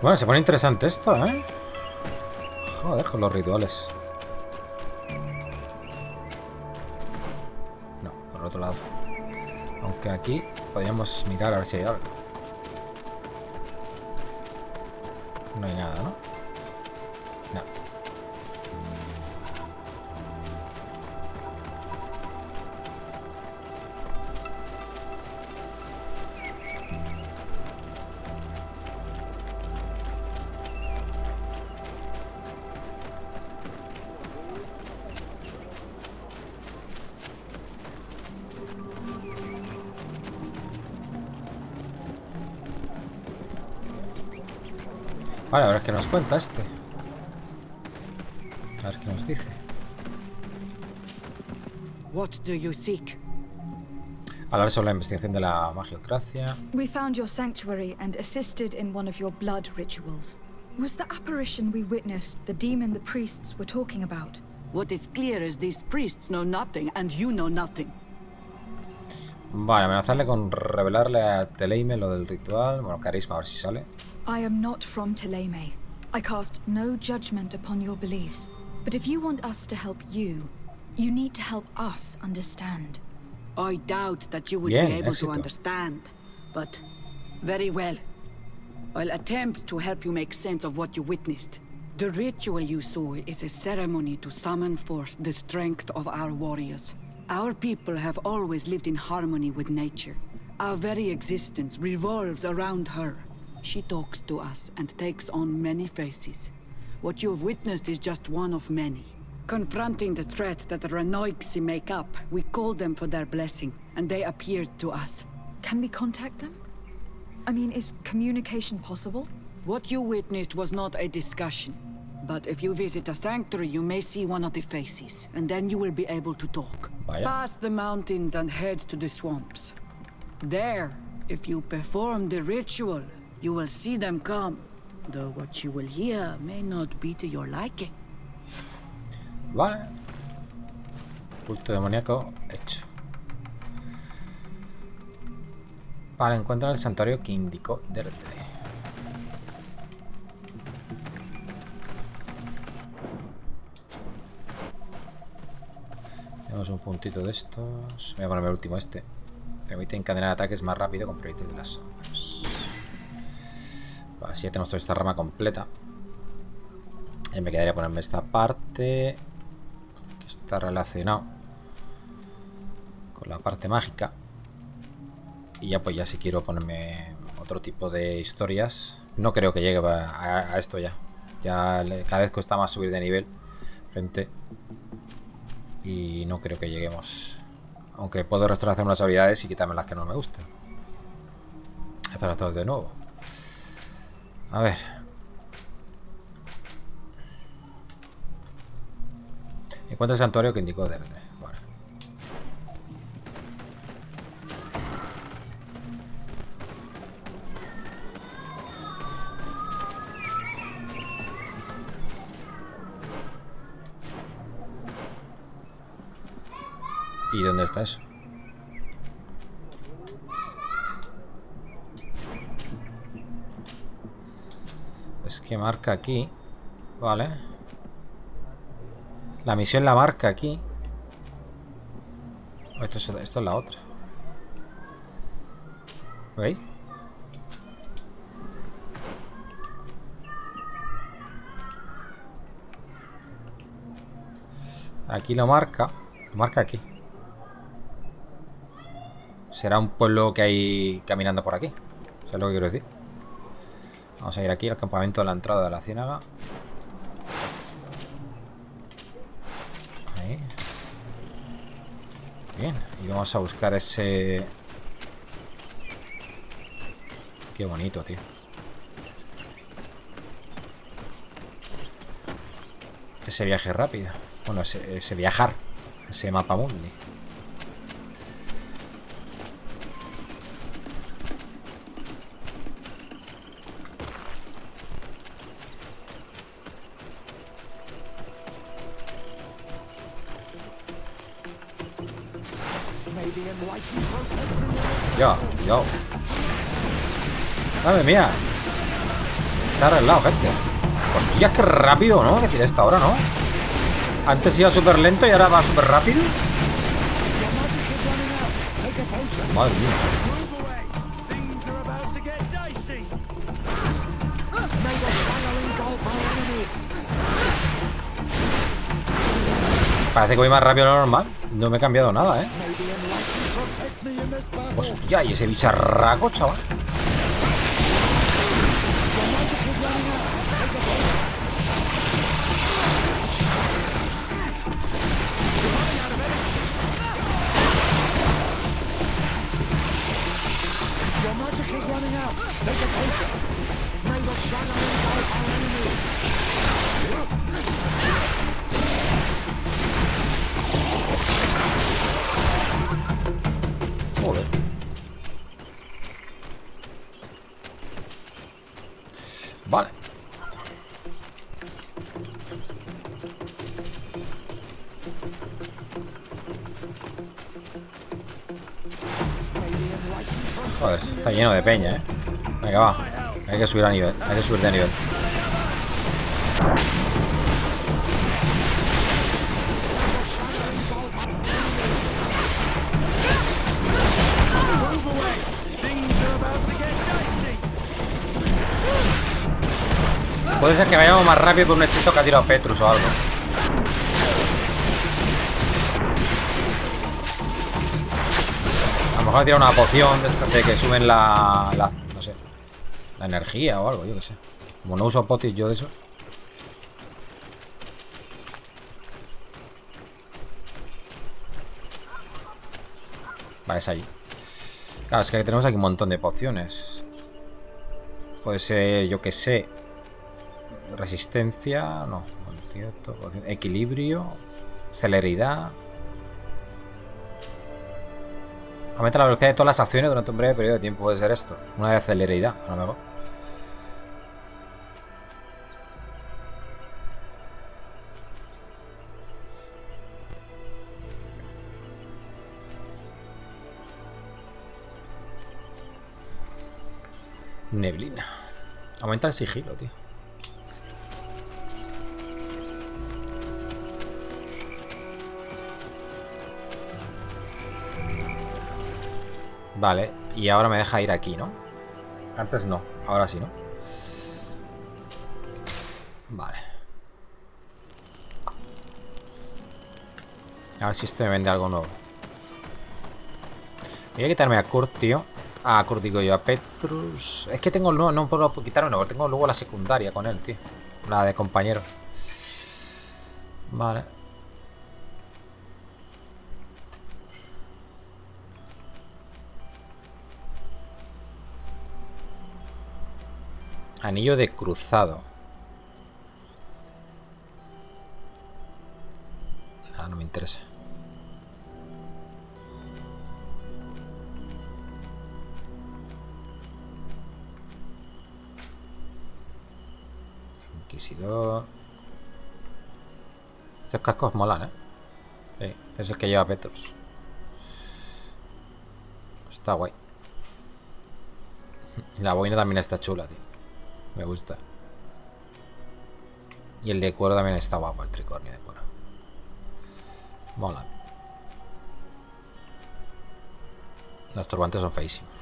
Bueno, se pone interesante esto, ¿eh? Joder, con los rituales. No, por el otro lado. Aunque aquí podríamos mirar a ver si hay algo. No hay nada, ¿no? No. Vale, a ver qué nos cuenta este. A ver qué nos dice. What do you seek? Hablar sobre la investigación de la magiocracia. We found your sanctuary and assisted in one of your blood rituals. Was the apparition we witnessed the demon the priests were talking about? What is clear is these priests know nothing, and you know nothing. Vale, amenazarle con revelarle a Taleime lo del ritual. Bueno, carisma, a ver si sale. I am not from Thaleme. I cast no judgment upon your beliefs. But if you want us to help you, you need to help us understand. I doubt that you would Bien, be able éxito. to understand, but very well. I'll attempt to help you make sense of what you witnessed. The ritual you saw is a ceremony to summon forth the strength of our warriors. Our people have always lived in harmony with nature. Our very existence revolves around her. She talks to us and takes on many faces. What you have witnessed is just one of many. Confronting the threat that the Renoixi make up, we called them for their blessing, and they appeared to us. Can we contact them? I mean, is communication possible? What you witnessed was not a discussion. But if you visit a sanctuary, you may see one of the faces, and then you will be able to talk. Vaya. Pass the mountains and head to the swamps. There, if you perform the ritual, you will see them come, though what you will hear may not be to your liking. Vale. Culto demoníaco hecho. Vale, encuentra el santuario que indicó Adéntrate. Tenemos un puntito de estos. Voy a ponerme el último este. Permite encadenar ataques más rápido con proyectos de las sombras. Vale, así ya tenemos toda esta rama completa. Y me quedaría ponerme esta parte, que está relacionado con la parte mágica. Y ya pues ya si quiero ponerme otro tipo de historias. No creo que llegue a esto ya. Ya cada vez cuesta más subir de nivel, gente. Y no creo que lleguemos. Aunque puedo restaurar unas habilidades y quitarme las que no me gustan. Hacerlas todas de nuevo. A ver. Encuentra el santuario que indicó Adéntrate. Vale. ¿Y dónde está eso? Es que marca aquí. Vale. La misión la marca aquí. Esto es la otra. ¿Veis? Aquí lo marca. Lo marca aquí. Será un pueblo que hay caminando por aquí. ¿Sabes lo que quiero decir? Vamos a ir aquí al campamento de la entrada de la ciénaga. Ahí. Bien, y vamos a buscar ese... Qué bonito, tío. Ese viaje rápido. Bueno, ese viajar. Ese mapa mundi. Yo. Madre mía. Se ha arreglado, gente. Hostia, qué rápido, ¿no? Que tiene esta ahora, ¿no? Antes iba súper lento y ahora va súper rápido. Madre mía. Parece que voy más rápido de lo normal. No me he cambiado nada, ¿eh? Hostia, y ese bicharraco, chaval. Joder. Vale. Joder, está lleno de peña, ¿eh? Venga, va. Hay que subir a nivel. Hay que subir de nivel. Puede ser que vayamos más rápido por un hechizo que ha tirado Petrus o algo. A lo mejor ha tirado una poción de estas de que suben no sé, la energía o algo, yo qué sé. Como no uso potis yo de eso. Vale, es allí. Claro, es que tenemos aquí un montón de pociones. Puede ser, yo que sé, resistencia, no, equilibrio, celeridad. Aumenta la velocidad de todas las acciones durante un breve periodo de tiempo. Puede ser esto, una de celeridad, a lo mejor. Neblina. Aumenta el sigilo, tío. Vale, y ahora me deja ir aquí, ¿no? Antes no, ahora sí, ¿no? Vale. A ver si este me vende algo nuevo. Voy a quitarme a Kurt, tío. A Kurt digo yo, a Petrus. Es que tengo no puedo quitarme, no, tengo luego la secundaria con él, tío. La de compañero. Vale. Anillo de cruzado. Ah, no me interesa. Inquisidor. Estos cascos molan, ¿eh? Sí, es el que lleva Petrus. Está guay. La boina también está chula, tío. Me gusta. Y el de cuero también está guapo, el tricornio de cuero. Mola. Los turbantes son feísimos.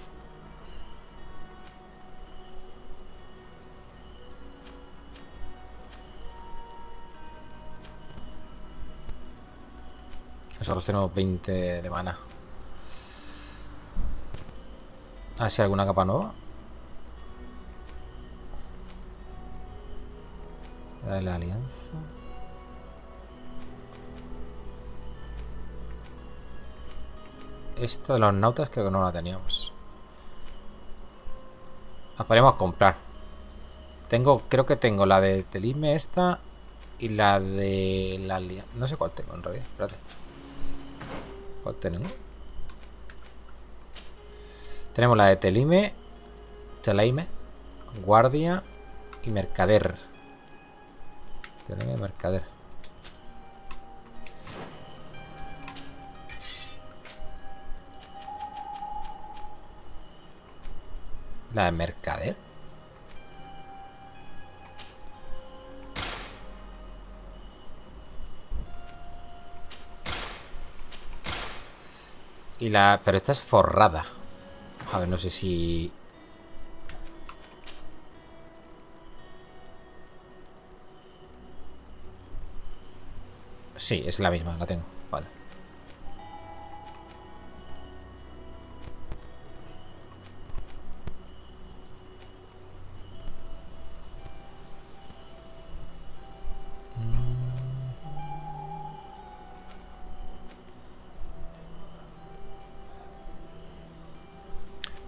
Nosotros tenemos 20 de mana. A ver si hay alguna capa nueva. La de la alianza. Esta de los nautas creo que no la teníamos. La podríamos comprar. Creo que tengo la de Telime esta y la de la alianza. No sé cuál tengo en realidad. Espérate. ¿Cuál tenemos? Tenemos la de Telime, Guardia y Mercader. Telime, Mercader. La de Mercader. Y la... Pero esta es forrada. A ver, no sé si... Sí, es la misma, la tengo. Vale.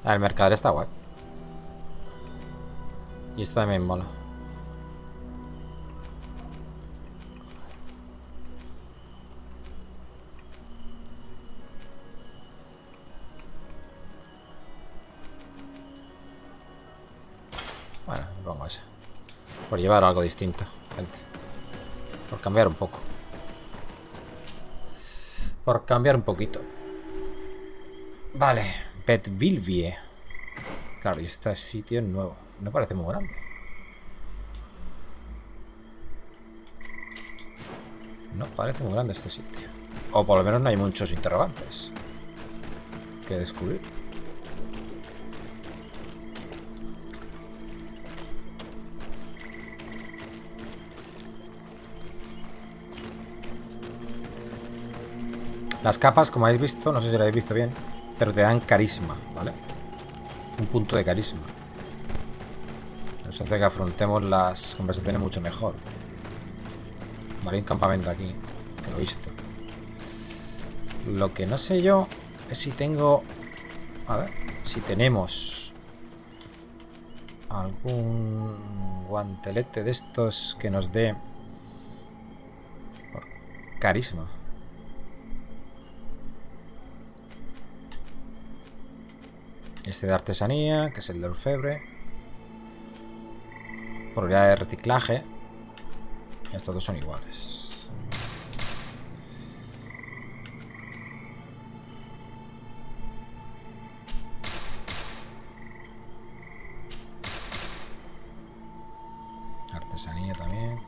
El mercader está guay. Y esta también mola. Bueno, me pongo esa. Por llevar algo distinto, gente. Por cambiar un poco. Por cambiar un poquito. Vale. Petvilvie. Claro, y este sitio es nuevo. No parece muy grande. No parece muy grande este sitio. O por lo menos no hay muchos interrogantes que descubrir. Las capas, como habéis visto, no sé si lo habéis visto bien, pero te dan carisma, ¿vale? Un punto de carisma. Eso hace que afrontemos las conversaciones mucho mejor. Vale, hay un campamento aquí, que lo he visto. Lo que no sé yo es si tengo... A ver, si tenemos algún guantelete de estos que nos dé carisma. Este de artesanía, que es el de orfebre. Probabilidad de reciclaje. Y estos dos son iguales. Artesanía también.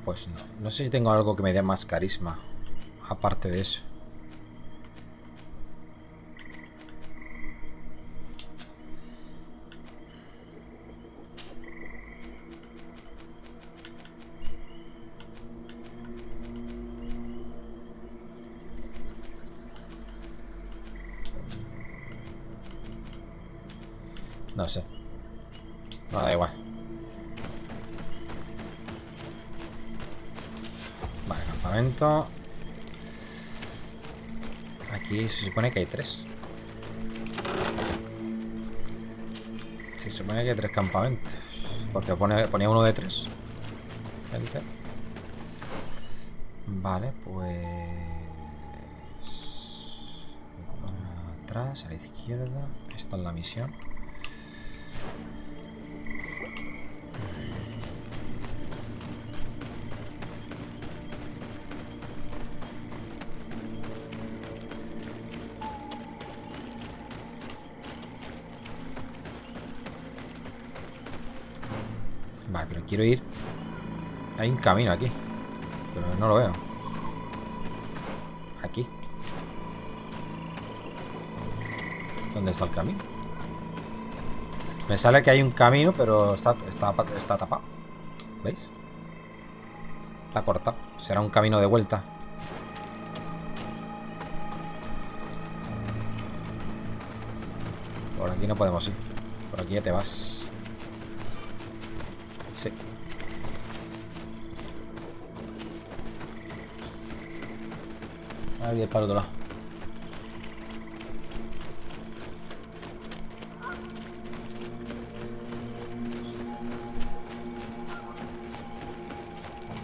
Pues no. No sé si tengo algo que me dé más carisma. Aparte de eso. No sé. No, da igual. Vale, campamento. Aquí se supone que hay 3. Se supone que hay 3 campamentos. Porque ponía uno de 3. Gente. Vale, pues... para atrás, a la izquierda. Esta es la misión. Vale, pero quiero ir. Hay un camino aquí, pero no lo veo. Aquí. ¿Dónde está el camino? Me sale que hay un camino, pero está tapado. ¿Veis? Está cortado. Será un camino de vuelta. Por aquí no podemos ir. Por aquí ya te vas. Sí. A ver, para el otro lado.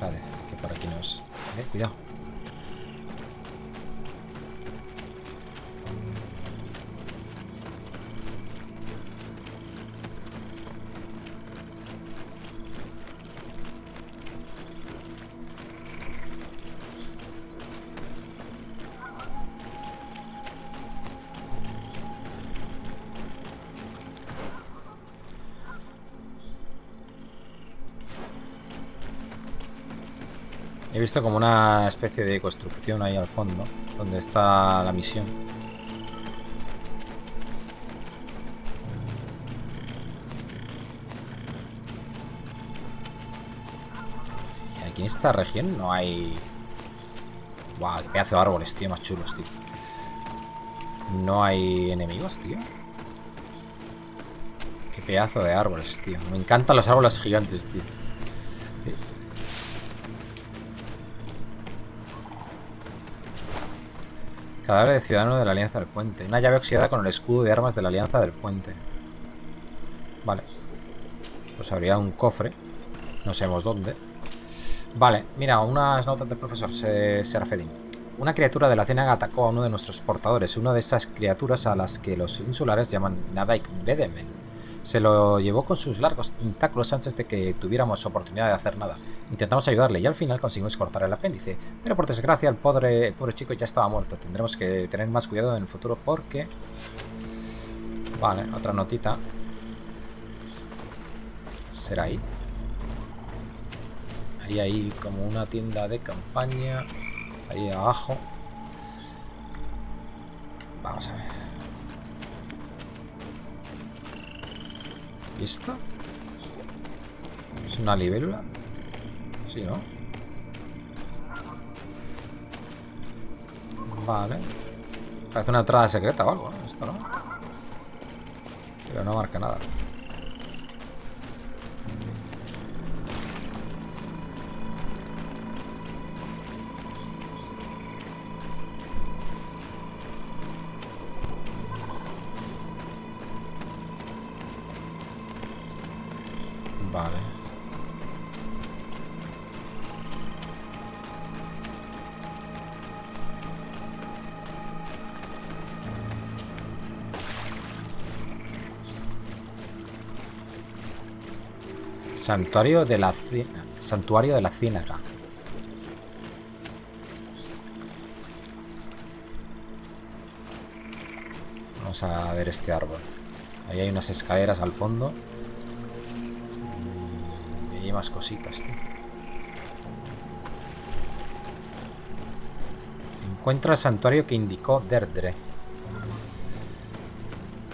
Vale, que por aquí no es. Cuidado. He visto como una especie de construcción ahí al fondo, donde está la misión. Y aquí en esta región no hay... Guau, qué pedazo de árboles, tío, más chulos, tío. No hay enemigos, tío. Qué pedazo de árboles, tío. Me encantan los árboles gigantes, tío. Cadáver de ciudadano de la Alianza del Puente. Una llave oxidada con el escudo de armas de la Alianza del Puente. Vale. Pues habría un cofre. No sabemos dónde. Vale, mira, unas notas del profesor Serafedin. Una criatura de la ciénaga atacó a uno de nuestros portadores. Una de esas criaturas a las que los insulares llaman Nadaik Bedemen. Se lo llevó con sus largos tentáculos antes de que tuviéramos oportunidad de hacer nada. Intentamos ayudarle y al final conseguimos cortar el apéndice. Pero por desgracia el pobre chico ya estaba muerto. Tendremos que tener más cuidado en el futuro porque... Vale, otra notita. ¿Será ahí? Ahí hay como una tienda de campaña. Ahí abajo. Vamos a ver. ¿Y esta? ¿Es una libélula? Sí, ¿no? Vale. Parece una entrada secreta o algo, ¿no? Esto no. Pero no marca nada. Vale. Santuario de la ciénaga. Vamos a ver este árbol. Ahí hay unas escaleras al fondo. Y hay más cositas, tío. Encuentra el santuario que indicó Deirdre.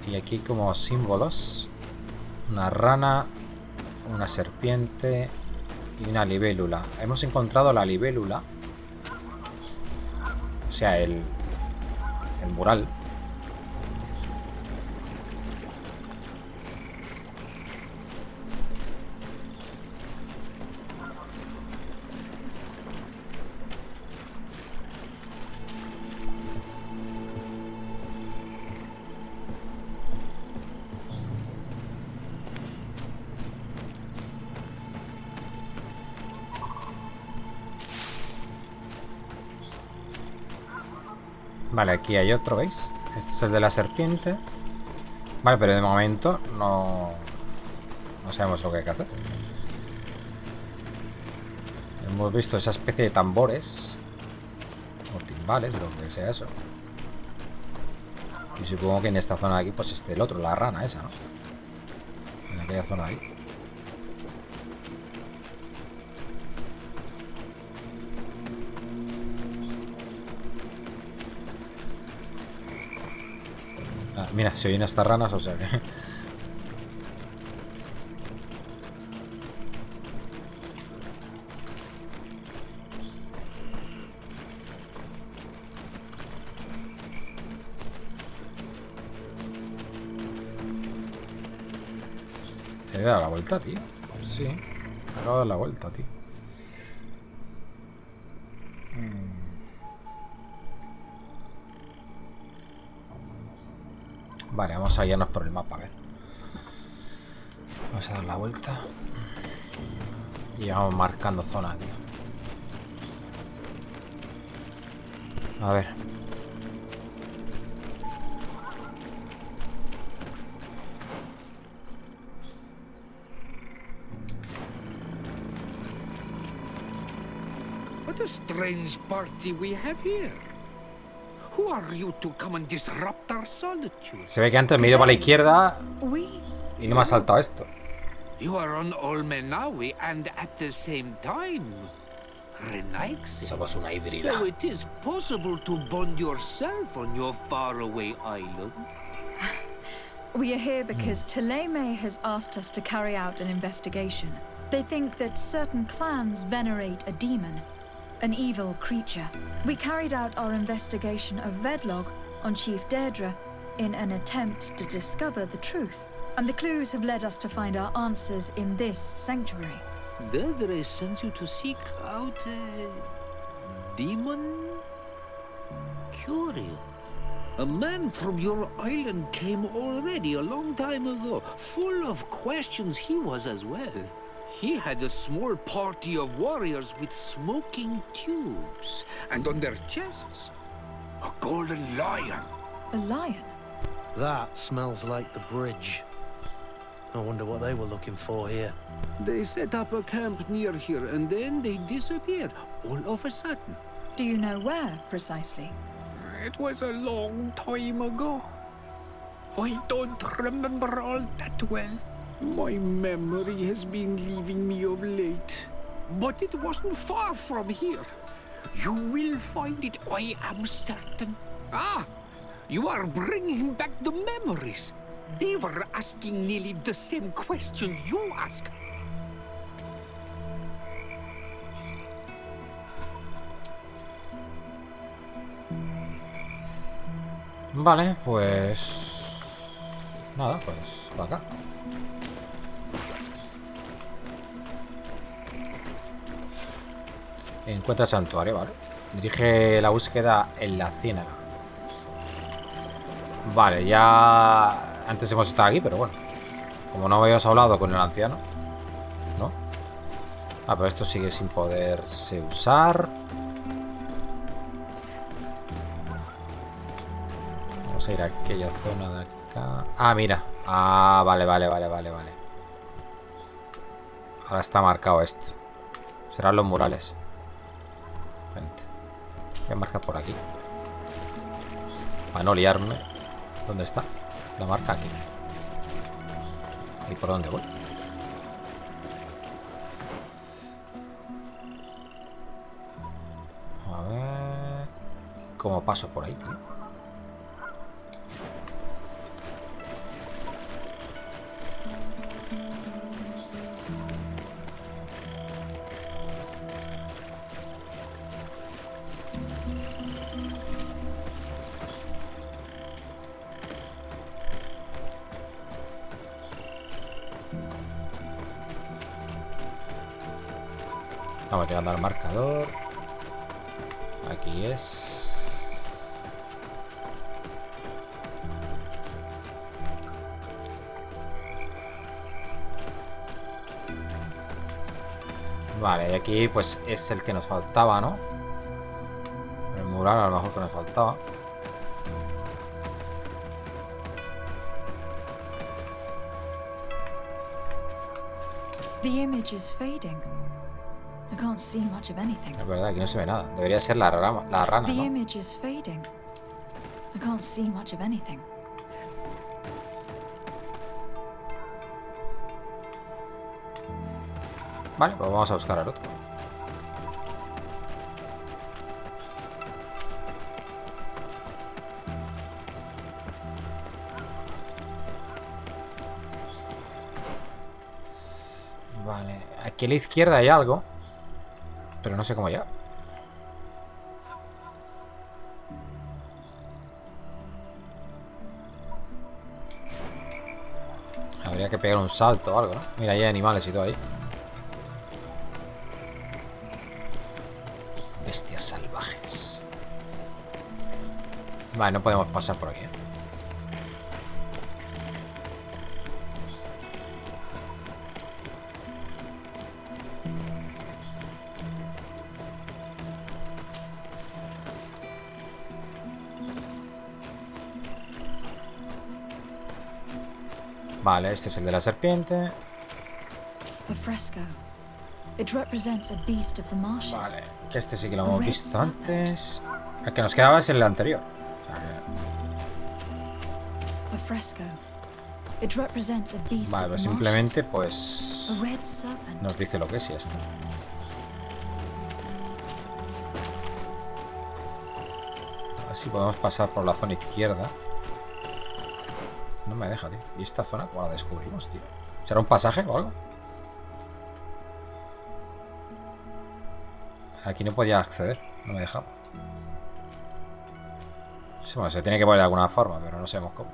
Y aquí como símbolos. Una rana, una serpiente y una libélula. Hemos encontrado la libélula. O sea, el mural. Vale, aquí hay otro, ¿veis? Este es el de la serpiente. Vale, pero de momento no sabemos lo que hay que hacer. Hemos visto esa especie de tambores o timbales, lo que sea eso. Y supongo que en esta zona de aquí, pues el otro, la rana esa, ¿no? En aquella zona de ahí. Mira, se oyen estas ranas, o sea que... He dado la vuelta, tío. Sí, he dado la vuelta, tío. Vale, vamos a guiarnos por el mapa, a ver. Vamos a dar la vuelta. Y vamos marcando zona, tío. A ver. What a strange party we have here. Who are you to come and disrupt our solitude? Se ve que antes me he ido para la izquierda y no me ha saltado esto. You are on Olmenawi and at the same time. Somos una híbrida. So it is possible to bond yourself on your faraway island. We are here because Thélème has asked us to carry out an investigation. They think that certain clans venerate a demon, an evil creature. We carried out our investigation of Vedlog on Chief Deirdre in an attempt to discover the truth, and the clues have led us to find our answers in this sanctuary. Deirdre sends you to seek out a demon? Curious. A man from your island came already a long time ago. Full of questions he was as well. He had a small party of warriors with smoking tubes, and on their chests, a golden lion. A lion? That smells like the bridge. I wonder what they were looking for here. They set up a camp near here, and then they disappeared, all of a sudden. Do you know where, precisely? It was a long time ago. I don't remember all that well. My memory has been leaving me of late. But it wasn't far from here. You will find it, I am certain. Ah! You are bringing back the memories. They were asking nearly the same questions you ask. Vale, pues... Nada, pues para acá. Encuentra el santuario, vale. Dirige la búsqueda en la ciénaga. Vale, ya... Antes hemos estado aquí, pero bueno. Como no habíamos hablado con el anciano, ¿no? Ah, pero esto sigue sin poderse usar. Vamos a ir a aquella zona de acá. Ah, mira. Ah, vale. Ahora está marcado esto. Serán los murales. Vente. Voy a marcar por aquí. Para no liarme. ¿Dónde está? La marca aquí. ¿Y por dónde voy? A ver... ¿Cómo paso por ahí, tío? Estamos llegando al marcador. Aquí es. Vale, y aquí pues es el que nos faltaba, ¿no? El mural a lo mejor que nos faltaba. The image is fading. I can't see much of anything. Es verdad, aquí no se ve nada. Debería ser la rana, The ¿no? image is fading. I can't see much of anything. Vale, pues vamos a buscar al otro. Vale, aquí a la izquierda hay algo, pero no sé cómo llegar. Habría que pegar un salto o algo, ¿no? Mira, hay animales y todo ahí. Bestias salvajes. Vale, no podemos pasar por aquí, ¿eh? Vale, este es el de la serpiente. A fresco. It represents a beast of the marshes. Vale, que este sí que lo hemos visto antes. El que nos quedaba es el anterior. O sea A fresco. It represents a beast vale, of pues the simplemente marshes. pues A red serpent. nos dice lo que es y ya está. A ver si podemos pasar por la zona izquierda. No me deja, tío. ¿Y esta zona cómo la descubrimos, tío? ¿Será un pasaje o algo? Aquí no podía acceder. No me dejaba. Bueno, se tiene que poner de alguna forma, pero no sabemos cómo.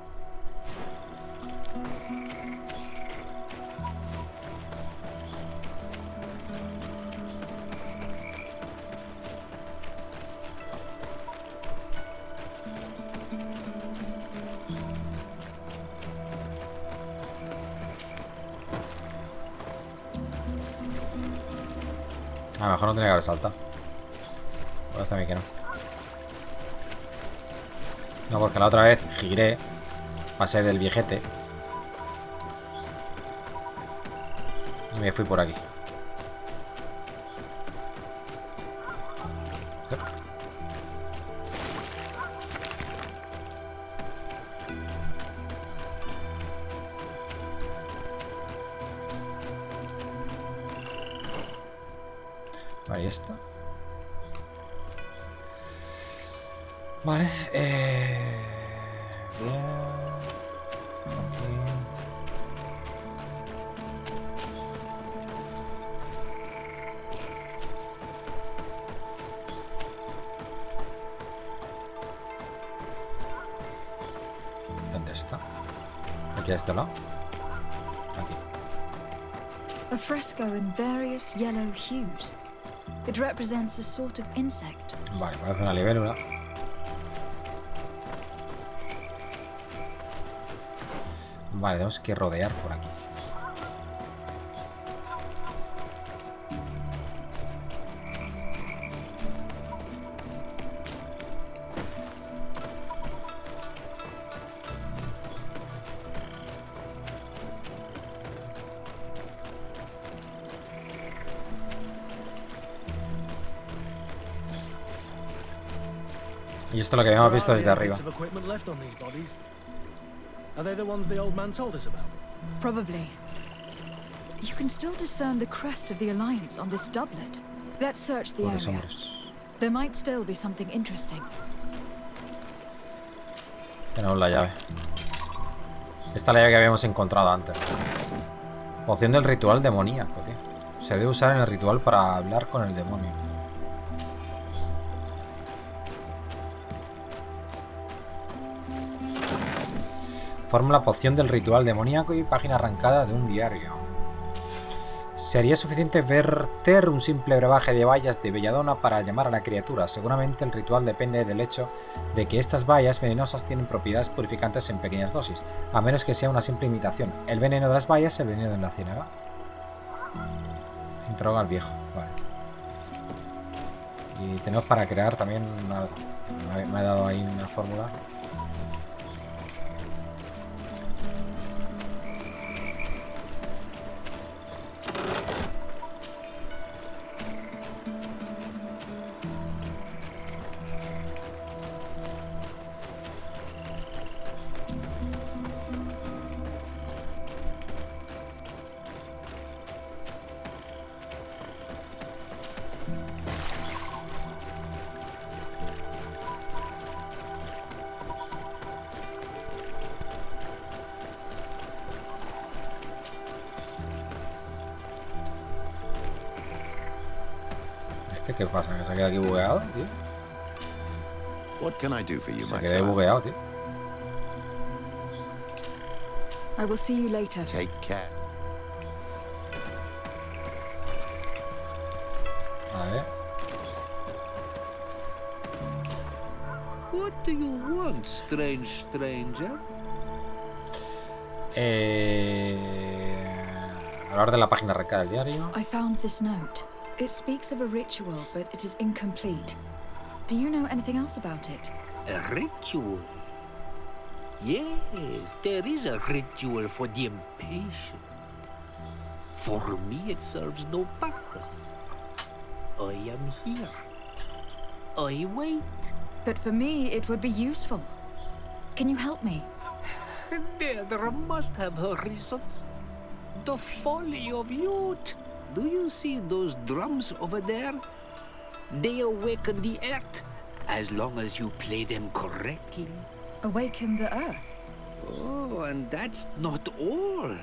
A lo mejor no tenía que haber saltado. Parece a mí que no. No, porque la otra vez giré. Pasé del viejete. Y me fui por aquí. Vale, ¿y esto? Vale, bien. Aquí. ¿Dónde está? Aquí a este lado. Aquí. A fresco in various yellow hues. It represents a sort of insect. Vale, parece una libélula. Vale, tenemos que rodear por aquí. Y esto es lo que habíamos visto desde arriba. Are they the ones the old man told us about? Probably. You can still discern the crest of the Alliance on this doublet. Let's search the Pobres area. hombres. There might still be something interesting. Tenemos la llave. Esta es la llave que habíamos encontrado antes. Poción del ritual demoníaco, tío. Se debe usar en el ritual para hablar con el demonio. Forma la poción del ritual demoníaco y página arrancada de un diario. Sería suficiente verter un simple brebaje de bayas de belladona para llamar a la criatura. Seguramente el ritual depende del hecho de que estas bayas venenosas tienen propiedades purificantes en pequeñas dosis, a menos que sea una simple imitación. El veneno de las bayas es el veneno de la ciénaga. Interroga al viejo. Vale. Y tenemos para crear también algo. Me ha dado ahí una fórmula. ¿Qué pasa? ¿Que se queda aquí bugueado, tío? Se quedé bugueado, tío. I will see you later. Take care. A ver. What do you want, strange stranger? Hablar de la página arrancada del diario. I found this note. It speaks of a ritual, but it is incomplete. Do you know anything else about it? A ritual? Yes, there is a ritual for the impatient. For me, it serves no purpose. I am here. I wait. But for me, it would be useful. Can you help me? There must have her reasons. The folly of youth. Do you see those drums over there? They awaken the earth, as long as you play them correctly. Awaken the earth? Oh, and that's not all.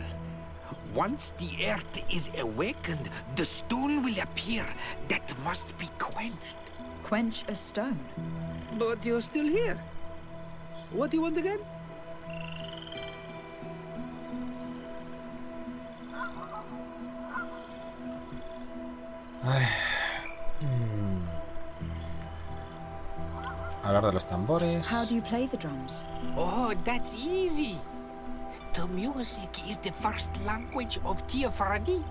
Once the earth is awakened, the stone will appear that must be quenched. Quench a stone? But you're still here. What do you want again? Hablar de los tambores. How do you play the drums? Oh, that's easy. The music is the first language of Theophany.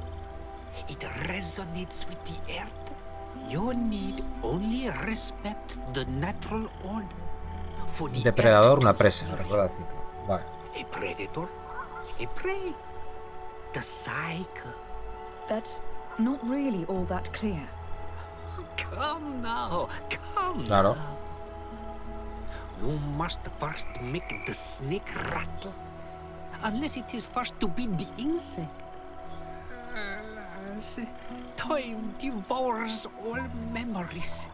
It resonates with the earth. You need only respect the natural order. For the Depredador, una presa. Recuerda el ciclo. Vale. A predator, a prey. The cycle. That's not really all that clear. Come now, come Claro. now. You must first make the snake rattle, unless it is first to be the insect. Alas, time devours all memories.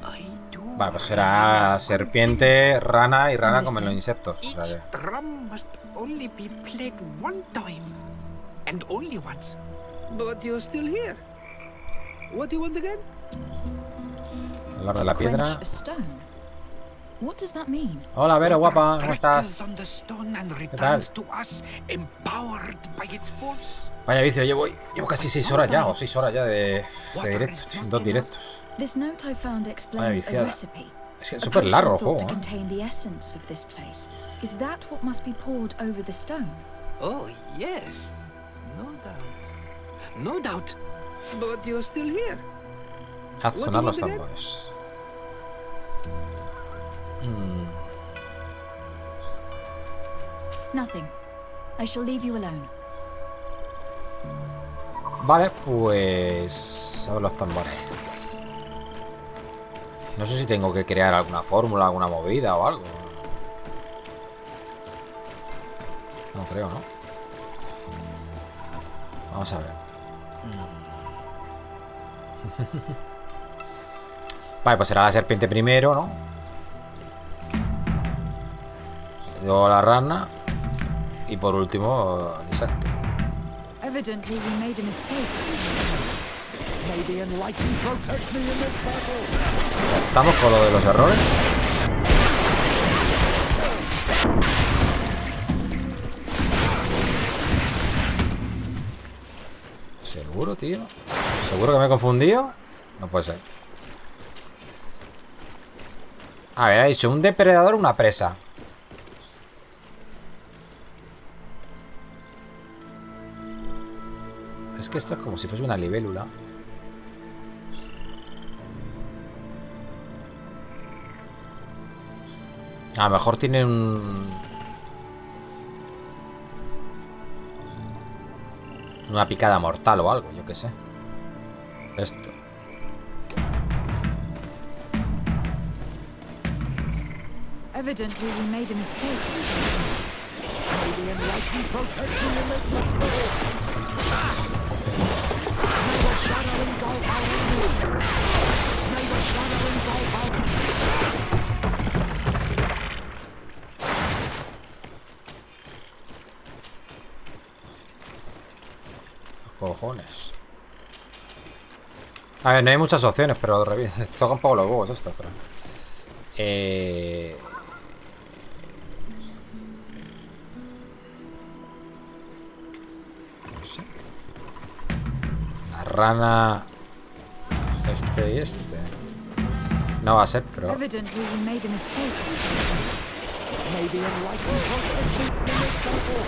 I do. Vale, pues será serpiente, rana y rana comen los insectos. O sea Each que... drum must only be played one time, and only once. But you're still here. What do you want again? Hablar de la piedra. Quench a stone? What does that mean? Hola, Vero, guapa, ¿cómo estás? On the stone and ¿Qué tal? returns to us, empowered by its force. Vaya vicio, llevo casi 6 horas ya, o 6 horas ya de directos, 2 directos. This note I found Vaya explains a viciada. recipe. Es que es súper largo el juego, To ¿eh? contain the essence of this place. Is that what must be poured over the stone? Oh, yes. No doubt. No doubt. But you're still here. Haz sonar los tambores. Nothing. I shall leave you alone. Vale, pues... a ver los tambores. No sé si tengo que crear alguna fórmula, alguna movida o algo. No creo, ¿no? Vamos a ver. Vale, pues será la serpiente primero, ¿no? luego la rana y por último el insecto. Evidently we made a mistake. Estamos con lo de los errores. ¿Seguro, tío? ¿Seguro que me he confundido? No puede ser. A ver, ha dicho un depredador, una presa. Es que esto es como si fuese una libélula. A lo mejor tiene una picada mortal o algo, yo qué sé. Esto. Evidently we made a mistake. Maybe enlighten protect me in this battle. May the shadow engulf our enemies. May the shadow engulf our... Cojones. A ver, no hay muchas opciones, pero toca un poco los huevos esto, pero... No sé. La rana... Este y este. No va a ser, pero... Evidently we made a mistake. Maybe enlighten protect me in this battle.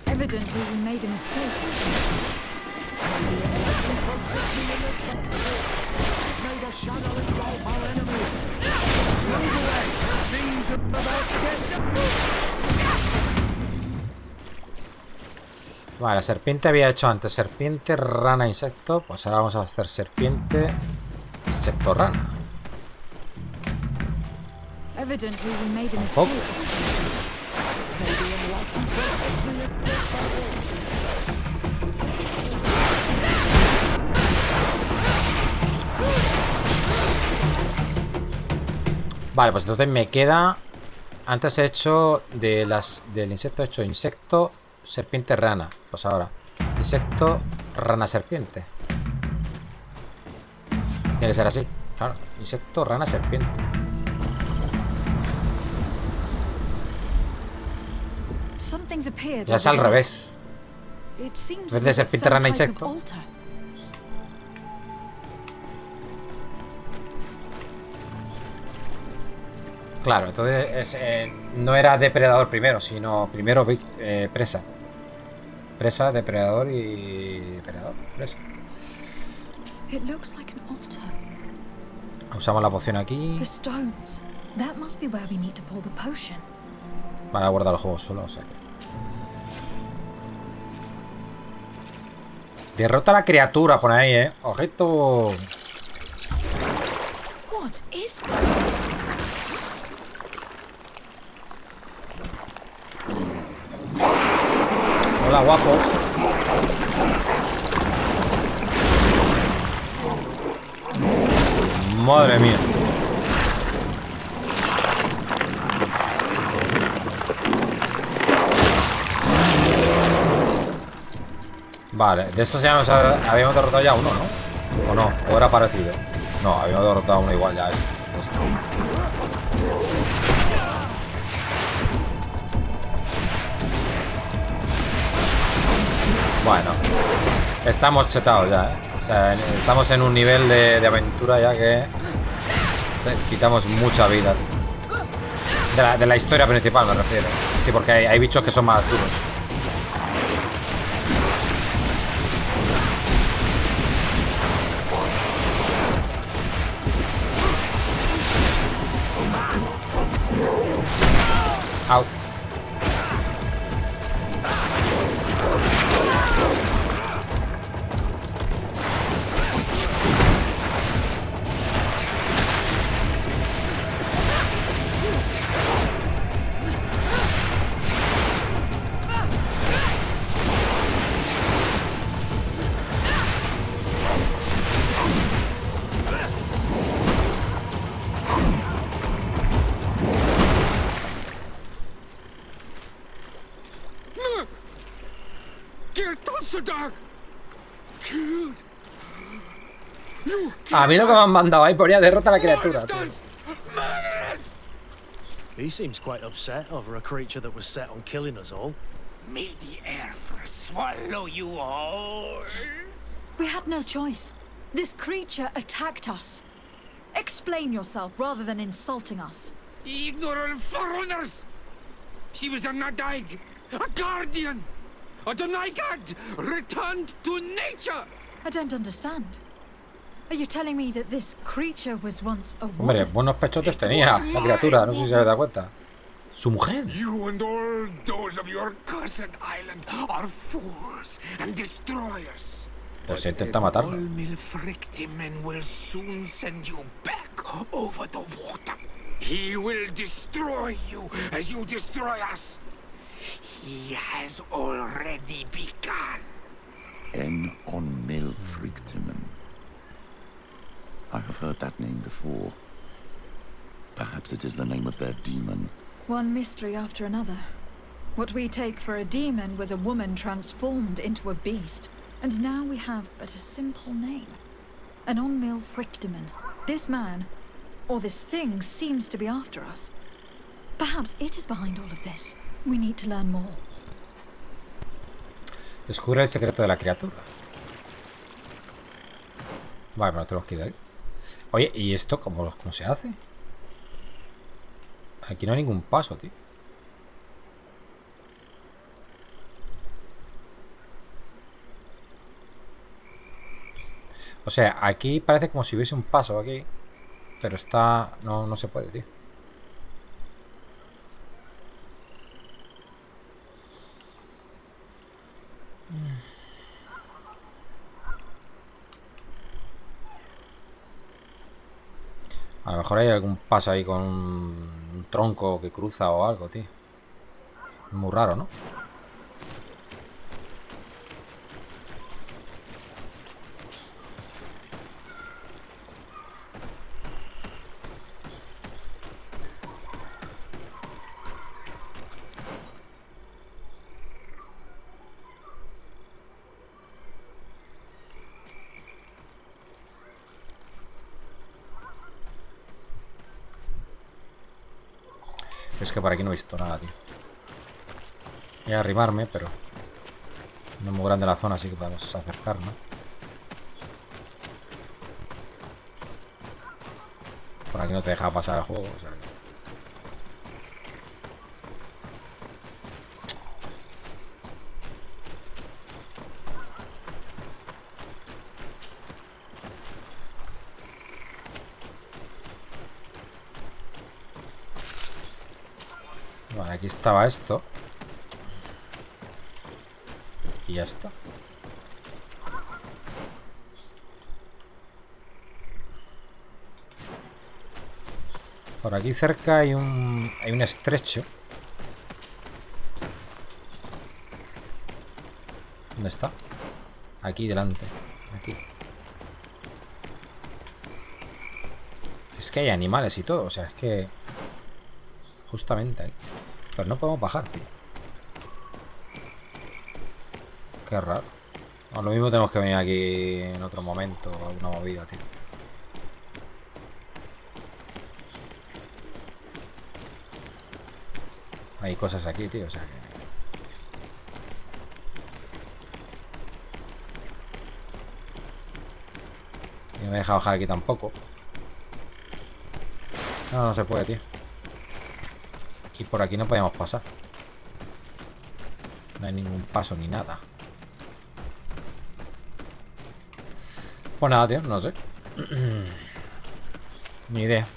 Evidently we made a mistake. May the shadow engulf our enemies. Move away. Things are about to get... Vale, la serpiente había hecho antes serpiente, rana, insecto. Pues ahora vamos a hacer serpiente, insecto, rana. Evidently we made a mistake. Vale, pues entonces me queda... Antes he hecho del insecto, he hecho insecto, serpiente, rana. Pues ahora, insecto, rana, serpiente. Tiene que ser así, claro. Insecto, rana, serpiente. Ya es al revés. En vez de serpiente, rana, insecto. Claro, entonces no era depredador primero, sino primero presa. Presa, depredador y depredador, presa. Usamos la poción aquí. Van a guardar el juego solo, o sea que... Derrota a la criatura, pone ahí, Ojito. What is this? Hola, guapo. Madre mía. Vale, de estos ya nos habíamos derrotado ya uno, ¿no? ¿O no? ¿O era parecido? No, habíamos derrotado uno igual ya, este. Bueno, estamos chetados ya, O sea, estamos en un nivel de aventura ya que quitamos mucha vida, tío. De la historia principal me refiero. Sí, porque hay bichos que son más duros. Out. A mí lo que me han mandado ahí ponía derrota a la criatura, tío. He seems quite upset over a creature that was set on killing us all. May the earth swallow you all. We had no choice. This creature attacked us. Explain yourself rather than insulting us. Ignorant foreigners! She was a Nadaig, a guardian, a Donaigad, returned to nature! I don't understand. Are you telling me that this creature was once a woman? Hombre, buenos pechotes tenía la criatura, no sé si se da cuenta. Su mujer. You and all those of your cursed island are fools and destroyers. Pues intenta matarlo. Milfrictimen will soon send you back over the water. He will destroy you as you destroy us. He has already begun. En on Milfrictimen. I have heard that name before. Perhaps it is the name of their demon. One mystery after another. What we take for a demon was a woman transformed into a beast. And now we have but a simple name. An on-mill Frictiman. This man, or this thing, seems to be after us. Perhaps it is behind all of this. We need to learn more. Descubre el secreto de la criatura. Vale, pero tenemos que ir de ahí. Oye, ¿y esto cómo se hace? Aquí no hay ningún paso, tío. O sea, aquí parece como si hubiese un paso aquí. Pero está... No se puede, tío. A lo mejor hay algún paso ahí con un tronco que cruza o algo, tío. Es muy raro, ¿no? Es que por aquí no he visto nada, tío. Voy a arrimarme, pero no es muy grande la zona, así que podemos acercarnos. Por aquí no te deja pasar el juego, o sea que... Vale, aquí estaba esto. Y ya está. Por aquí cerca hay un estrecho. ¿Dónde está? Aquí delante. Aquí. Es que hay animales y todo. O sea, es que... Justamente ahí. Pero no podemos bajar, tío. Qué raro. O lo mismo tenemos que venir aquí en otro momento. O alguna movida, tío. Hay cosas aquí, tío. O sea que... Y no me deja bajar aquí tampoco. No se puede, tío. Y por aquí no podemos pasar. No hay ningún paso ni nada. Pues nada, tío, no sé. Ni idea.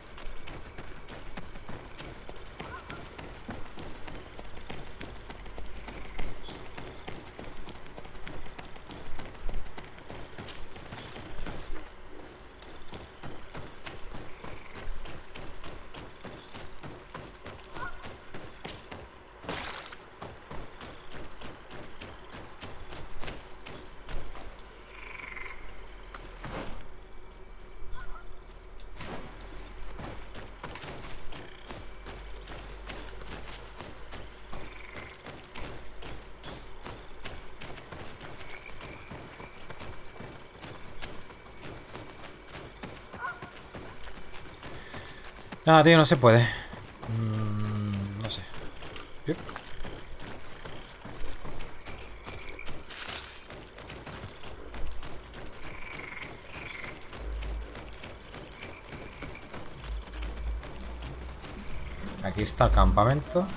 Nada, tío, no se puede. No sé. Yup. Aquí está el campamento.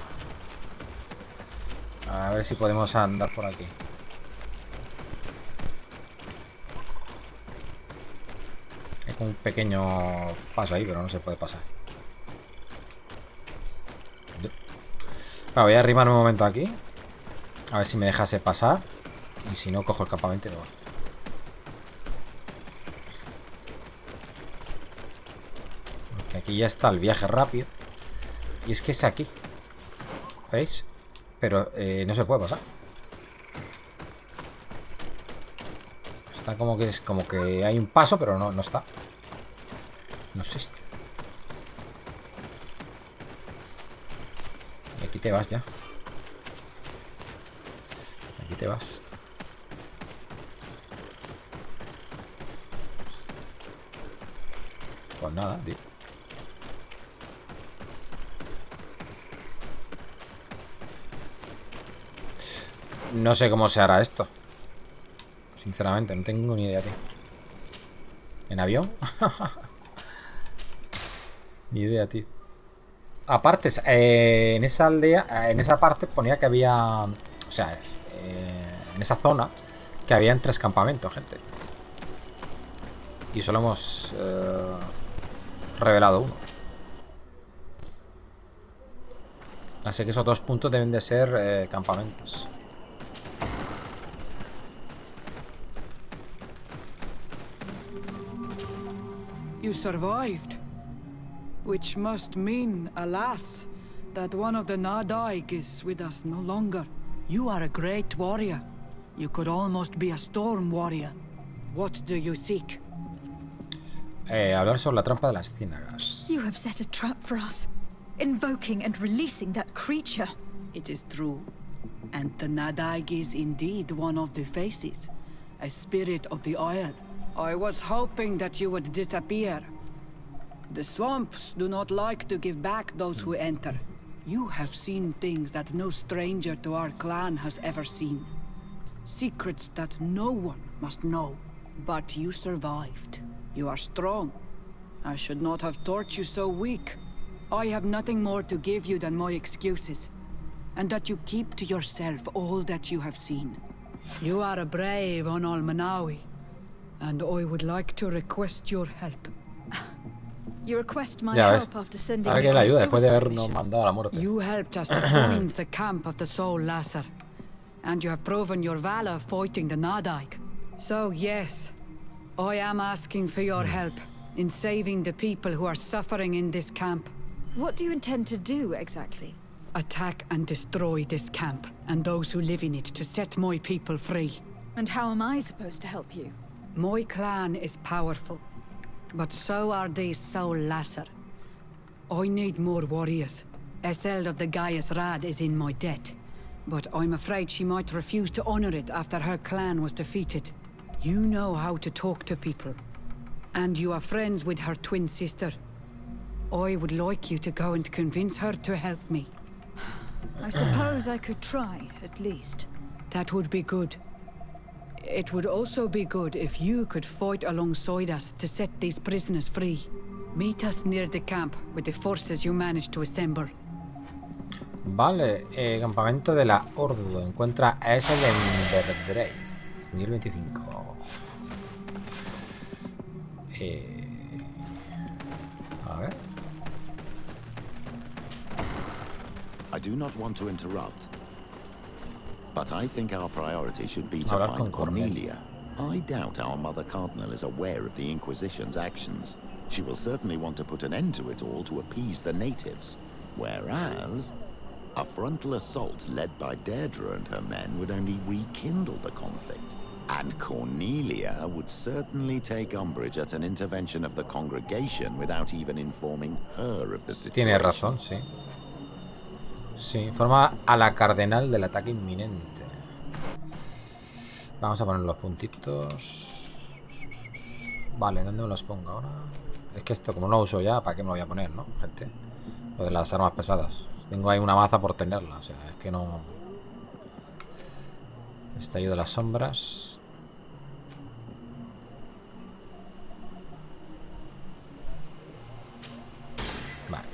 A ver si podemos andar por aquí. Hay como un pequeño paso ahí, pero no se puede pasar. Voy a arrimarme un momento aquí. A ver si me dejase pasar. Y si no, cojo el campamento y me voy. Porque aquí ya está el viaje rápido. Y es que es aquí. ¿Veis? Pero no se puede pasar. Está como que es como que hay un paso, pero no está. No existe. Y aquí te vas ya. Aquí te vas. Pues nada, tío. No sé cómo se hará esto. Sinceramente, no tengo ni idea, tío. ¿En avión? Ni idea, tío. Aparte, en esa aldea, en esa parte ponía que había... O sea, en esa zona, que habían 3 campamentos, gente. Y solo hemos revelado uno. Así que esos 2 puntos deben de ser campamentos. You survived. Which must mean, alas, that one of the Nadaig is with us no longer. You are a great warrior. You could almost be a storm warrior. What do you seek? Hablar sobre la trampa de las ciénagas. You have set a trap for us, invoking and releasing that creature. It is true. And the Nadaig is indeed one of the faces. A spirit of the Isle. I was hoping that you would disappear. The swamps do not like to give back those who enter. You have seen things that no stranger to our clan has ever seen. Secrets that no one must know. But you survived. You are strong. I should not have thought you so weak. I have nothing more to give you than my excuses. And that you keep to yourself all that you have seen. You are a brave Onol Manawi. And I would like to request your help. You request my Ya ves. help after sending Ahora me que la on a ayuda después de suicide habernos mission. mandado a la muerte. You helped us to find the camp of the Soul Lasser. And you have proven your valor fighting the Nadaig. So yes, I am asking for your help in saving the people who are suffering in this camp. What do you intend to do exactly? Attack and destroy this camp and those who live in it to set my people free. And how am I supposed to help you? My clan is powerful, but so are these Soul Lasser. I need more warriors. Eseld of the Gaius Rad is in my debt, but I'm afraid she might refuse to honor it after her clan was defeated. You know how to talk to people, and you are friends with her twin sister. I would like you to go and convince her to help me. I suppose I could try, at least. That would be good. It would also be good if you could fight alongside us to set these prisoners free. Meet us near the camp with the forces you managed to assemble. Vale, campamento de la Ordo. Encuentra a esa de Verdreis, nivel 25. A ver. I do not want to interrupt, but I think our priority should be to Hablar find con Cornelia. I doubt our Mother Cardinal is aware of the Inquisition's actions. She will certainly want to put an end to it all to appease the natives. Whereas, a frontal assault led by Deirdre and her men would only rekindle the conflict. And Cornelia would certainly take umbrage at an intervention of the congregation without even informing her of the situation. Tiene razón, sí. Sí, informa a la cardenal del ataque inminente. Vamos a poner los puntitos. Vale, ¿dónde me los pongo ahora? Es que esto, como no lo uso ya, ¿para qué me lo voy a poner, no, gente? Lo de las armas pesadas. Tengo ahí una maza por tenerla, o sea, es que no... Estallido de las sombras. Vale.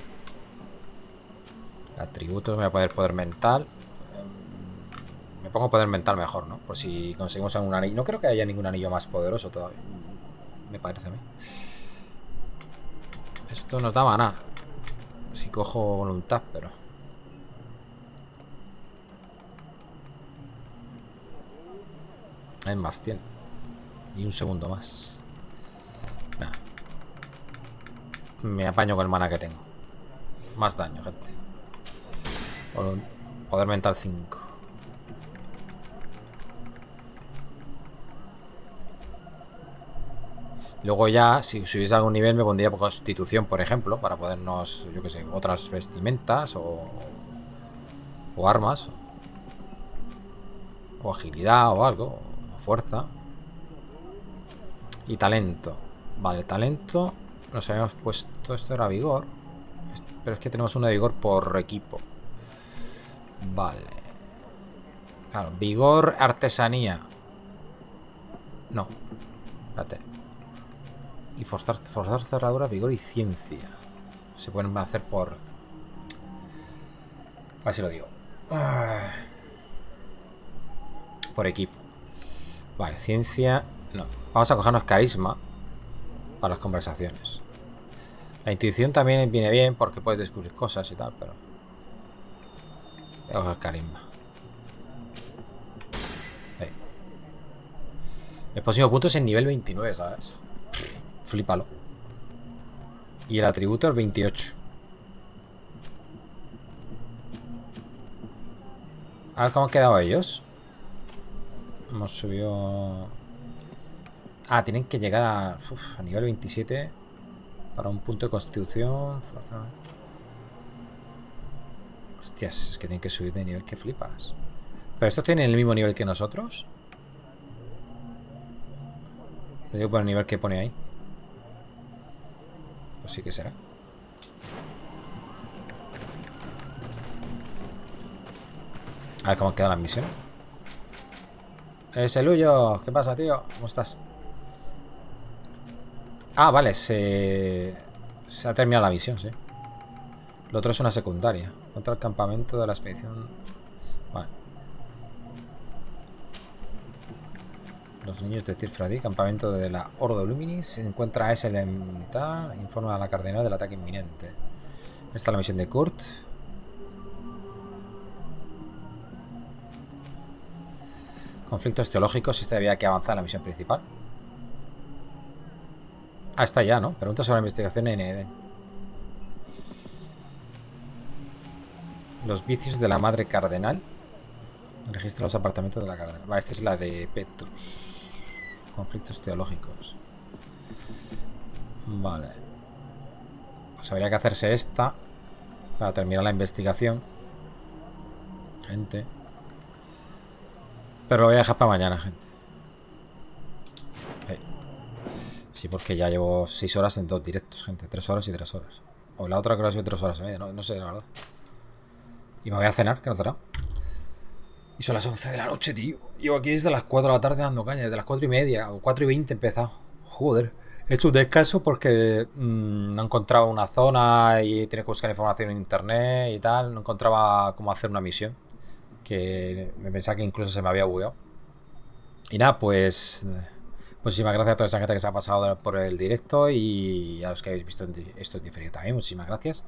Atributos, me voy a poner poder mental. Me pongo poder mental mejor, ¿no? Por si conseguimos algún anillo. No creo que haya ningún anillo más poderoso todavía. Me parece a mí. Esto nos da maná. Si cojo voluntad, pero... Hay más, tiene. Y un segundo más. Nah. Me apaño con el mana que tengo. Más daño, gente. Poder mental 5. Luego ya, si subiese algún nivel, me pondría por constitución, por ejemplo, para podernos, yo que sé, otras vestimentas o armas. O agilidad o algo. O fuerza. Y talento. Vale, talento. Nos habíamos puesto, esto era vigor. Pero es que tenemos uno de vigor por equipo. Vale. Claro, vigor, artesanía. No. Espérate. Y forzar cerradura, vigor y ciencia. Se pueden hacer por... A ver si lo digo. Por equipo. Vale, ciencia... No. Vamos a cogernos carisma para las conversaciones. La intuición también viene bien porque puedes descubrir cosas y tal, pero... Voy a coger carisma. El próximo punto es en nivel 29, ¿sabes? Flípalo. Y el atributo es 28. A ver cómo han quedado ellos. Hemos subido... Ah, tienen que llegar a nivel 27 para un punto de constitución. Fuerza. Hostias, es que tienen que subir de nivel que flipas. ¿Pero estos tienen el mismo nivel que nosotros? Lo digo por el nivel que pone ahí. Pues sí que será. A ver cómo quedan las misiones. ¡Es el Huyo! ¿Qué pasa, tío? ¿Cómo estás? Ah, vale, se ha terminado la misión, sí. Lo otro es una secundaria. Contra el campamento de la expedición. Vale. Los niños de Tirfradi, campamento de la Ordo Luminis. Se encuentra a ese elemental. Informa a la cardenal del ataque inminente. Esta es la misión de Kurt. Conflictos teológicos. Esta había que avanzar en la misión principal. Ah, está ya, ¿no? Pregunta sobre la investigación en Edén. Los vicios de la madre cardenal. Registra los apartamentos de la cardenal. Va, esta es la de Petrus. Conflictos teológicos. Vale. Pues habría que hacerse esta para terminar la investigación. Gente. Pero lo voy a dejar para mañana, gente. Sí, porque ya llevo 6 horas en 2 directos, gente. 3 horas y 3 horas. O la otra creo que ha sido 3 horas y media. No sé, la verdad. Y me voy a cenar, que no será. Y son las 11 de la noche, tío. Llevo aquí desde las 4 de la tarde dando caña. Desde las 4 y media o 4 y 20 he empezado. Joder. He hecho un descanso porque no encontraba una zona y tienes que buscar información en internet y tal. No encontraba cómo hacer una misión. Que me pensaba que incluso se me había bugueado. Y nada, pues... Muchísimas gracias a toda esa gente que se ha pasado por el directo y a los que habéis visto esto en diferido también. Muchísimas gracias.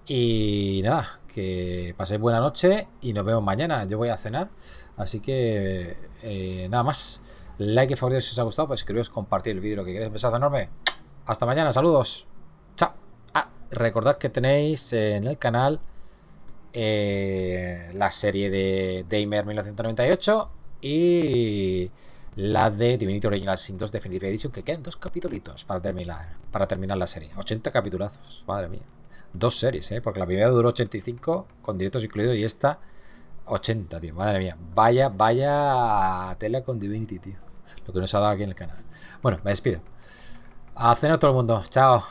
Y nada, que paséis buena noche y nos vemos mañana. Yo voy a cenar, así que nada más. Like y favorito si os ha gustado, pues escribiros, compartir el vídeo, lo que queráis. Un besazo enorme. Hasta mañana, saludos. Chao. Ah, recordad que tenéis en el canal la serie de Damer 1998 y la de Divinity Original Sin 2 Definitive Edition, que quedan 2 capítulos para terminar la serie. 80 capitulazos, madre mía. 2 series, porque la primera duró 85 con directos incluidos y esta 80, tío. Madre mía. Vaya tela con Divinity, tío. Lo que nos ha dado aquí en el canal. Bueno, me despido. A cenar todo el mundo. Chao.